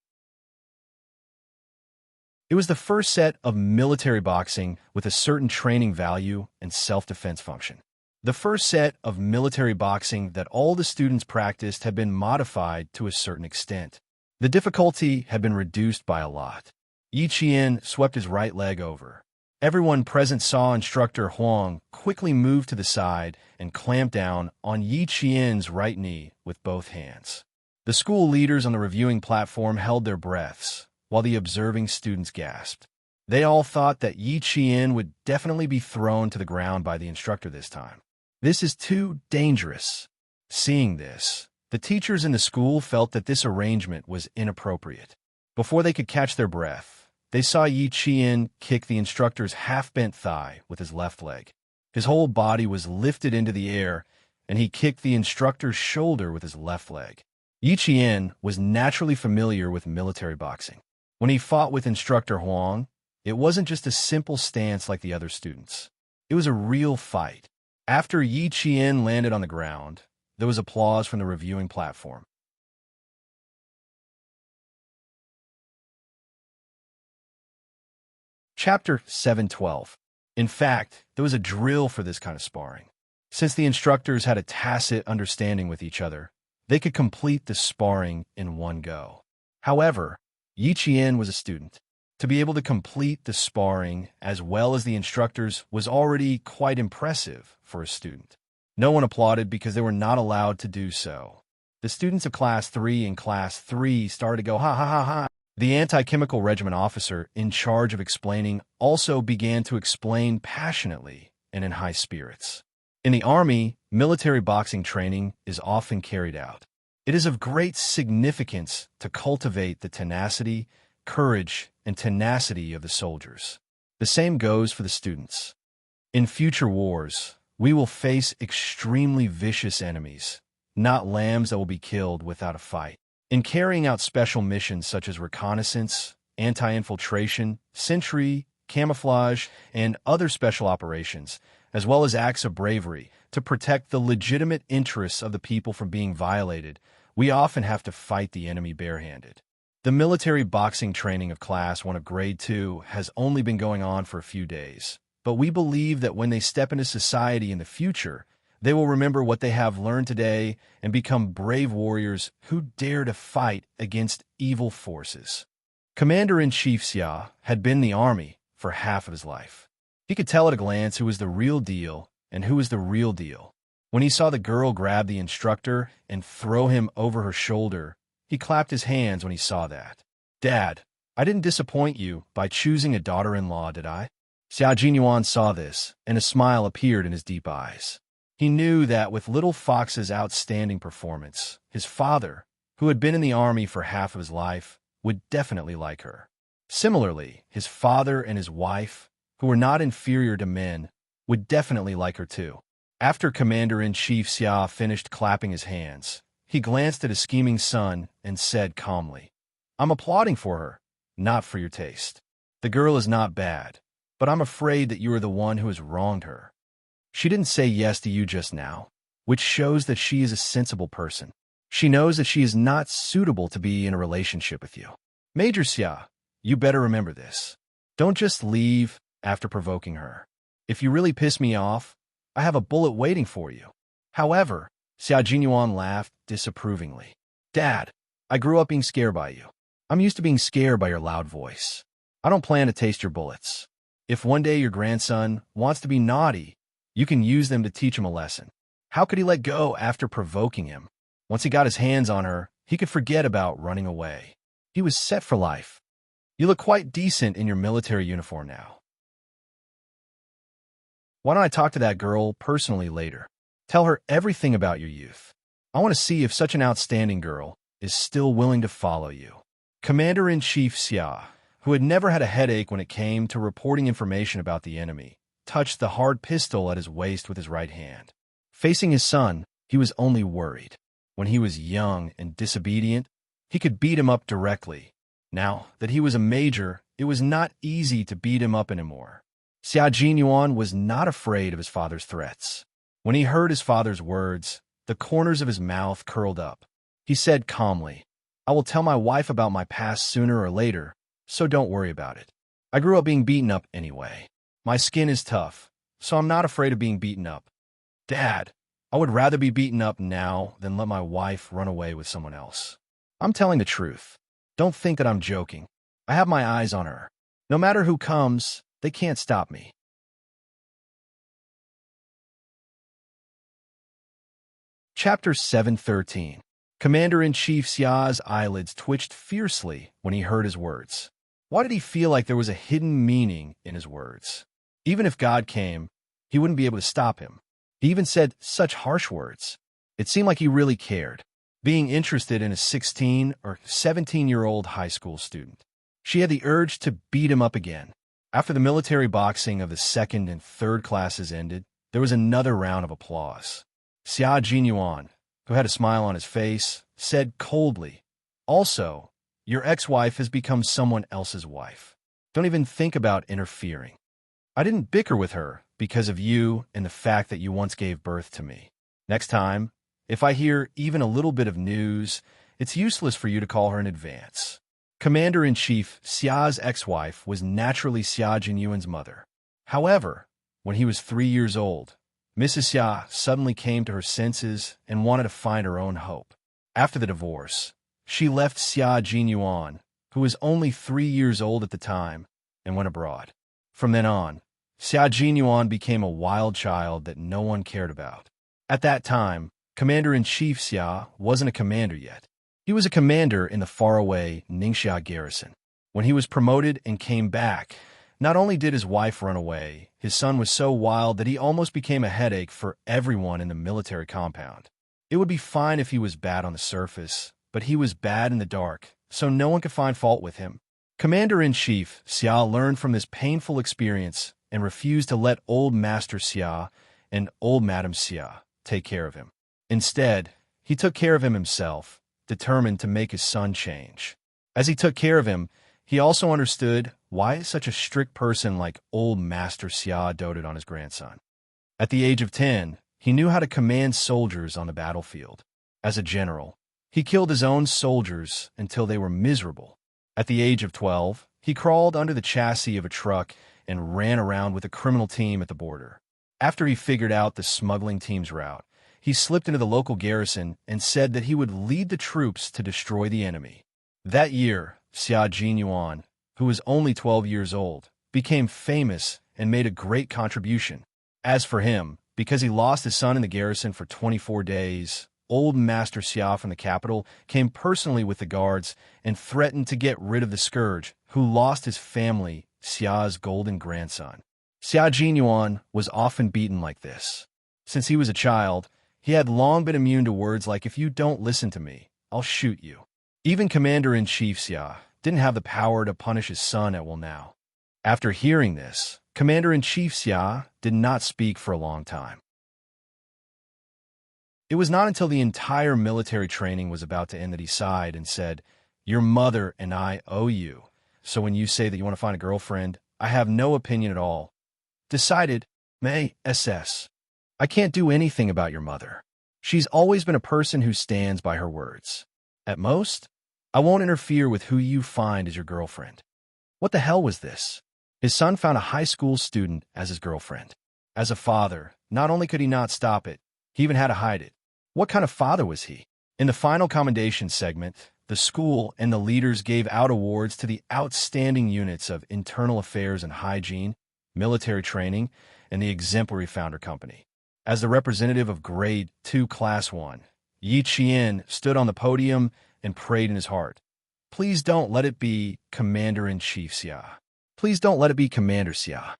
It was the first set of military boxing with a certain training value and self-defense function. The first set of military boxing that all the students practiced had been modified to a certain extent. The difficulty had been reduced by a lot. Yi Qian swept his right leg over. Everyone present saw Instructor Huang quickly move to the side and clamp down on Yi Qian's right knee with both hands. The school leaders on the reviewing platform held their breaths, while the observing students gasped. They all thought that Yi Qian would definitely be thrown to the ground by the instructor this time. This is too dangerous. Seeing this, the teachers in the school felt that this arrangement was inappropriate. Before they could catch their breath, they saw Yi Qian kick the instructor's half-bent thigh with his left leg. His whole body was lifted into the air, and he kicked the instructor's shoulder with his left leg. Yi Qian was naturally familiar with military boxing. When he fought with instructor Huang, it wasn't just a simple stance like the other students. It was a real fight. After Yi Qian landed on the ground, there was applause from the reviewing platform. Chapter 712. In fact, there was a drill for this kind of sparring. Since the instructors had a tacit understanding with each other, they could complete the sparring in one go. However, Yi Qian was a student. To be able to complete the sparring as well as the instructors was already quite impressive for a student. No one applauded because they were not allowed to do so. The students of Class 3 and Class 3 started to go ha ha ha ha. The anti-chemical regiment officer in charge of explaining also began to explain passionately and in high spirits. In the Army, military boxing training is often carried out. It is of great significance to cultivate the tenacity, courage, and tenacity of the soldiers. The same goes for the students. In future wars, we will face extremely vicious enemies, not lambs that will be killed without a fight. In carrying out special missions such as reconnaissance, anti-infiltration, sentry, camouflage, and other special operations, as well as acts of bravery to protect the legitimate interests of the people from being violated, we often have to fight the enemy barehanded. The military boxing training of Class 1 of Grade 2 has only been going on for a few days, but we believe that when they step into society in the future, they will remember what they have learned today and become brave warriors who dare to fight against evil forces. Commander-in-Chief Xia had been in the army for half of his life. He could tell at a glance who was the real deal and who was the real deal. When he saw the girl grab the instructor and throw him over her shoulder, he clapped his hands when he saw that. "Dad, I didn't disappoint you by choosing a daughter-in-law, did I?" Xia Jinyuan saw this, and a smile appeared in his deep eyes. He knew that with little Fox's outstanding performance, his father, who had been in the army for half of his life, would definitely like her. Similarly, his father and his wife, who were not inferior to men, would definitely like her too. After Commander-in-Chief Xia finished clapping his hands, he glanced at his scheming son and said calmly, "I'm applauding for her, not for your taste. The girl is not bad, but I'm afraid that you are the one who has wronged her. She didn't say yes to you just now, which shows that she is a sensible person. She knows that she is not suitable to be in a relationship with you. Major Xia, you better remember this. Don't just leave after provoking her. If you really piss me off, I have a bullet waiting for you." However, Xia Jinyuan laughed disapprovingly. "Dad, I grew up being scared by you. I'm used to being scared by your loud voice. I don't plan to taste your bullets. If one day your grandson wants to be naughty, you can use them to teach him a lesson." How could he let go after provoking him? Once he got his hands on her, he could forget about running away. He was set for life. "You look quite decent in your military uniform now. Why don't I talk to that girl personally later? Tell her everything about your youth. I want to see if such an outstanding girl is still willing to follow you." Commander-in-Chief Xia, who had never had a headache when it came to reporting information about the enemy, touched the hard pistol at his waist with his right hand. Facing his son, he was only worried. When he was young and disobedient, he could beat him up directly. Now that he was a major, it was not easy to beat him up anymore. Xia Jinyuan was not afraid of his father's threats. When he heard his father's words, the corners of his mouth curled up. He said calmly, "I will tell my wife about my past sooner or later, so don't worry about it. I grew up being beaten up anyway. My skin is tough, so I'm not afraid of being beaten up. Dad, I would rather be beaten up now than let my wife run away with someone else. I'm telling the truth. Don't think that I'm joking. I have my eyes on her. No matter who comes, they can't stop me." Chapter 713. Commander-in-Chief Xia's eyelids twitched fiercely when he heard his words. Why did he feel like there was a hidden meaning in his words? Even if God came, he wouldn't be able to stop him. He even said such harsh words. It seemed like he really cared, being interested in a 16 or 17-year-old high school student. She had the urge to beat him up again. After the military boxing of the second and third classes ended, there was another round of applause. Xia Jinyuan, who had a smile on his face, said coldly, "Also, your ex-wife has become someone else's wife. Don't even think about interfering. I didn't bicker with her because of you and the fact that you once gave birth to me. Next time, if I hear even a little bit of news, it's useless for you to call her in advance." Commander-in-Chief Xia's ex-wife was naturally Xia Jinyuan's mother. However, when he was 3 years old, Mrs. Xia suddenly came to her senses and wanted to find her own hope. After the divorce, she left Xia Jinyuan, who was only 3 years old at the time, and went abroad. From then on, Xia Jinyuan became a wild child that no one cared about. At that time, Commander-in-Chief Xia wasn't a commander yet. He was a commander in the faraway Ningxia garrison. When he was promoted and came back, not only did his wife run away, his son was so wild that he almost became a headache for everyone in the military compound. It would be fine if he was bad on the surface, but he was bad in the dark, so no one could find fault with him. Commander-in-Chief Xia learned from this painful experience and refused to let old Master Xia and old Madam Xia take care of him. Instead, he took care of him himself, determined to make his son change. As he took care of him, he also understood why such a strict person like old Master Xia doted on his grandson. At the age of 10, he knew how to command soldiers on the battlefield. As a general, he killed his own soldiers until they were miserable. At the age of 12, he crawled under the chassis of a truck and ran around with a criminal team at the border. After he figured out the smuggling team's route, he slipped into the local garrison and said that he would lead the troops to destroy the enemy. That year, Xia Jinyuan, who was only 12 years old, became famous and made a great contribution. As for him, because he lost his son in the garrison for 24 days, old Master Xia from the capital came personally with the guards and threatened to get rid of the scourge, who lost his family, Xia's golden grandson. Xia Jinyuan was often beaten like this. Since he was a child, he had long been immune to words like, "If you don't listen to me, I'll shoot you." Even Commander-in-Chief Xia didn't have the power to punish his son at will now. After hearing this, Commander-in-Chief Xia did not speak for a long time. It was not until the entire military training was about to end that he sighed and said, "Your mother and I owe you. So when you say that you want to find a girlfriend, I have no opinion at all. Decided, May SS. I can't do anything about your mother. She's always been a person who stands by her words. At most, I won't interfere with who you find as your girlfriend." What the hell was this? His son found a high school student as his girlfriend. As a father, not only could he not stop it, he even had to hide it. What kind of father was he? In the final commendation segment, the school and the leaders gave out awards to the outstanding units of internal affairs and hygiene, military training, and the exemplary founder company. As the representative of Grade 2 Class 1, Yi Qian stood on the podium and prayed in his heart, "Please don't let it be Commander-in-Chief Xia. Please don't let it be Commander Xia."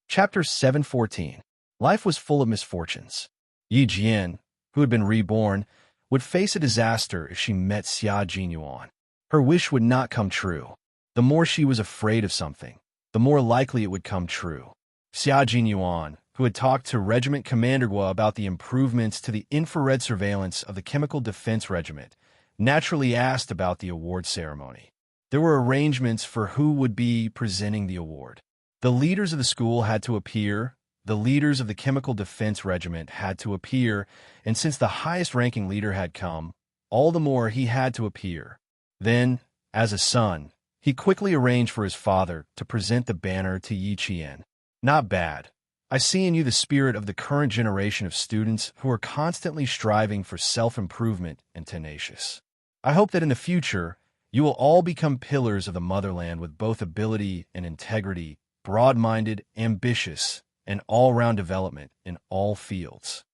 Chapter 714. Life was full of misfortunes. Yi Jian, who had been reborn, would face a disaster if she met Xia Jinyuan. Her wish would not come true. The more she was afraid of something, the more likely it would come true. Xia Jinyuan, who had talked to Regiment Commander Gua about the improvements to the infrared surveillance of the Chemical Defense Regiment, naturally asked about the award ceremony. There were arrangements for who would be presenting the award. The leaders of the school had to appear, the leaders of the Chemical Defense Regiment had to appear, and since the highest-ranking leader had come, all the more he had to appear. Then, as a son, he quickly arranged for his father to present the banner to Yi Qian. "Not bad. I see in you the spirit of the current generation of students who are constantly striving for self-improvement and tenacious. I hope that in the future, you will all become pillars of the motherland with both ability and integrity, broad-minded, ambitious, and all-round development in all fields.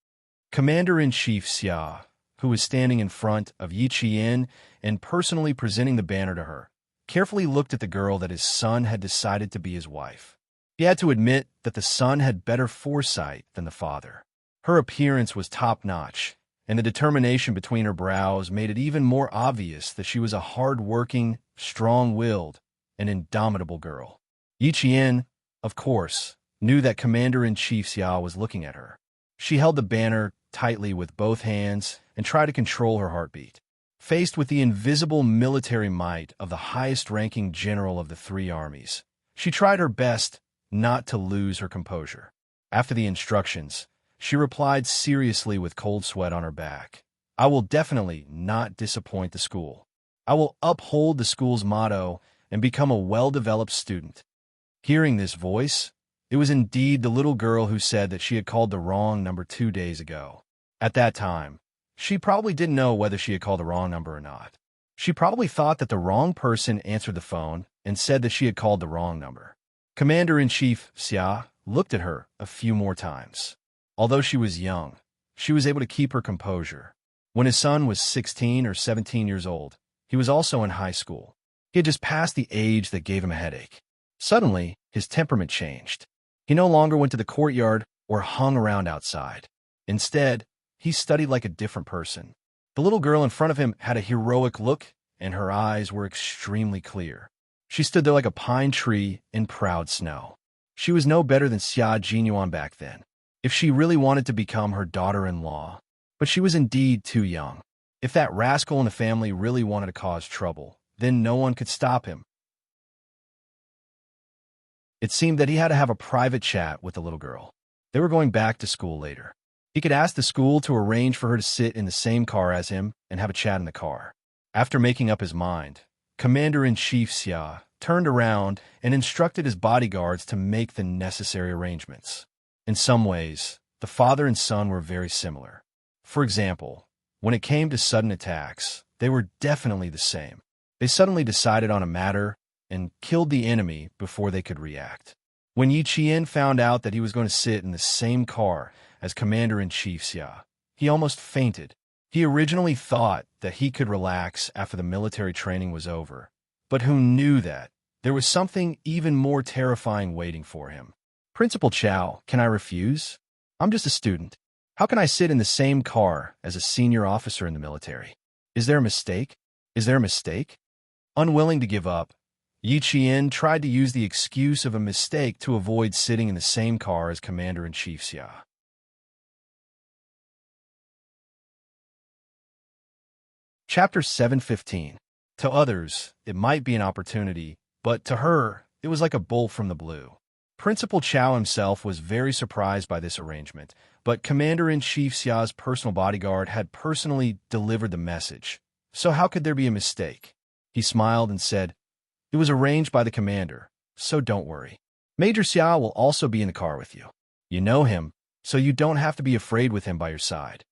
Commander-in-Chief Xia, who was standing in front of Yi Qian and personally presenting the banner to her, carefully looked at the girl that his son had decided to be his wife. He had to admit that the son had better foresight than the father. Her appearance was top-notch, and the determination between her brows made it even more obvious that she was a hard-working, strong-willed, and indomitable girl. Yi Qian, of course, knew that Commander-in-Chief Xia was looking at her. She held the banner tightly with both hands and tried to control her heartbeat. Faced with the invisible military might of the highest-ranking general of the three armies, she tried her best not to lose her composure. After the instructions, she replied seriously with cold sweat on her back. "I will definitely not disappoint the school. I will uphold the school's motto and become a well-developed student." Hearing this voice, it was indeed the little girl who said that she had called the wrong number 2 days ago. At that time, she probably didn't know whether she had called the wrong number or not. She probably thought that the wrong person answered the phone and said that she had called the wrong number. Commander-in-Chief Xia looked at her a few more times. Although she was young, she was able to keep her composure. When his son was 16 or 17 years old, he was also in high school. He had just passed the age that gave him a headache. Suddenly, his temperament changed. He no longer went to the courtyard or hung around outside. Instead, he studied like a different person. The little girl in front of him had a heroic look, and her eyes were extremely clear. She stood there like a pine tree in proud snow. She was no better than Xia Jinyuan back then, if she really wanted to become her daughter-in-law. But she was indeed too young. If that rascal in the family really wanted to cause trouble, then no one could stop him. It seemed that he had to have a private chat with the little girl. They were going back to school later. He could ask the school to arrange for her to sit in the same car as him and have a chat in the car. After making up his mind, Commander-in-Chief Xia turned around and instructed his bodyguards to make the necessary arrangements. In some ways, the father and son were very similar. For example, when it came to sudden attacks, they were definitely the same. They suddenly decided on a matter and killed the enemy before they could react. When Yi Qian found out that he was going to sit in the same car as Commander-in-Chief Xia, he almost fainted. He originally thought that he could relax after the military training was over, but who knew that there was something even more terrifying waiting for him? "Principal Chow, can I refuse? I'm just a student. How can I sit in the same car as a senior officer in the military? Is there a mistake? Is there a mistake?" Unwilling to give up, Yi Qian tried to use the excuse of a mistake to avoid sitting in the same car as Commander-in-Chief Xia. Chapter 715. To others, it might be an opportunity, but to her, it was like a bolt from the blue. Principal Chow himself was very surprised by this arrangement, but Commander-in-Chief Xia's personal bodyguard had personally delivered the message. So how could there be a mistake? He smiled and said, "It was arranged by the commander, so don't worry. Major Xia will also be in the car with you. You know him, so you don't have to be afraid with him by your side."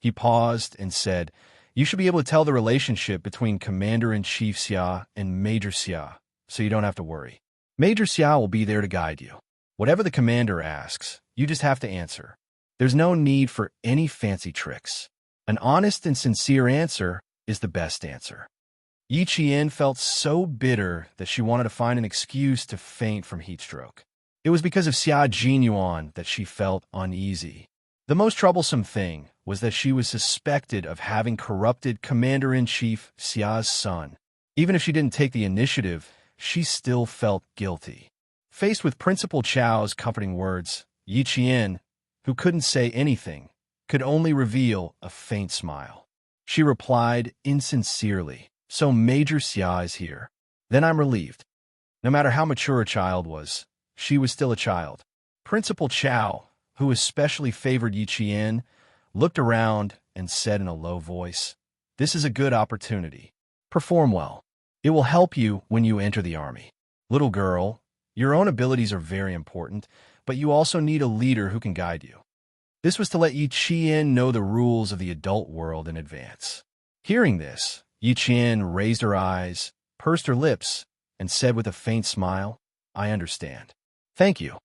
He paused and said, "You should be able to tell the relationship between Commander-in-Chief Xia and Major Xia, so you don't have to worry. Major Xia will be there to guide you. Whatever the commander asks, you just have to answer. There's no need for any fancy tricks. An honest and sincere answer is the best answer." Yi Qian felt so bitter that she wanted to find an excuse to faint from heatstroke. It was because of Xia Jinyuan that she felt uneasy. The most troublesome thing was that she was suspected of having corrupted Commander-in-Chief Xia's son. Even if she didn't take the initiative, she still felt guilty. Faced with Principal Chow's comforting words, Yi Qian, who couldn't say anything, could only reveal a faint smile. She replied insincerely, "So Major Xia is here. Then I'm relieved." No matter how mature a child was, she was still a child. Principal Chow, who especially favored Yi Qian, looked around and said in a low voice, "This is a good opportunity. Perform well. It will help you when you enter the army. Little girl, your own abilities are very important, but you also need a leader who can guide you." This was to let Yi Qian know the rules of the adult world in advance. Hearing this, Yi Qian raised her eyes, pursed her lips, and said with a faint smile, "I understand. Thank you."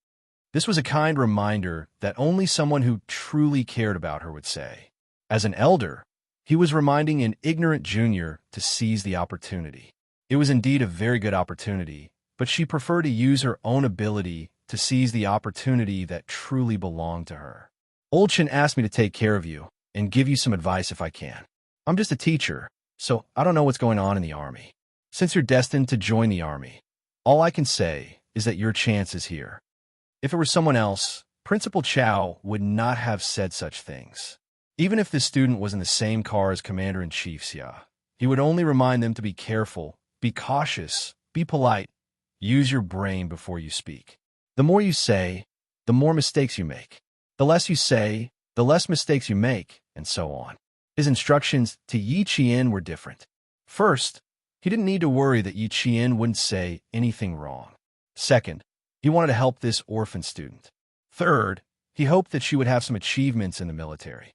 This was a kind reminder that only someone who truly cared about her would say. As an elder, he was reminding an ignorant junior to seize the opportunity. It was indeed a very good opportunity, but she preferred to use her own ability to seize the opportunity that truly belonged to her. Old Chin asked me to take care of you and give you some advice if I can. I'm just a teacher, so I don't know what's going on in the army. Since you're destined to join the army, all I can say is that your chance is here. If it were someone else, Principal Chow would not have said such things. Even if this student was in the same car as Commander-in-Chief Xia, he would only remind them to be careful, be cautious, be polite, use your brain before you speak. The more you say, the more mistakes you make. The less you say, the less mistakes you make, and so on. His instructions to Yi Qian were different. First, he didn't need to worry that Yi Qian wouldn't say anything wrong. Second, he wanted to help this orphan student. Third, he hoped that she would have some achievements in the military.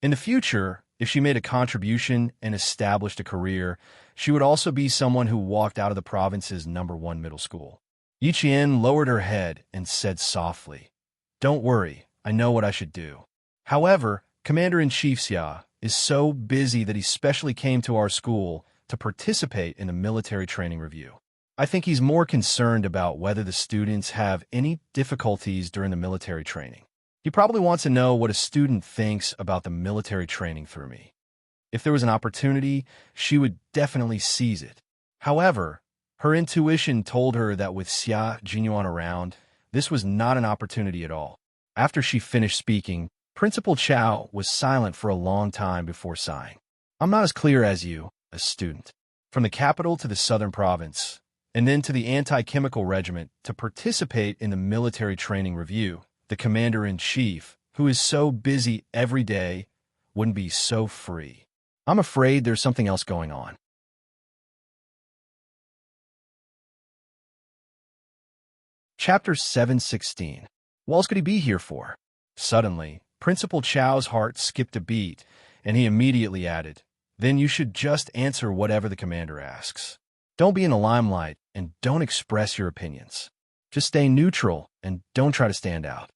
In the future, if she made a contribution and established a career, she would also be someone who walked out of the province's #1 middle school. Yi Qian lowered her head and said softly, "Don't worry, I know what I should do." However, Commander-in-Chief Xia is so busy that he specially came to our school to participate in the military training review. I think he's more concerned about whether the students have any difficulties during the military training. He probably wants to know what a student thinks about the military training through me. If there was an opportunity, she would definitely seize it. However, her intuition told her that with Xia Jinyuan around, this was not an opportunity at all. After she finished speaking, Principal Chow was silent for a long time before sighing. "I'm not as clear as you, a student. From the capital to the southern province, and then to the anti-chemical regiment to participate in the military training review, the commander-in-chief, who is so busy every day, wouldn't be so free. I'm afraid there's something else going on." Chapter 716. What else could he be here for? Suddenly, Principal Chow's heart skipped a beat, and he immediately added, "Then you should just answer whatever the commander asks. Don't be in the limelight, and don't express your opinions. Just stay neutral, and don't try to stand out."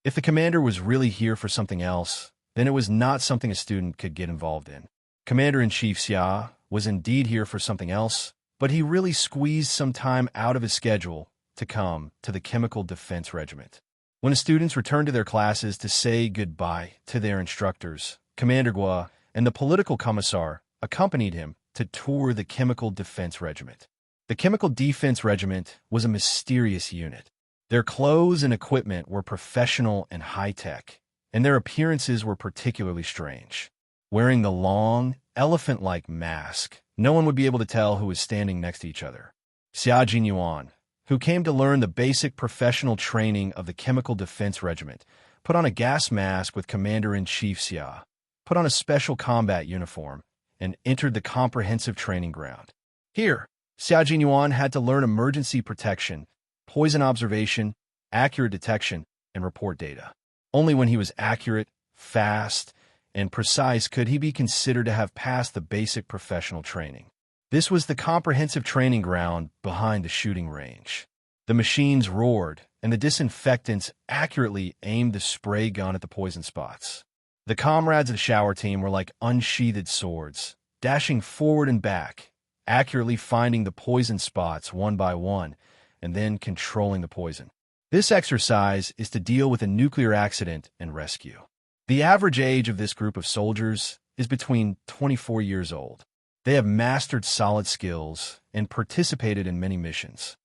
If the commander was really here for something else, then it was not something a student could get involved in. Commander-in-Chief Xia was indeed here for something else, but he really squeezed some time out of his schedule to come to the Chemical Defense Regiment. When the students returned to their classes to say goodbye to their instructors, Commander Gua and the political commissar accompanied him to tour the Chemical Defense Regiment. The Chemical Defense Regiment was a mysterious unit. Their clothes and equipment were professional and high-tech, and their appearances were particularly strange. Wearing the long, elephant-like mask, no one would be able to tell who was standing next to each other. Xia Jinyuan, who came to learn the basic professional training of the Chemical Defense Regiment, put on a gas mask with Commander-in-Chief Xia, put on a special combat uniform, and entered the comprehensive training ground. Here, Xia Jinyuan had to learn emergency protection, poison observation, accurate detection, and report data. Only when he was accurate, fast, and precise could he be considered to have passed the basic professional training. This was the comprehensive training ground behind the shooting range. The machines roared, and the disinfectants accurately aimed the spray gun at the poison spots. The comrades of the shower team were like unsheathed swords, dashing forward and back, accurately finding the poison spots one by one, and then controlling the poison. This exercise is to deal with a nuclear accident and rescue. The average age of this group of soldiers is between 24 years old. They have mastered solid skills and participated in many missions.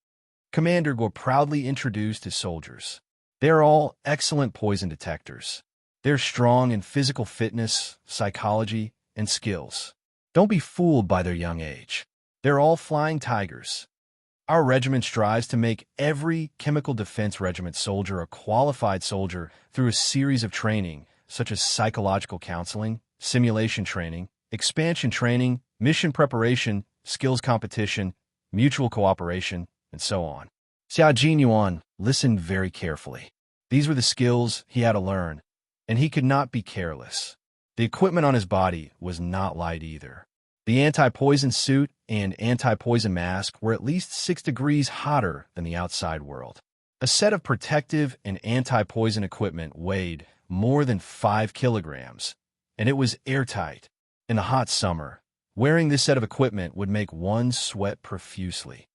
Commander Guo proudly introduced his soldiers. They are all excellent poison detectors. They're strong in physical fitness, psychology, and skills. Don't be fooled by their young age. They're all flying tigers. Our regiment strives to make every Chemical Defense Regiment soldier a qualified soldier through a series of training, such as psychological counseling, simulation training, expansion training, mission preparation, skills competition, mutual cooperation, and so on. Xia Jinyuan listened very carefully. These were the skills he had to learn, and he could not be careless. The equipment on his body was not light either. The anti-poison suit and anti-poison mask were at least 6 degrees hotter than the outside world. A set of protective and anti-poison equipment weighed more than 5 kilograms, and it was airtight. In the hot summer, wearing this set of equipment would make one sweat profusely.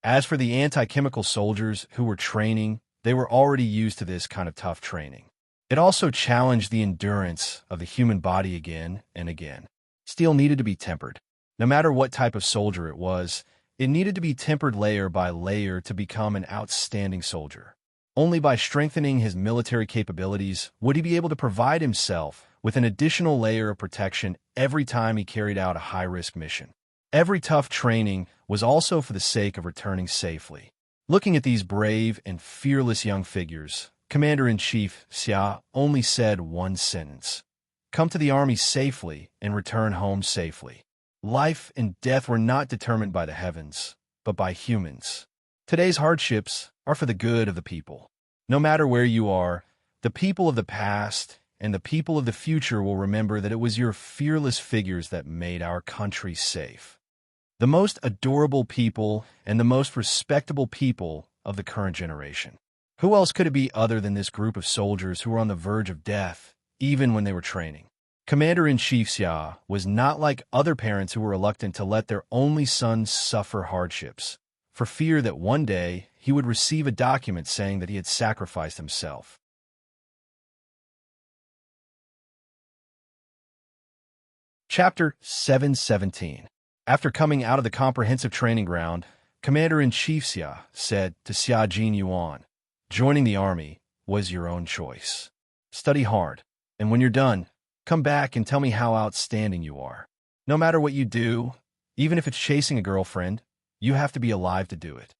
As for the anti-chemical soldiers who were training, they were already used to this kind of tough training. It also challenged the endurance of the human body again and again. Steel needed to be tempered. No matter what type of soldier it was, it needed to be tempered layer by layer to become an outstanding soldier. Only by strengthening his military capabilities would he be able to provide himself with an additional layer of protection every time he carried out a high-risk mission. Every tough training was also for the sake of returning safely. Looking at these brave and fearless young figures, Commander-in-Chief Xia only said one sentence: "Come to the army safely and return home safely." Life and death were not determined by the heavens, but by humans. Today's hardships are for the good of the people. No matter where you are, the people of the past and the people of the future will remember that it was your fearless figures that made our country safe. The most adorable people and the most respectable people of the current generation. Who else could it be other than this group of soldiers who were on the verge of death, even when they were training? Commander-in-Chief Xia was not like other parents who were reluctant to let their only son suffer hardships, for fear that one day he would receive a document saying that he had sacrificed himself. Chapter 717. After coming out of the comprehensive training ground, Commander-in-Chief Xia said to Xia Jinyuan, "Joining the army was your own choice. Study hard, and when you're done, come back and tell me how outstanding you are. No matter what you do, even if it's chasing a girlfriend, you have to be alive to do it.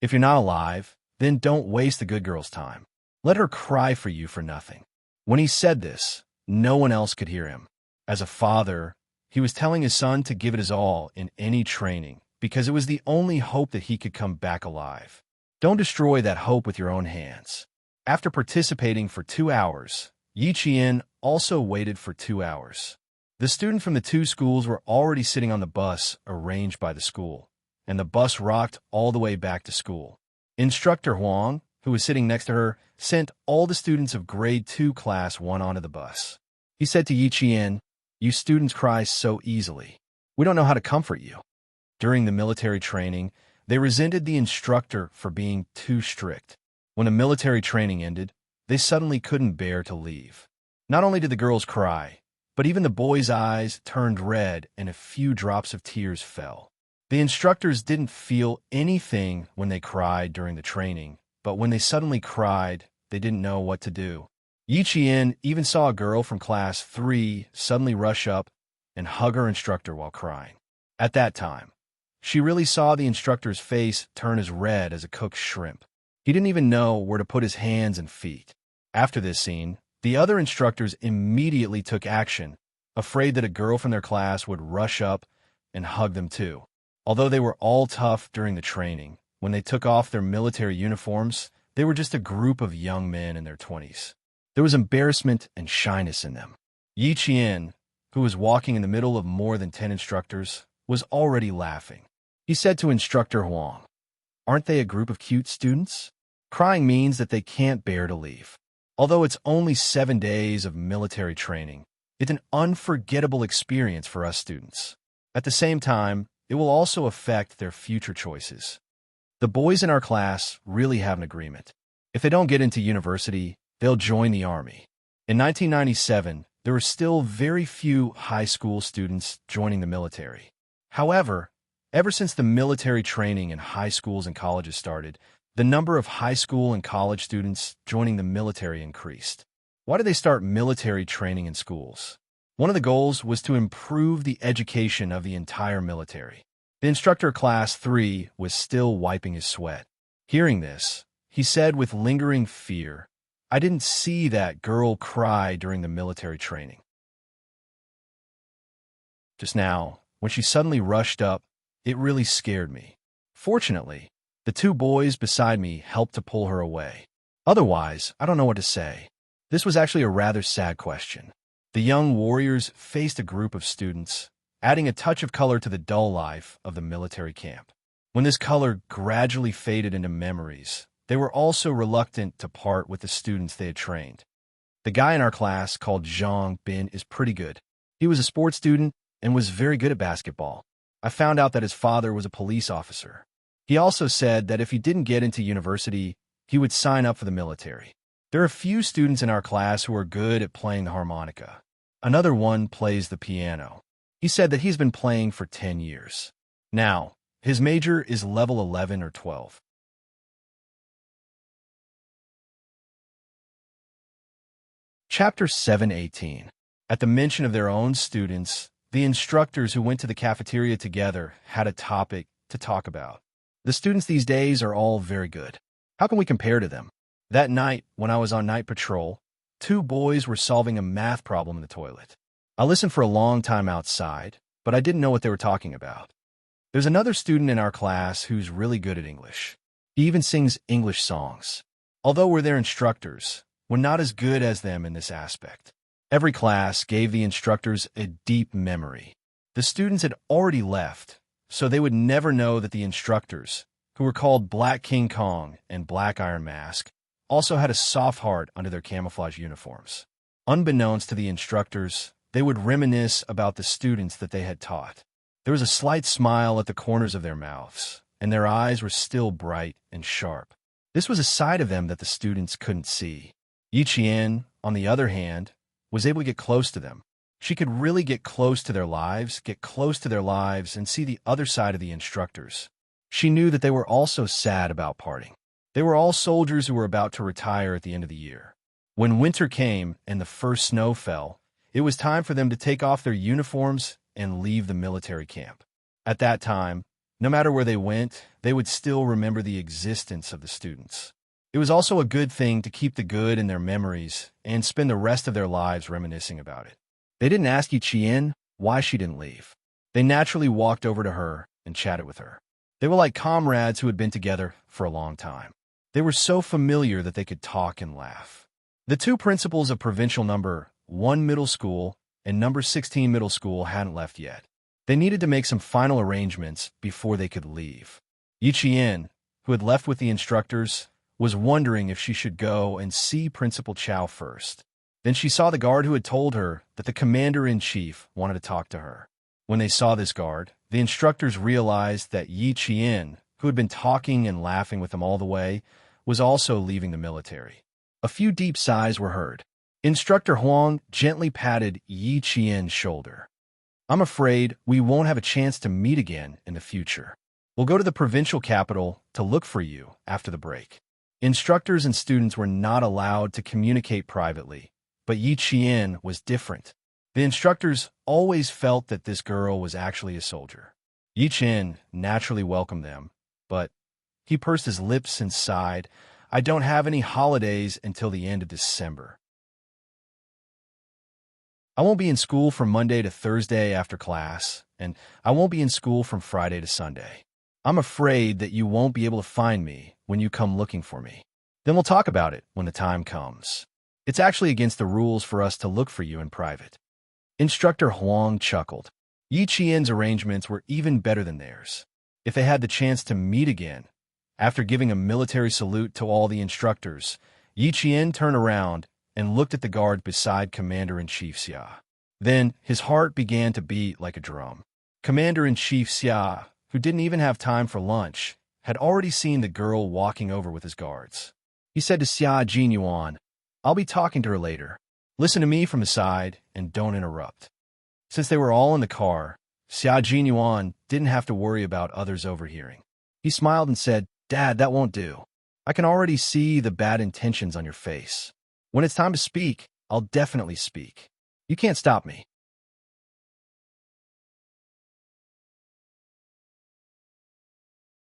If you're not alive, then don't waste the good girl's time. Let her cry for you for nothing." When he said this, no one else could hear him. As a father, he was telling his son to give it his all in any training, because it was the only hope that he could come back alive. Don't destroy that hope with your own hands. After participating for 2 hours, Yi Qian also waited for 2 hours. The students from the two schools were already sitting on the bus arranged by the school, and the bus rocked all the way back to school. Instructor Huang, who was sitting next to her, sent all the students of grade 2 class 1 onto the bus. He said to Yi Qian, "You students cry so easily. We don't know how to comfort you." During the military training, they resented the instructor for being too strict. When the military training ended, they suddenly couldn't bear to leave. Not only did the girls cry, but even the boys' eyes turned red and a few drops of tears fell. The instructors didn't feel anything when they cried during the training, but when they suddenly cried, they didn't know what to do. Yi Qian even saw a girl from class 3 suddenly rush up and hug her instructor while crying. At that time, she really saw the instructor's face turn as red as a cooked shrimp. He didn't even know where to put his hands and feet. After this scene, the other instructors immediately took action, afraid that a girl from their class would rush up and hug them too. Although they were all tough during the training, when they took off their military uniforms, they were just a group of young men in their 20s. There was embarrassment and shyness in them. Yi Qian, who was walking in the middle of more than 10 instructors, was already laughing. He said to Instructor Huang, "Aren't they a group of cute students? Crying means that they can't bear to leave. Although it's only 7 days of military training, it's an unforgettable experience for us students. At the same time, it will also affect their future choices. The boys in our class really have an agreement. If they don't get into university, they'll join the army." In 1997, there were still very few high school students joining the military. However, ever since the military training in high schools and colleges started, the number of high school and college students joining the military increased. Why did they start military training in schools? One of the goals was to improve the education of the entire military. The instructor class 3 was still wiping his sweat. Hearing this, he said with lingering fear, "I didn't see that girl cry during the military training. Just now, when she suddenly rushed up, it really scared me. Fortunately, the 2 boys beside me helped to pull her away. Otherwise, I don't know what to say." This was actually a rather sad question. The young warriors faced a group of students, adding a touch of color to the dull life of the military camp. When this color gradually faded into memories, they were also reluctant to part with the students they had trained. The guy in our class called Zhang Bin is pretty good. He was a sports student and was very good at basketball. I found out that his father was a police officer. He also said that if he didn't get into university, he would sign up for the military. There are a few students in our class who are good at playing the harmonica. Another one plays the piano. He said that he's been playing for 10 years. Now, his major is level 11 or 12. Chapter 7:18. At the mention of their own students, the instructors who went to the cafeteria together had a topic to talk about. The students these days are all very good. How can we compare to them? That night, when I was on night patrol, 2 boys were solving a math problem in the toilet. I listened for a long time outside, but I didn't know what they were talking about. There's another student in our class who's really good at English. He even sings English songs. Although we're their instructors, we're not as good as them in this aspect. Every class gave the instructors a deep memory. The students had already left, so they would never know that the instructors, who were called Black King Kong and Black Iron Mask, also had a soft heart under their camouflage uniforms. Unbeknownst to the instructors, they would reminisce about the students that they had taught. There was a slight smile at the corners of their mouths, and their eyes were still bright and sharp. This was a side of them that the students couldn't see. Yi Qian, on the other hand, was able to get close to them. She could really get close to their lives, and see the other side of the instructors. She knew that they were also sad about parting. They were all soldiers who were about to retire at the end of the year. When winter came and the first snow fell, it was time for them to take off their uniforms and leave the military camp. At that time, no matter where they went, they would still remember the existence of the students. It was also a good thing to keep the good in their memories and spend the rest of their lives reminiscing about it. They didn't ask Yi Qian why she didn't leave. They naturally walked over to her and chatted with her. They were like comrades who had been together for a long time. They were so familiar that they could talk and laugh. The 2 principals of Provincial Number 1 Middle School and Number 16 Middle School hadn't left yet. They needed to make some final arrangements before they could leave. Yi Qian, who had left with the instructors, was wondering if she should go and see Principal Chow first. Then she saw the guard who had told her that the commander-in-chief wanted to talk to her. When they saw this guard, the instructors realized that Yi Qian, who had been talking and laughing with them all the way, was also leaving the military. A few deep sighs were heard. Instructor Huang gently patted Yi Qian's shoulder. "I'm afraid we won't have a chance to meet again in the future. We'll go to the provincial capital to look for you after the break." Instructors and students were not allowed to communicate privately, but Yi Qian was different. The instructors always felt that this girl was actually a soldier. Yi Qian naturally welcomed them, but he pursed his lips and sighed, "I don't have any holidays until the end of December. I won't be in school from Monday to Thursday after class, and I won't be in school from Friday to Sunday. I'm afraid that you won't be able to find me when you come looking for me. Then we'll talk about it when the time comes. It's actually against the rules for us to look for you in private." Instructor Huang chuckled. Yi Qian's arrangements were even better than theirs. If they had the chance to meet again, after giving a military salute to all the instructors, Yi Qian turned around and looked at the guard beside Commander-in-Chief Xia. Then his heart began to beat like a drum. Commander-in-Chief Xia, who didn't even have time for lunch, had already seen the girl walking over with his guards. He said to Xia Jinyuan, "I'll be talking to her later. Listen to me from the side and don't interrupt." Since they were all in the car, Xia Jinyuan didn't have to worry about others overhearing. He smiled and said, "Dad, that won't do. I can already see the bad intentions on your face. When it's time to speak, I'll definitely speak. You can't stop me."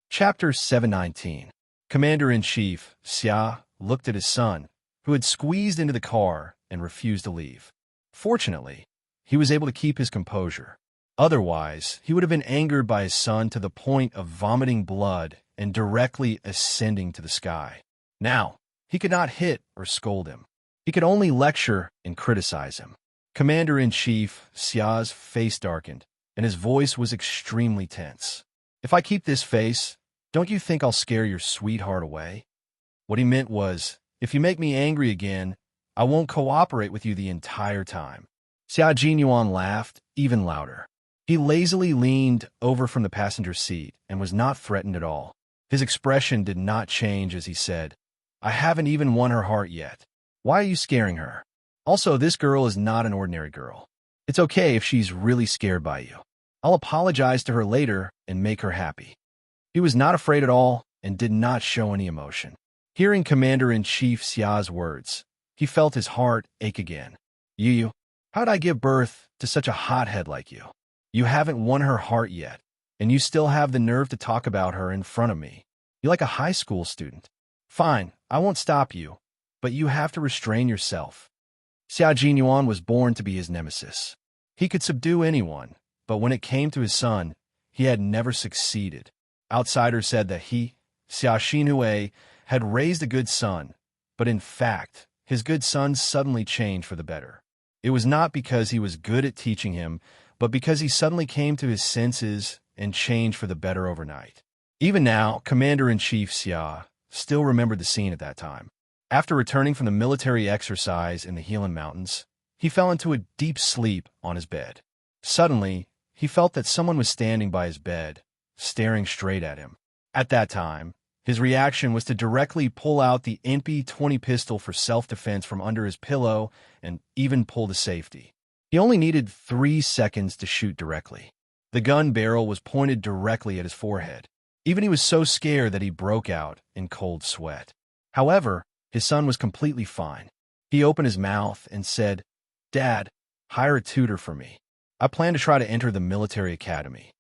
Chapter 7:19. Commander-in-Chief Xia looked at his son, who had squeezed into the car and refused to leave. Fortunately, he was able to keep his composure. Otherwise, he would have been angered by his son to the point of vomiting blood and directly ascending to the sky. Now, he could not hit or scold him. He could only lecture and criticize him. Commander-in-Chief Xia's face darkened, and his voice was extremely tense. If I keep this face, don't you think I'll scare your sweetheart away? What he meant was, if you make me angry again, I won't cooperate with you the entire time. Xia Jinyuan laughed even louder. He lazily leaned over from the passenger seat and was not threatened at all. His expression did not change as he said, I haven't even won her heart yet. Why are you scaring her? Also, this girl is not an ordinary girl. It's okay if she's really scared by you. I'll apologize to her later and make her happy. He was not afraid at all and did not show any emotion. Hearing Commander-in-Chief Xia's words, he felt his heart ache again. Yu, how'd I give birth to such a hothead like you? You haven't won her heart yet, and you still have the nerve to talk about her in front of me. You're like a high school student. Fine, I won't stop you, but you have to restrain yourself. Xia Jinyuan was born to be his nemesis. He could subdue anyone, but when it came to his son, he had never succeeded. Outsiders said that he, Xia Xinhui, had raised a good son, but in fact, his good son suddenly changed for the better. It was not because he was good at teaching him, but because he suddenly came to his senses and changed for the better overnight. Even now, Commander-in-Chief Xia still remembered the scene at that time. After returning from the military exercise in the Helan Mountains, he fell into a deep sleep on his bed. Suddenly, he felt that someone was standing by his bed, staring straight at him. At that time, his reaction was to directly pull out the MP-20 pistol for self-defense from under his pillow and even pull the safety. He only needed 3 seconds to shoot directly. The gun barrel was pointed directly at his forehead. Even he was so scared that he broke out in cold sweat. However, his son was completely fine. He opened his mouth and said, Dad, hire a tutor for me. I plan to try to enter the military academy.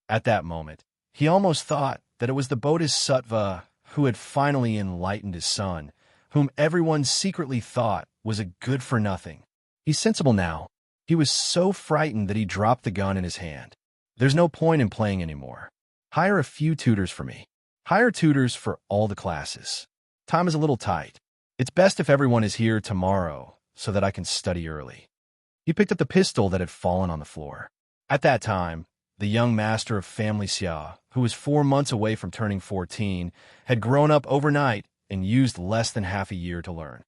At that moment, he almost thought that it was the Bodhisattva who had finally enlightened his son, whom everyone secretly thought was a good-for-nothing. He's sensible now. He was so frightened that he dropped the gun in his hand. There's no point in playing anymore. Hire a few tutors for me. Hire tutors for all the classes. Time is a little tight. It's best if everyone is here tomorrow so that I can study early. He picked up the pistol that had fallen on the floor. At that time, the young master of family Xia, who was 4 months away from turning 14, had grown up overnight and used less than half a year to learn.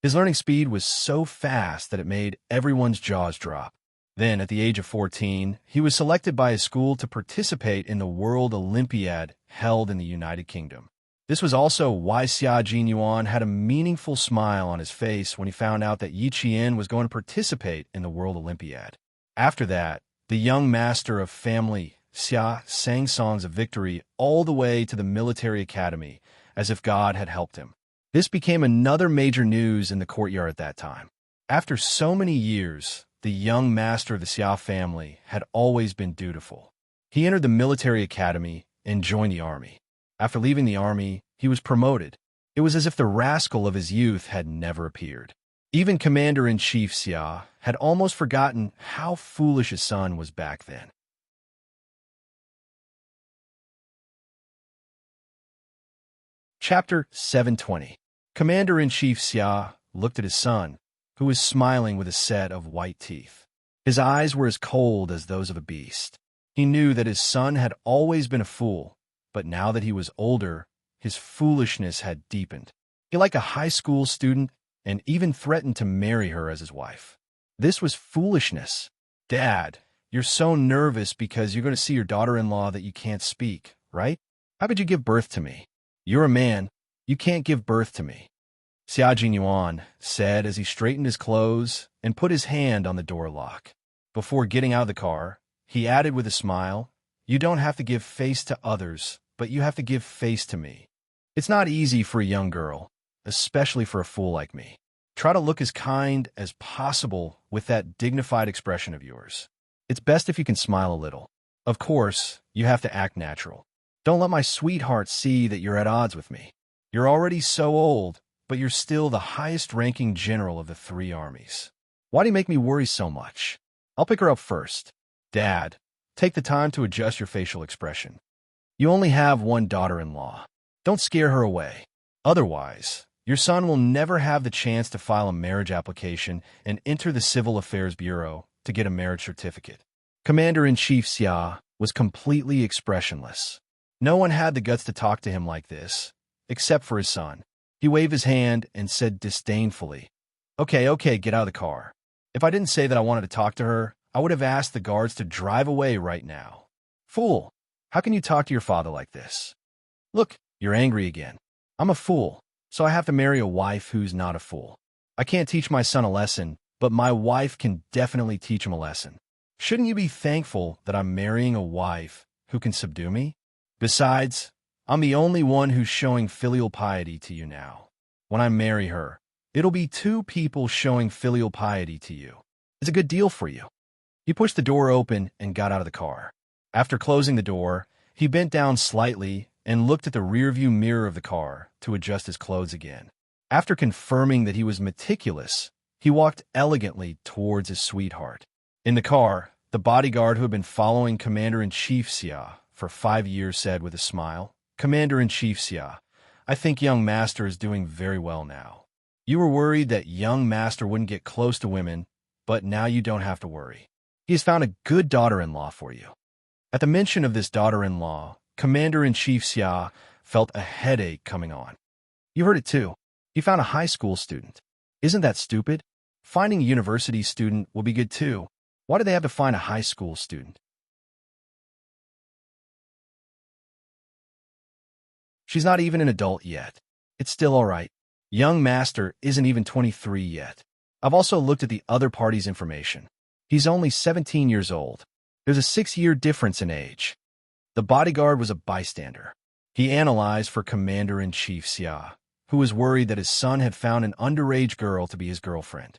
His learning speed was so fast that it made everyone's jaws drop. Then, at the age of 14, he was selected by his school to participate in the World Olympiad held in the United Kingdom. This was also why Xia Jinyuan had a meaningful smile on his face when he found out that Yi Qian was going to participate in the World Olympiad. After that, the young master of family Xia sang songs of victory all the way to the military academy, as if God had helped him. This became another major news in the courtyard at that time. After so many years, the young master of the Xia family had always been dutiful. He entered the military academy and joined the army. After leaving the army, he was promoted. It was as if the rascal of his youth had never appeared. Even Commander-in-Chief Xia had almost forgotten how foolish his son was back then. Chapter 720. Commander-in-Chief Xia looked at his son, who was smiling with a set of white teeth. His eyes were as cold as those of a beast. He knew that his son had always been a fool, but now that he was older, his foolishness had deepened. He liked a high school student and even threatened to marry her as his wife. This was foolishness. Dad, you're so nervous because you're going to see your daughter-in-law that you can't speak, right? How could you give birth to me? You're a man. You can't give birth to me. Xia Jinyuan said as he straightened his clothes and put his hand on the door lock. Before getting out of the car, he added with a smile, You don't have to give face to others, but you have to give face to me. It's not easy for a young girl, especially for a fool like me. Try to look as kind as possible with that dignified expression of yours. It's best if you can smile a little. Of course, you have to act natural. Don't let my sweetheart see that you're at odds with me. You're already so old, but you're still the highest-ranking general of the 3 armies. Why do you make me worry so much? I'll pick her up first. Dad, take the time to adjust your facial expression. You only have one daughter-in-law. Don't scare her away. Otherwise, Your son will never have the chance to file a marriage application and enter the Civil Affairs Bureau to get a marriage certificate. Commander-in-Chief Xia was completely expressionless. No one had the guts to talk to him like this, except for his son. He waved his hand and said disdainfully, Okay, get out of the car. If I didn't say that I wanted to talk to her, I would have asked the guards to drive away right now. Fool, how can you talk to your father like this? Look, you're angry again. I'm a fool, so I have to marry a wife who's not a fool. I can't teach my son a lesson, but my wife can definitely teach him a lesson. Shouldn't you be thankful that I'm marrying a wife who can subdue me? Besides, I'm the only one who's showing filial piety to you now. When I marry her, it'll be two people showing filial piety to you. It's a good deal for you. He pushed the door open and got out of the car. After closing the door, he bent down slightly and looked at the rearview mirror of the car to adjust his clothes again. After confirming that he was meticulous, he walked elegantly towards his sweetheart. In the car, the bodyguard who had been following Commander-in-Chief Xia for 5 years said with a smile, Commander-in-Chief Xia, I think young master is doing very well now. You were worried that young master wouldn't get close to women, but now you don't have to worry. He has found a good daughter-in-law for you. At the mention of this daughter-in-law, Commander-in-Chief Xia felt a headache coming on. You heard it too. He found a high school student. Isn't that stupid? Finding a university student will be good too. Why do they have to find a high school student? She's not even an adult yet. It's still all right. Young master isn't even 23 yet. I've also looked at the other party's information. He's only 17 years old. There's a 6-year difference in age. The bodyguard was a bystander. He analyzed for Commander-in-Chief Xia, who was worried that his son had found an underage girl to be his girlfriend.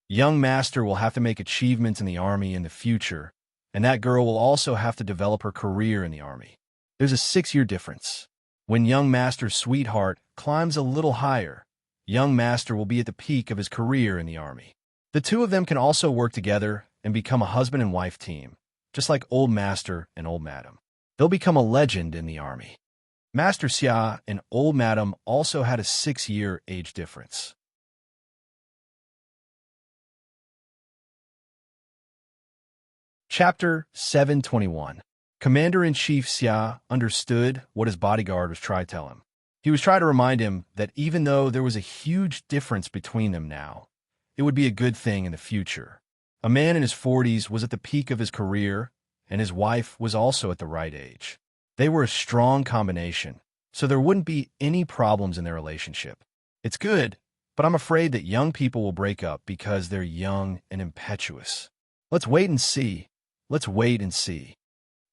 Young master will have to make achievements in the army in the future, and that girl will also have to develop her career in the army. There's a 6-year difference. When young master's sweetheart climbs a little higher, young master will be at the peak of his career in the army. The two of them can also work together and become a husband and wife team, just like old master and old madam. They'll become a legend in the army. Master Xia and old madam also had a 6-year age difference. Chapter 721. Commander-in-Chief Xia understood what his bodyguard was trying to tell him. He was trying to remind him that even though there was a huge difference between them now, it would be a good thing in the future. A man in his 40s was at the peak of his career, and his wife was also at the right age. They were a strong combination, so there wouldn't be any problems in their relationship. It's good, but I'm afraid that young people will break up because they're young and impetuous. Let's wait and see. Let's wait and see.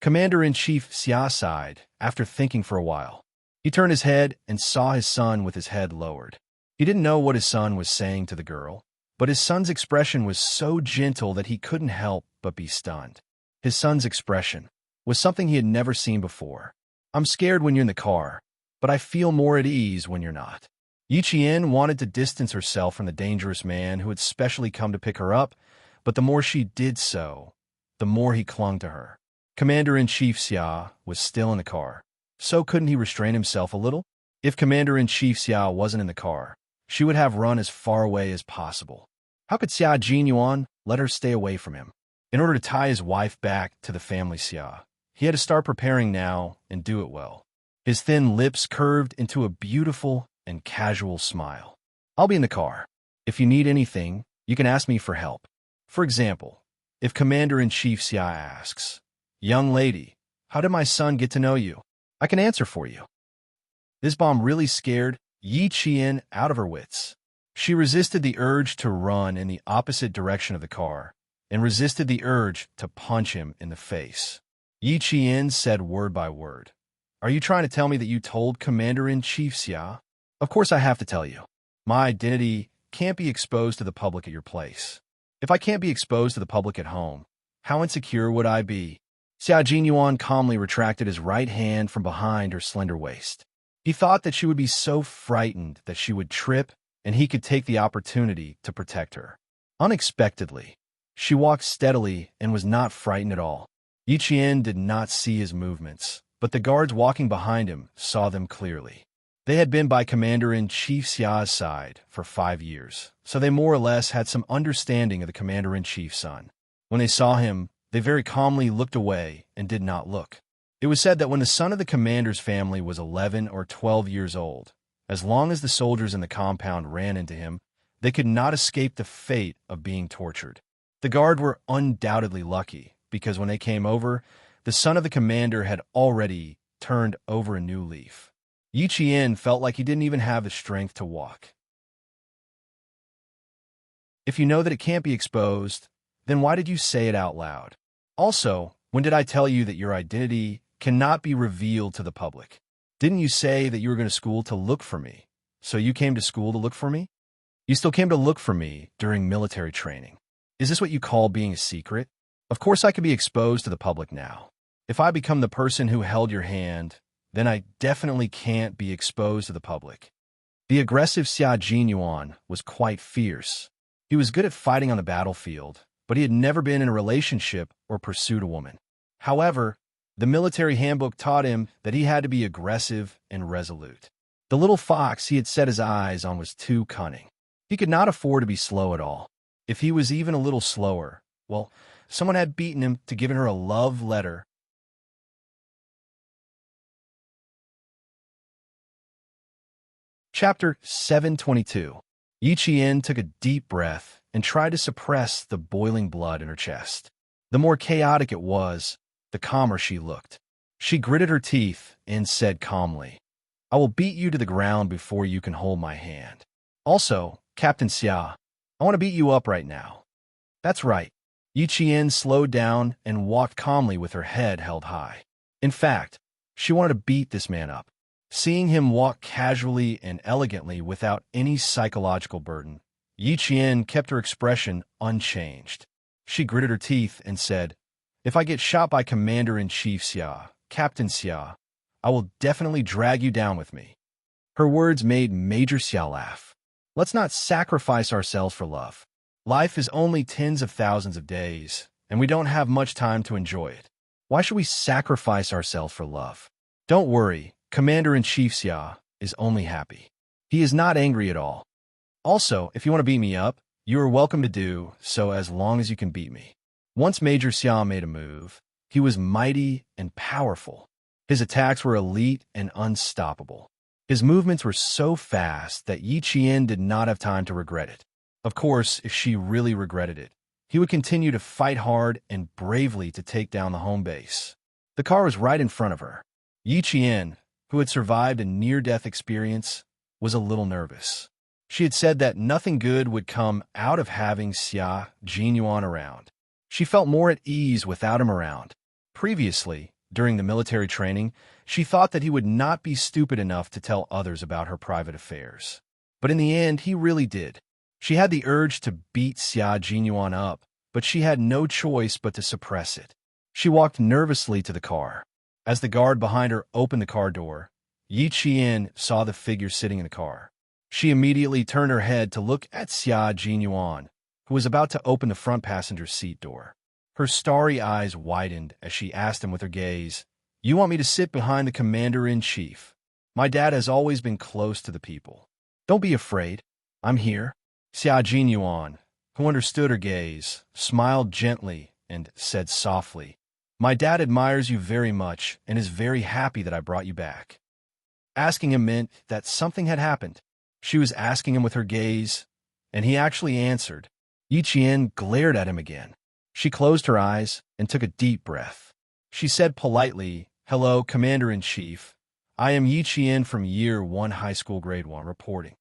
Commander-in-Chief Xia sighed after thinking for a while. He turned his head and saw his son with his head lowered. He didn't know what his son was saying to the girl, but his son's expression was so gentle that he couldn't help but be stunned. His son's expression was something he had never seen before. I'm scared when you're in the car, but I feel more at ease when you're not. Yi Qian wanted to distance herself from the dangerous man who had specially come to pick her up, but the more she did so, the more he clung to her. Commander-in-Chief Xia was still in the car, so couldn't he restrain himself a little? If Commander-in-Chief Xia wasn't in the car, she would have run as far away as possible. How could Xia Jinyuan let her stay away from him? In order to tie his wife back to the family Xia, he had to start preparing now and do it well. His thin lips curved into a beautiful and casual smile. I'll be in the car. If you need anything, you can ask me for help. For example, if Commander-in-Chief Xia asks, Young lady, how did my son get to know you? I can answer for you. This bomb really scared Yi Qian out of her wits. She resisted the urge to run in the opposite direction of the car and resisted the urge to punch him in the face. Yi Qian said word by word, Are you trying to tell me that you told Commander-in-Chief Xia? Of course I have to tell you. My identity can't be exposed to the public at your place. If I can't be exposed to the public at home, how insecure would I be? Xia Jinyuan calmly retracted his right hand from behind her slender waist. He thought that she would be so frightened that she would trip and he could take the opportunity to protect her. Unexpectedly, she walked steadily and was not frightened at all. Yi Qian did not see his movements, but the guards walking behind him saw them clearly. They had been by Commander-in-Chief Xia's side for 5 years, so they more or less had some understanding of the Commander-in-Chief's son. When they saw him, they very calmly looked away and did not look. It was said that when the son of the commander's family was 11 or 12 years old, as long as the soldiers in the compound ran into him, they could not escape the fate of being tortured. The guard were undoubtedly lucky, because when they came over, the son of the commander had already turned over a new leaf. Yi Qian felt like he didn't even have the strength to walk. If you know that it can't be exposed, then why did you say it out loud? Also, when did I tell you that your identity cannot be revealed to the public? Didn't you say that you were going to school to look for me? So you came to school to look for me? You still came to look for me during military training. Is this what you call being a secret? Of course I could be exposed to the public now. If I become the person who held your hand, then I definitely can't be exposed to the public. The aggressive Xia Jinyuan was quite fierce. He was good at fighting on the battlefield, but he had never been in a relationship or pursued a woman. However, the military handbook taught him that he had to be aggressive and resolute. The little fox he had set his eyes on was too cunning. He could not afford to be slow at all. If he was even a little slower, well, someone had beaten him to giving her a love letter. Chapter 722. Yi Qian took a deep breath and tried to suppress the boiling blood in her chest. The more chaotic it was, the calmer she looked. She gritted her teeth and said calmly, "I will beat you to the ground before you can hold my hand. Also, Captain Xia, I want to beat you up right now." "That's right." Yi Qian slowed down and walked calmly with her head held high. In fact, she wanted to beat this man up. Seeing him walk casually and elegantly without any psychological burden, Yi Qian kept her expression unchanged. She gritted her teeth and said, "If I get shot by Commander-in-Chief Xia, Captain Xia, I will definitely drag you down with me." Her words made Major Xia laugh. "Let's not sacrifice ourselves for love. Life is only tens of thousands of days, and we don't have much time to enjoy it. Why should we sacrifice ourselves for love? Don't worry, Commander-in-Chief Xia is only happy. He is not angry at all. Also, if you want to beat me up, you are welcome to do so as long as you can beat me." Once Major Xia made a move, he was mighty and powerful. His attacks were elite and unstoppable. His movements were so fast that Yi Qian did not have time to regret it. Of course, if she really regretted it, he would continue to fight hard and bravely to take down the home base. The car was right in front of her. Yi Qian, who had survived a near-death experience, was a little nervous. She had said that nothing good would come out of having Xia Jinyuan around. She felt more at ease without him around. Previously, during the military training, she thought that he would not be stupid enough to tell others about her private affairs. But in the end, he really did. She had the urge to beat Xia Jinyuan up, but she had no choice but to suppress it. She walked nervously to the car. As the guard behind her opened the car door, Yi Qian saw the figure sitting in the car. She immediately turned her head to look at Xia Jinyuan, who was about to open the front passenger seat door. Her starry eyes widened as she asked him with her gaze, "You want me to sit behind the Commander-in-Chief? My dad has always been close to the people. Don't be afraid. I'm here." Xia Jinyuan, who understood her gaze, smiled gently and said softly, "My dad admires you very much and is very happy that I brought you back." Asking him meant that something had happened. She was asking him with her gaze, and he actually answered. Yi Qian glared at him again. She closed her eyes and took a deep breath. She said politely, "Hello, Commander-in-Chief. I am Yi Qian from Year 1 High School Grade 1 reporting."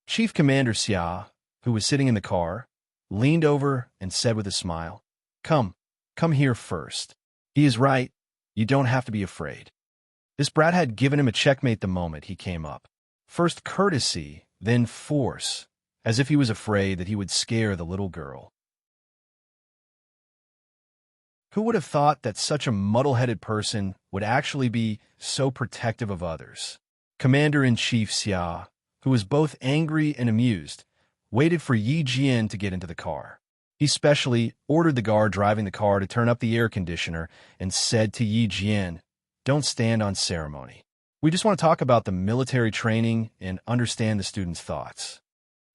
Chief Commander Xia, who was sitting in the car, leaned over and said with a smile, Come here first. He is right. You don't have to be afraid." This brat had given him a checkmate the moment he came up. First courtesy, then force, as if he was afraid that he would scare the little girl. Who would have thought that such a muddle-headed person would actually be so protective of others? Commander-in-Chief Xia, who was both angry and amused, waited for Yi Jian to get into the car. He specially ordered the guard driving the car to turn up the air conditioner and said to Yi Jian, "Don't stand on ceremony. We just want to talk about the military training and understand the students' thoughts.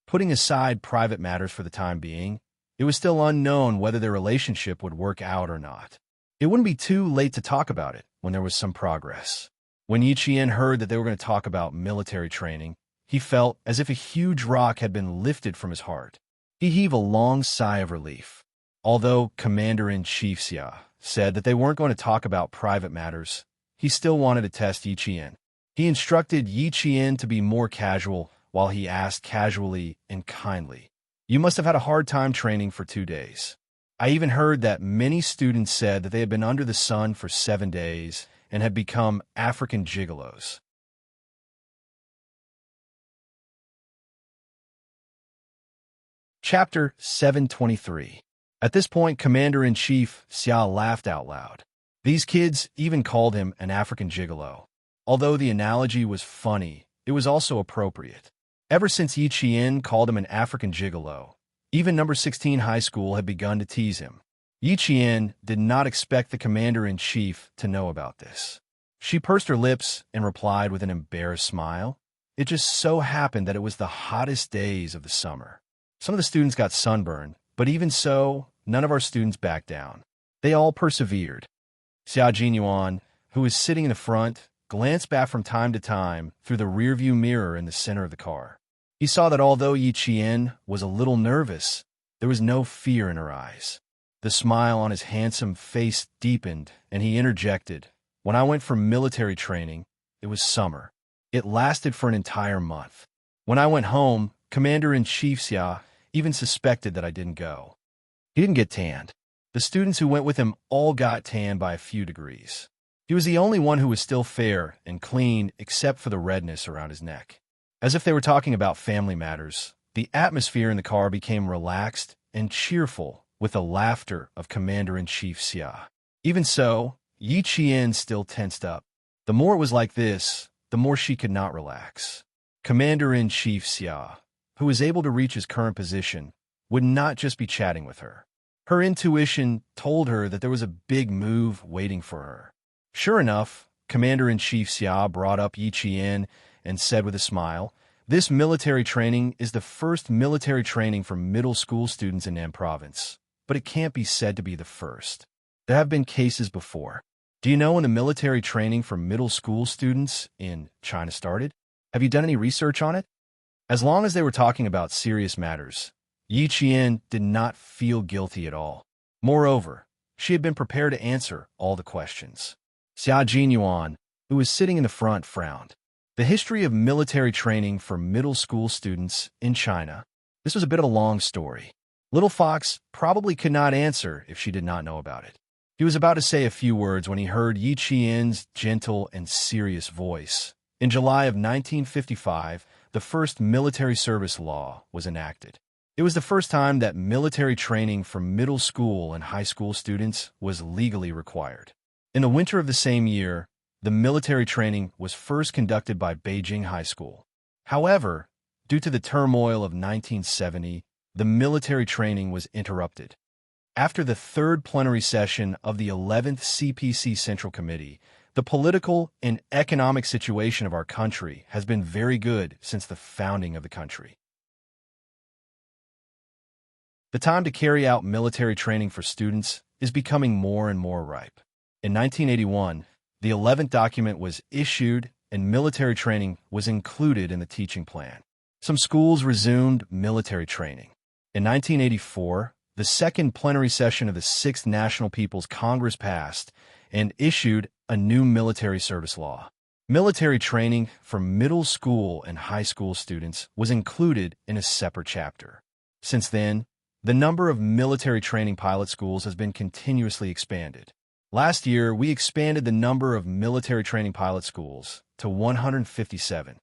Putting aside private matters for the time being, it was still unknown whether their relationship would work out or not. It wouldn't be too late to talk about it when there was some progress. When Yiqian heard that they were going to talk about military training, he felt as if a huge rock had been lifted from his heart. He heaved a long sigh of relief. Although Commander-in-Chief Xia said that they weren't going to talk about private matters, he still wanted to test Yiqian. He instructed Yiqian to be more casual while he asked casually and kindly, "You must have had a hard time training for 2 days. I even heard that many students said that they had been under the sun for 7 days and had become African gigolos." Chapter 723. At this point, Commander-in-Chief Xia laughed out loud. These kids even called him an African gigolo. Although the analogy was funny, it was also appropriate. Ever since Yiqian called him an African gigolo, even number 16 high school had begun to tease him. Yiqian did not expect the commander-in-chief to know about this. She pursed her lips and replied with an embarrassed smile. It just so happened that it was the hottest days of the summer. Some of the students got sunburned, but even so, none of our students backed down. They all persevered. Xia Jinyuan, who was sitting in the front, glanced back from time to time through the rearview mirror in the center of the car. He saw that although Yiqian was a little nervous, there was no fear in her eyes. The smile on his handsome face deepened, and he interjected, "When I went for military training, it was summer. It lasted for an entire month. When I went home, Commander-in-Chief Xia even suspected that I didn't go." He didn't get tanned. The students who went with him all got tanned by a few degrees. He was the only one who was still fair and clean except for the redness around his neck. As if they were talking about family matters, the atmosphere in the car became relaxed and cheerful with the laughter of Commander-in-Chief Xia. Even so, Yiqian still tensed up. The more it was like this, the more she could not relax. Commander-in-Chief Xia, who was able to reach his current position, would not just be chatting with her. Her intuition told her that there was a big move waiting for her. Sure enough, Commander-in-Chief Xia brought up Yiqian and said with a smile, "This military training is the first military training for middle school students in Nan Province, but it can't be said to be the first. There have been cases before. Do you know when the military training for middle school students in China started? Have you done any research on it?" As long as they were talking about serious matters, Yiqian did not feel guilty at all. Moreover, she had been prepared to answer all the questions. Xia Jinyuan, who was sitting in the front, frowned. The history of military training for middle school students in China. This was a bit of a long story. Little Fox probably could not answer if she did not know about it. He was about to say a few words when he heard Yiqian's gentle and serious voice. In July of 1955, the first military service law was enacted. It was the first time that military training for middle school and high school students was legally required. In the winter of the same year, the military training was first conducted by Beijing High School. However, due to the turmoil of 1970, the military training was interrupted. After the third plenary session of the 11th CPC Central Committee, the political and economic situation of our country has been very good since the founding of the country. The time to carry out military training for students is becoming more and more ripe. In 1981, the 11th document was issued and military training was included in the teaching plan. Some schools resumed military training. In 1984, the second plenary session of the 6th National People's Congress passed and issued a new military service law. Military training for middle school and high school students was included in a separate chapter. Since then, the number of military training pilot schools has been continuously expanded. Last year, we expanded the number of military training pilot schools to 157.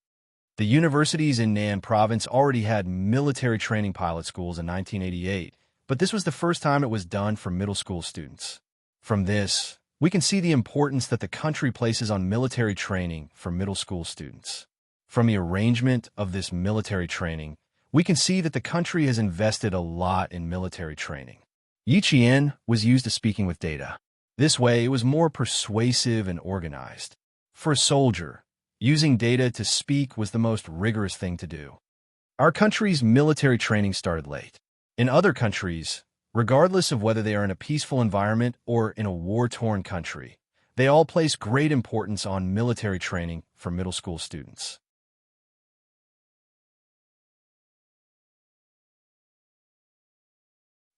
The universities in Nan Province already had military training pilot schools in 1988, but this was the first time it was done for middle school students. From this, we can see the importance that the country places on military training for middle school students. From the arrangement of this military training, we can see that the country has invested a lot in military training. Yiqian was used to speaking with data. This way, it was more persuasive and organized. For a soldier, Using data to speak was the most rigorous thing to do. Our country's military training started late. In other countries, regardless of whether they are in a peaceful environment or in a war-torn country, they all place great importance on military training for middle school students.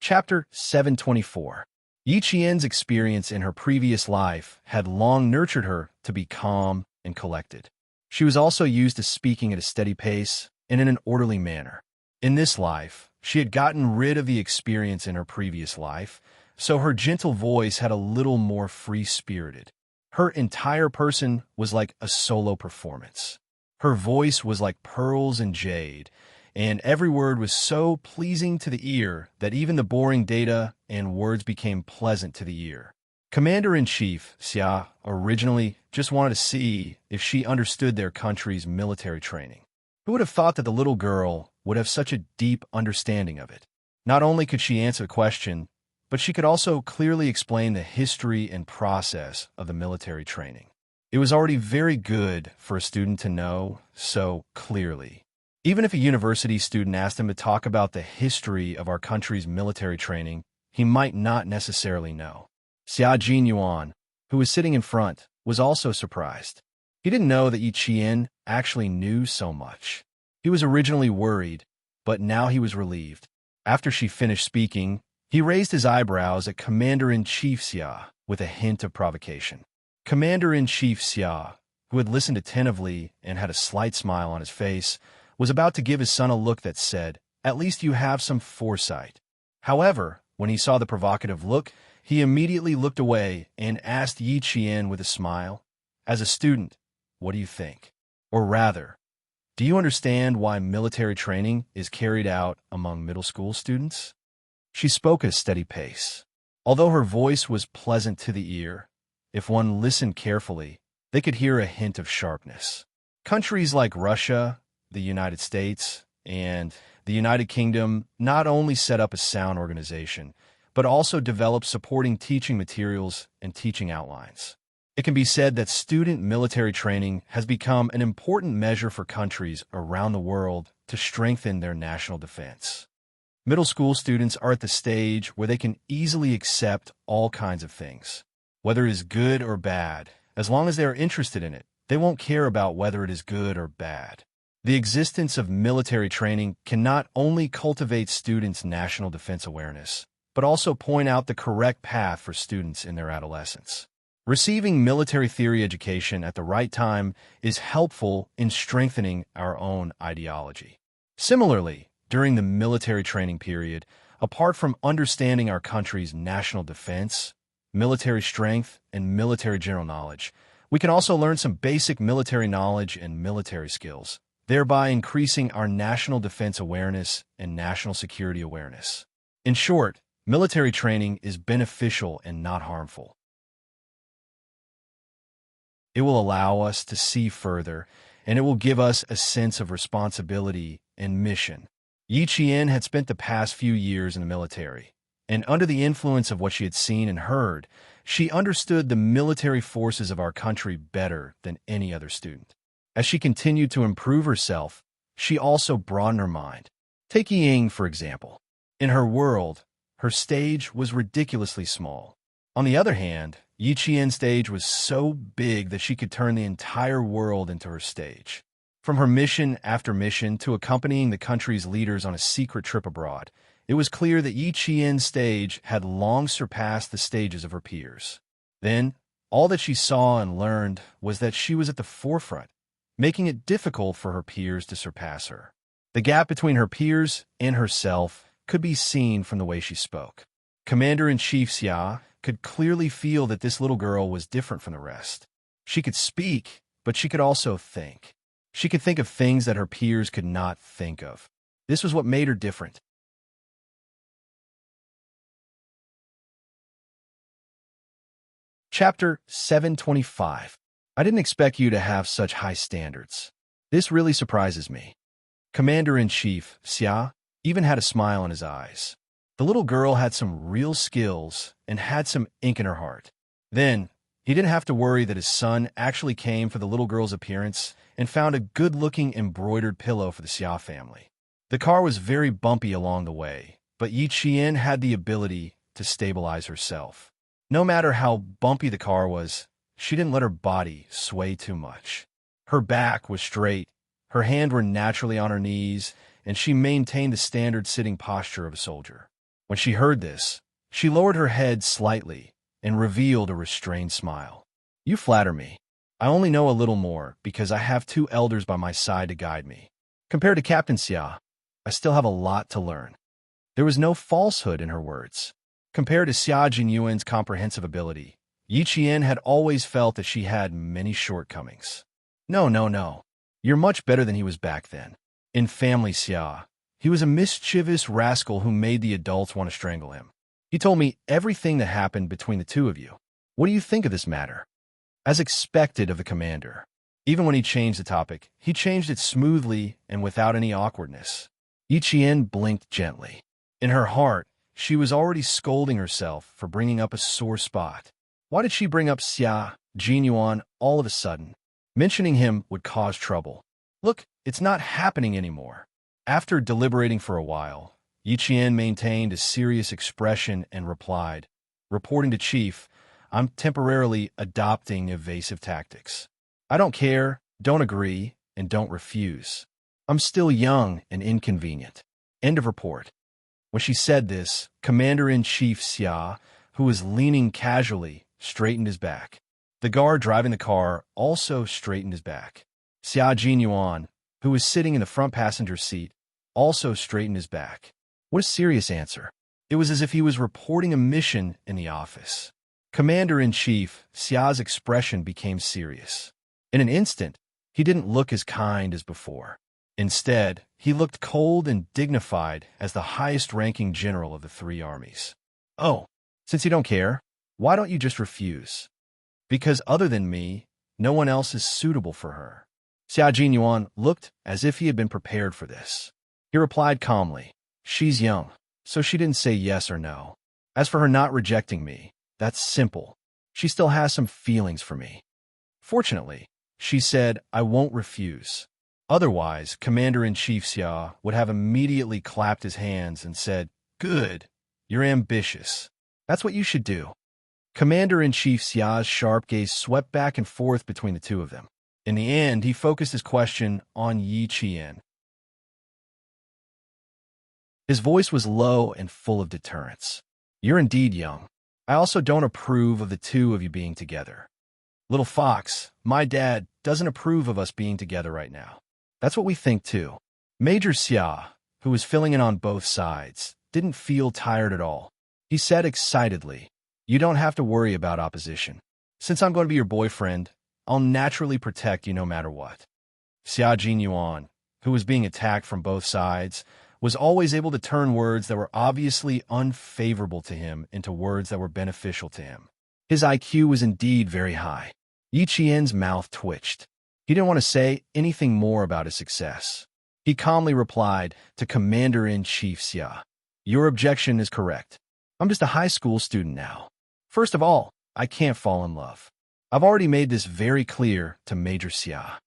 Chapter 724. Yi Qian's experience in her previous life had long nurtured her to be calm and collected. She was also used to speaking at a steady pace and in an orderly manner. In this life, she had gotten rid of the experience in her previous life, so her gentle voice had a little more free-spirited. Her entire person was like a solo performance. Her voice was like pearls and jade, and every word was so pleasing to the ear that even the boring data and words became pleasant to the ear. Commander-in-Chief Xia originally just wanted to see if she understood their country's military training. Who would have thought that the little girl would have such a deep understanding of it? Not only could she answer the question, but she could also clearly explain the history and process of the military training. It was already very good for a student to know so clearly. Even if a university student asked him to talk about the history of our country's military training, he might not necessarily know. Xia Jinyuan, who was sitting in front, was also surprised. He didn't know that Yi Qian actually knew so much. He was originally worried, but now he was relieved. After she finished speaking, he raised his eyebrows at Commander-in-Chief Xia with a hint of provocation. Commander-in-Chief Xia, who had listened attentively and had a slight smile on his face, was about to give his son a look that said, "At least you have some foresight." However, when he saw the provocative look, he immediately looked away and asked Yi Qian with a smile, "As a student, what do you think? Or rather, do you understand why military training is carried out among middle school students?" She spoke at a steady pace. Although her voice was pleasant to the ear, if one listened carefully, they could hear a hint of sharpness. Countries like Russia, the United States, and the United Kingdom not only set up a sound organization, but also developed supporting teaching materials and teaching outlines. It can be said that student military training has become an important measure for countries around the world to strengthen their national defense. Middle school students are at the stage where they can easily accept all kinds of things. Whether it is good or bad, as long as they are interested in it, they won't care about whether it is good or bad. The existence of military training can not only cultivate students' national defense awareness, but also point out the correct path for students in their adolescence. Receiving military theory education at the right time is helpful in strengthening our own ideology. Similarly, during the military training period, apart from understanding our country's national defense, military strength, and military general knowledge, we can also learn some basic military knowledge and military skills, thereby increasing our national defense awareness and national security awareness. In short, military training is beneficial and not harmful. It will allow us to see further, and it will give us a sense of responsibility and mission. Yi Qian had spent the past few years in the military, and under the influence of what she had seen and heard, she understood the military forces of our country better than any other student. As she continued to improve herself, she also broadened her mind. Take Ying, for example. In her world, her stage was ridiculously small. On the other hand, Yi Qian's stage was so big that she could turn the entire world into her stage. From her mission after mission to accompanying the country's leaders on a secret trip abroad, it was clear that Yi Qian's stage had long surpassed the stages of her peers. Then, all that she saw and learned was that she was at the forefront, making it difficult for her peers to surpass her. The gap between her peers and herself could be seen from the way she spoke. Commander-in-Chief Xia could clearly feel that this little girl was different from the rest. She could speak, but she could also think. She could think of things that her peers could not think of. This was what made her different. Chapter 725. I didn't expect you to have such high standards. This really surprises me. Commander-in-Chief Xia even had a smile in his eyes. The little girl had some real skills and had some ink in her heart. Then, He didn't have to worry that his son actually came for the little girl's appearance and found a good-looking embroidered pillow for the Xia family. The car was very bumpy along the way, but Yi Qian had the ability to stabilize herself. No matter how bumpy the car was, she didn't let her body sway too much. Her back was straight, her hands were naturally on her knees, and she maintained the standard sitting posture of a soldier. When she heard this, she lowered her head slightly and revealed a restrained smile. "You flatter me. I only know a little more because I have two elders by my side to guide me. Compared to Captain Xia, I still have a lot to learn." There was no falsehood in her words. Compared to Xia Jinyuan's comprehensive ability, Yi Qian had always felt that she had many shortcomings. No. You're much better than he was back then. In family Xia, he was a mischievous rascal who made the adults want to strangle him. He told me everything that happened between the two of you. What do you think of this matter? As expected of the commander. Even when he changed the topic, he changed it smoothly and without any awkwardness. Yi Qian blinked gently. In her heart, she was already scolding herself for bringing up a sore spot. Why did she bring up Xia Jinyuan all of a sudden? Mentioning him would cause trouble. Look, it's not happening anymore. After deliberating for a while, Yi Qian maintained a serious expression and replied, "Reporting to Chief, I'm temporarily adopting evasive tactics. I don't care, don't agree, and don't refuse. I'm still young and inconvenient. End of report." When she said this, Commander-in-Chief Xia, who was leaning casually, straightened his back. The guard driving the car also straightened his back. Xia Jinyuan, who was sitting in the front passenger seat, also straightened his back. What a serious answer. It was as if he was reporting a mission in the office. Commander-in-Chief Xia's expression became serious. In an instant, he didn't look as kind as before. Instead, he looked cold and dignified as the highest-ranking general of the three armies. "Oh, since you don't care, why don't you just refuse? Because other than me, no one else is suitable for her." Xia Jinyuan looked as if he had been prepared for this. He replied calmly, "She's young, so she didn't say yes or no. As for her not rejecting me, that's simple. She still has some feelings for me. Fortunately, she said, I won't refuse." Otherwise, Commander-in-Chief Xia would have immediately clapped his hands and said, "Good, you're ambitious. That's what you should do." Commander-in-Chief Xia's sharp gaze swept back and forth between the two of them. In the end, he focused his question on Yi Qian. His voice was low and full of deterrence. "You're indeed young. I also don't approve of the two of you being together. Little Fox, my dad doesn't approve of us being together right now. That's what we think too." Major Xia, who was filling in on both sides, didn't feel tired at all. He said excitedly, "You don't have to worry about opposition. Since I'm going to be your boyfriend, I'll naturally protect you no matter what." Xia Jinyuan, who was being attacked from both sides, was always able to turn words that were obviously unfavorable to him into words that were beneficial to him. His IQ was indeed very high. Yi Qian's mouth twitched. He didn't want to say anything more about his success. He calmly replied to Commander-in-Chief Xia, "Your objection is correct. I'm just a high school student now. First of all, I can't fall in love. I've already made this very clear to Major Xia."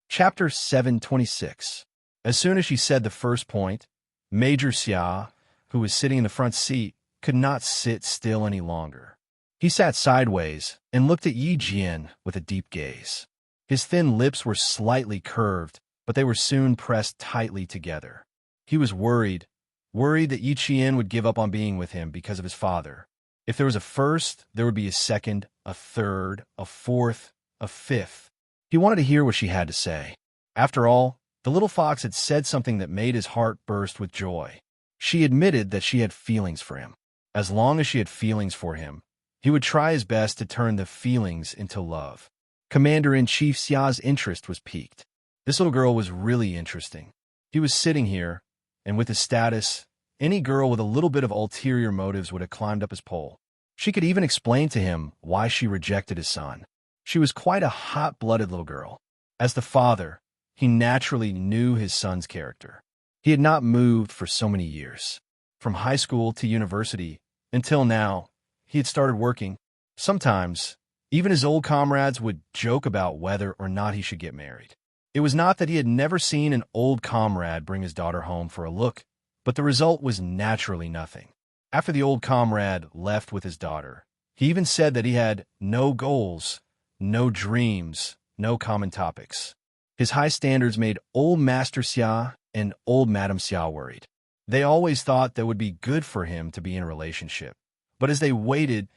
Chapter 726. As soon as she said the first point, Major Xia, who was sitting in the front seat, could not sit still any longer. He sat sideways and looked at Yi Jian with a deep gaze. His thin lips were slightly curved, but they were soon pressed tightly together. He was worried that Yi Qian would give up on being with him because of his father. If there was a first, there would be a second, a third, a fourth, a fifth. He wanted to hear what she had to say. After all, the little fox had said something that made his heart burst with joy. She admitted that she had feelings for him. As long as she had feelings for him, he would try his best to turn the feelings into love. Commander-in-Chief Xia's interest was piqued. This little girl was really interesting. He was sitting here, and with his status, any girl with a little bit of ulterior motives would have climbed up his pole. She could even explain to him why she rejected his son. She was quite a hot-blooded little girl. As the father, he naturally knew his son's character. He had not moved for so many years. from high school to university, until now, he had started working. Sometimes, even his old comrades would joke about whether or not he should get married. It was not that he had never seen an old comrade bring his daughter home for a look, but the result was naturally nothing. After the old comrade left with his daughter, he even said that he had no goals, no dreams, no common topics. His high standards made old Master Xia and old Madame Xia worried. They always thought that would be good for him to be in a relationship. But as they waited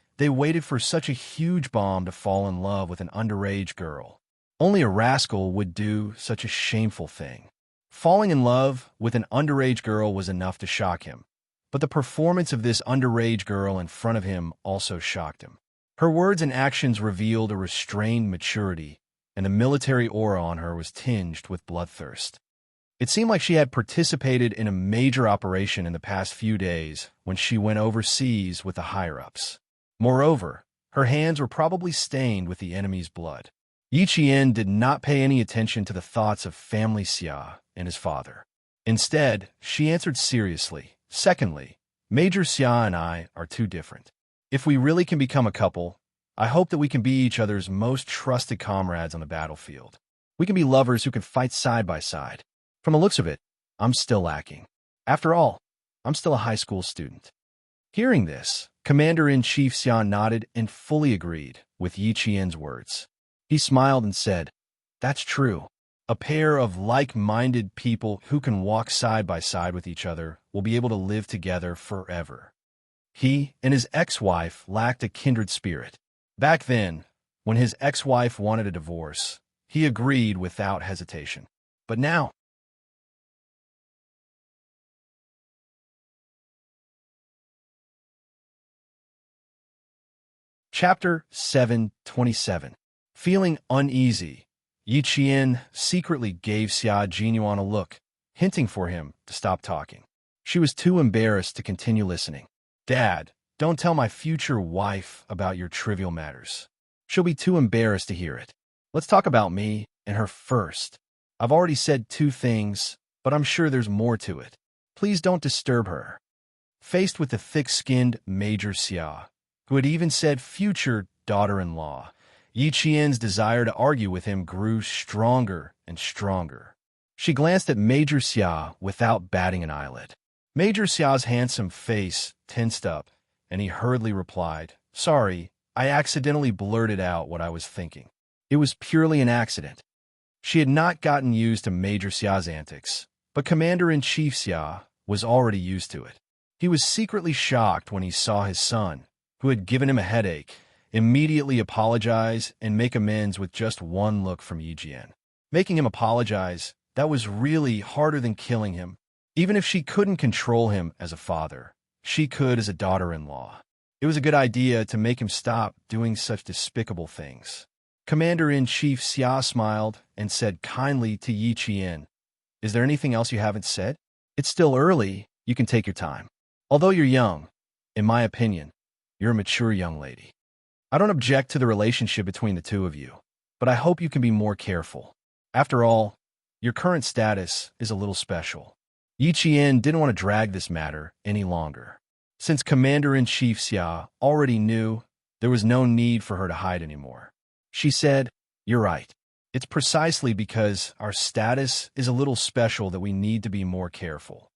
for such a huge bomb to fall in love with an underage girl. Only a rascal would do such a shameful thing. Falling in love with an underage girl was enough to shock him. But the performance of this underage girl in front of him also shocked him. Her words and actions revealed a restrained maturity, and the military aura on her was tinged with bloodthirst. It seemed like she had participated in a major operation in the past few days when she went overseas with the higher-ups. Moreover, her hands were probably stained with the enemy's blood. Yi Qian did not pay any attention to the thoughts of family Xia and his father. Instead, she answered seriously, "Secondly, Major Xia and I are too different. If we really can become a couple, I hope that we can be each other's most trusted comrades on the battlefield. We can be lovers who can fight side by side. From the looks of it, I'm still lacking. After all, I'm still a high school student." Hearing this, Commander-in-Chief Xia nodded and fully agreed with Yi Qian's words. He smiled and said, "That's true. A pair of like-minded people who can walk side by side with each other will be able to live together forever." He and his ex-wife lacked a kindred spirit. Back then, when his ex-wife wanted a divorce, he agreed without hesitation. But now, Chapter 727. Feeling uneasy, Yi Qian secretly gave Xia Jinyuan a look, hinting for him to stop talking. She was too embarrassed to continue listening. "Dad, don't tell my future wife about your trivial matters. She'll be too embarrassed to hear it. Let's talk about me and her first. I've already said 2 things, but I'm sure there's more to it. Please don't disturb her." Faced with the thick-skinned Major Xia, who had even said future daughter-in-law, Yi Qian's desire to argue with him grew stronger and stronger. She glanced at Major Xia without batting an eyelid. Major Xia's handsome face tensed up, and he hurriedly replied, "Sorry, I accidentally blurted out what I was thinking. It was purely an accident." She had not gotten used to Major Xia's antics, but Commander-in-Chief Xia was already used to it. He was secretly shocked when he saw his son, who had given him a headache, immediately apologize and make amends with just one look from Yi Qian. Making him apologize, that was really harder than killing him. Even if she couldn't control him as a father, she could as a daughter-in-law. It was a good idea to make him stop doing such despicable things. Commander-in-Chief Xia smiled and said kindly to Yi Qian, "Is there anything else you haven't said? It's still early, you can take your time. Although you're young, in my opinion, you're a mature young lady. I don't object to the relationship between the two of you, but I hope you can be more careful. After all, your current status is a little special." Yi Qian didn't want to drag this matter any longer. Since Commander-in-Chief Xia already knew, there was no need for her to hide anymore. She said, "You're right. It's precisely because our status is a little special that we need to be more careful.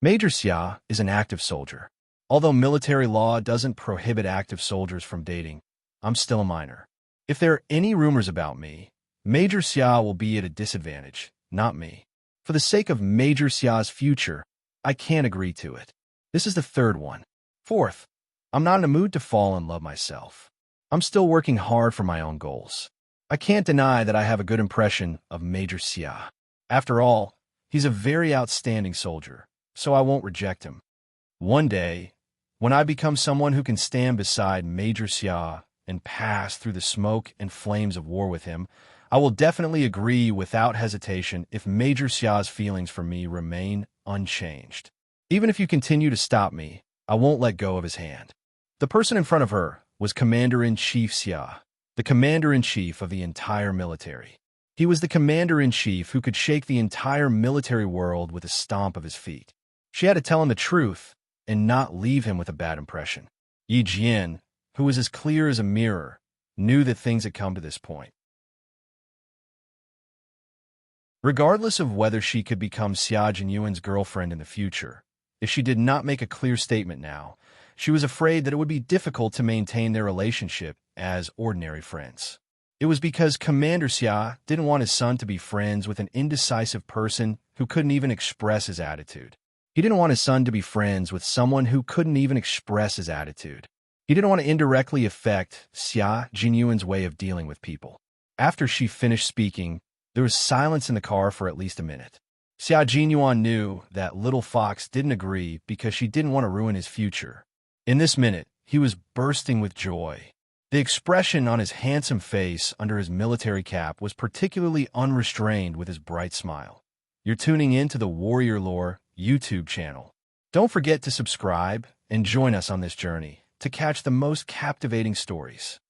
Major Xia is an active soldier. Although military law doesn't prohibit active soldiers from dating, I'm still a minor. If there are any rumors about me, Major Xia will be at a disadvantage, not me. For the sake of Major Xia's future, I can't agree to it. This is the 3rd one. 4th, I'm not in a mood to fall in love myself. I'm still working hard for my own goals. I can't deny that I have a good impression of Major Xia. After all, he's a very outstanding soldier, so I won't reject him. One day, when I become someone who can stand beside Major Xia and pass through the smoke and flames of war with him, I will definitely agree without hesitation if Major Xia's feelings for me remain unchanged. Even if you continue to stop me, I won't let go of his hand." The person in front of her was Commander-in-Chief Xia, the Commander-in-Chief of the entire military. He was the Commander-in-Chief who could shake the entire military world with a stomp of his feet. She had to tell him the truth, and not leave him with a bad impression. Yi Jian, who was as clear as a mirror, knew that things had come to this point. Regardless of whether she could become Xia Jinyuan's girlfriend in the future, if she did not make a clear statement now, she was afraid that it would be difficult to maintain their relationship as ordinary friends. It was because Commander Xia didn't want his son to be friends with an indecisive person who couldn't even express his attitude. He didn't want his son to be friends with someone who couldn't even express his attitude. He didn't want to indirectly affect Xia Jinyuan's way of dealing with people. After she finished speaking, there was silence in the car for at least a minute. Xia Jinyuan knew that little Fox didn't agree because she didn't want to ruin his future. In this minute, he was bursting with joy. The expression on his handsome face under his military cap was particularly unrestrained with his bright smile. You're tuning in to the Warrior Lore YouTube channel. Don't forget to subscribe and join us on this journey to catch the most captivating stories.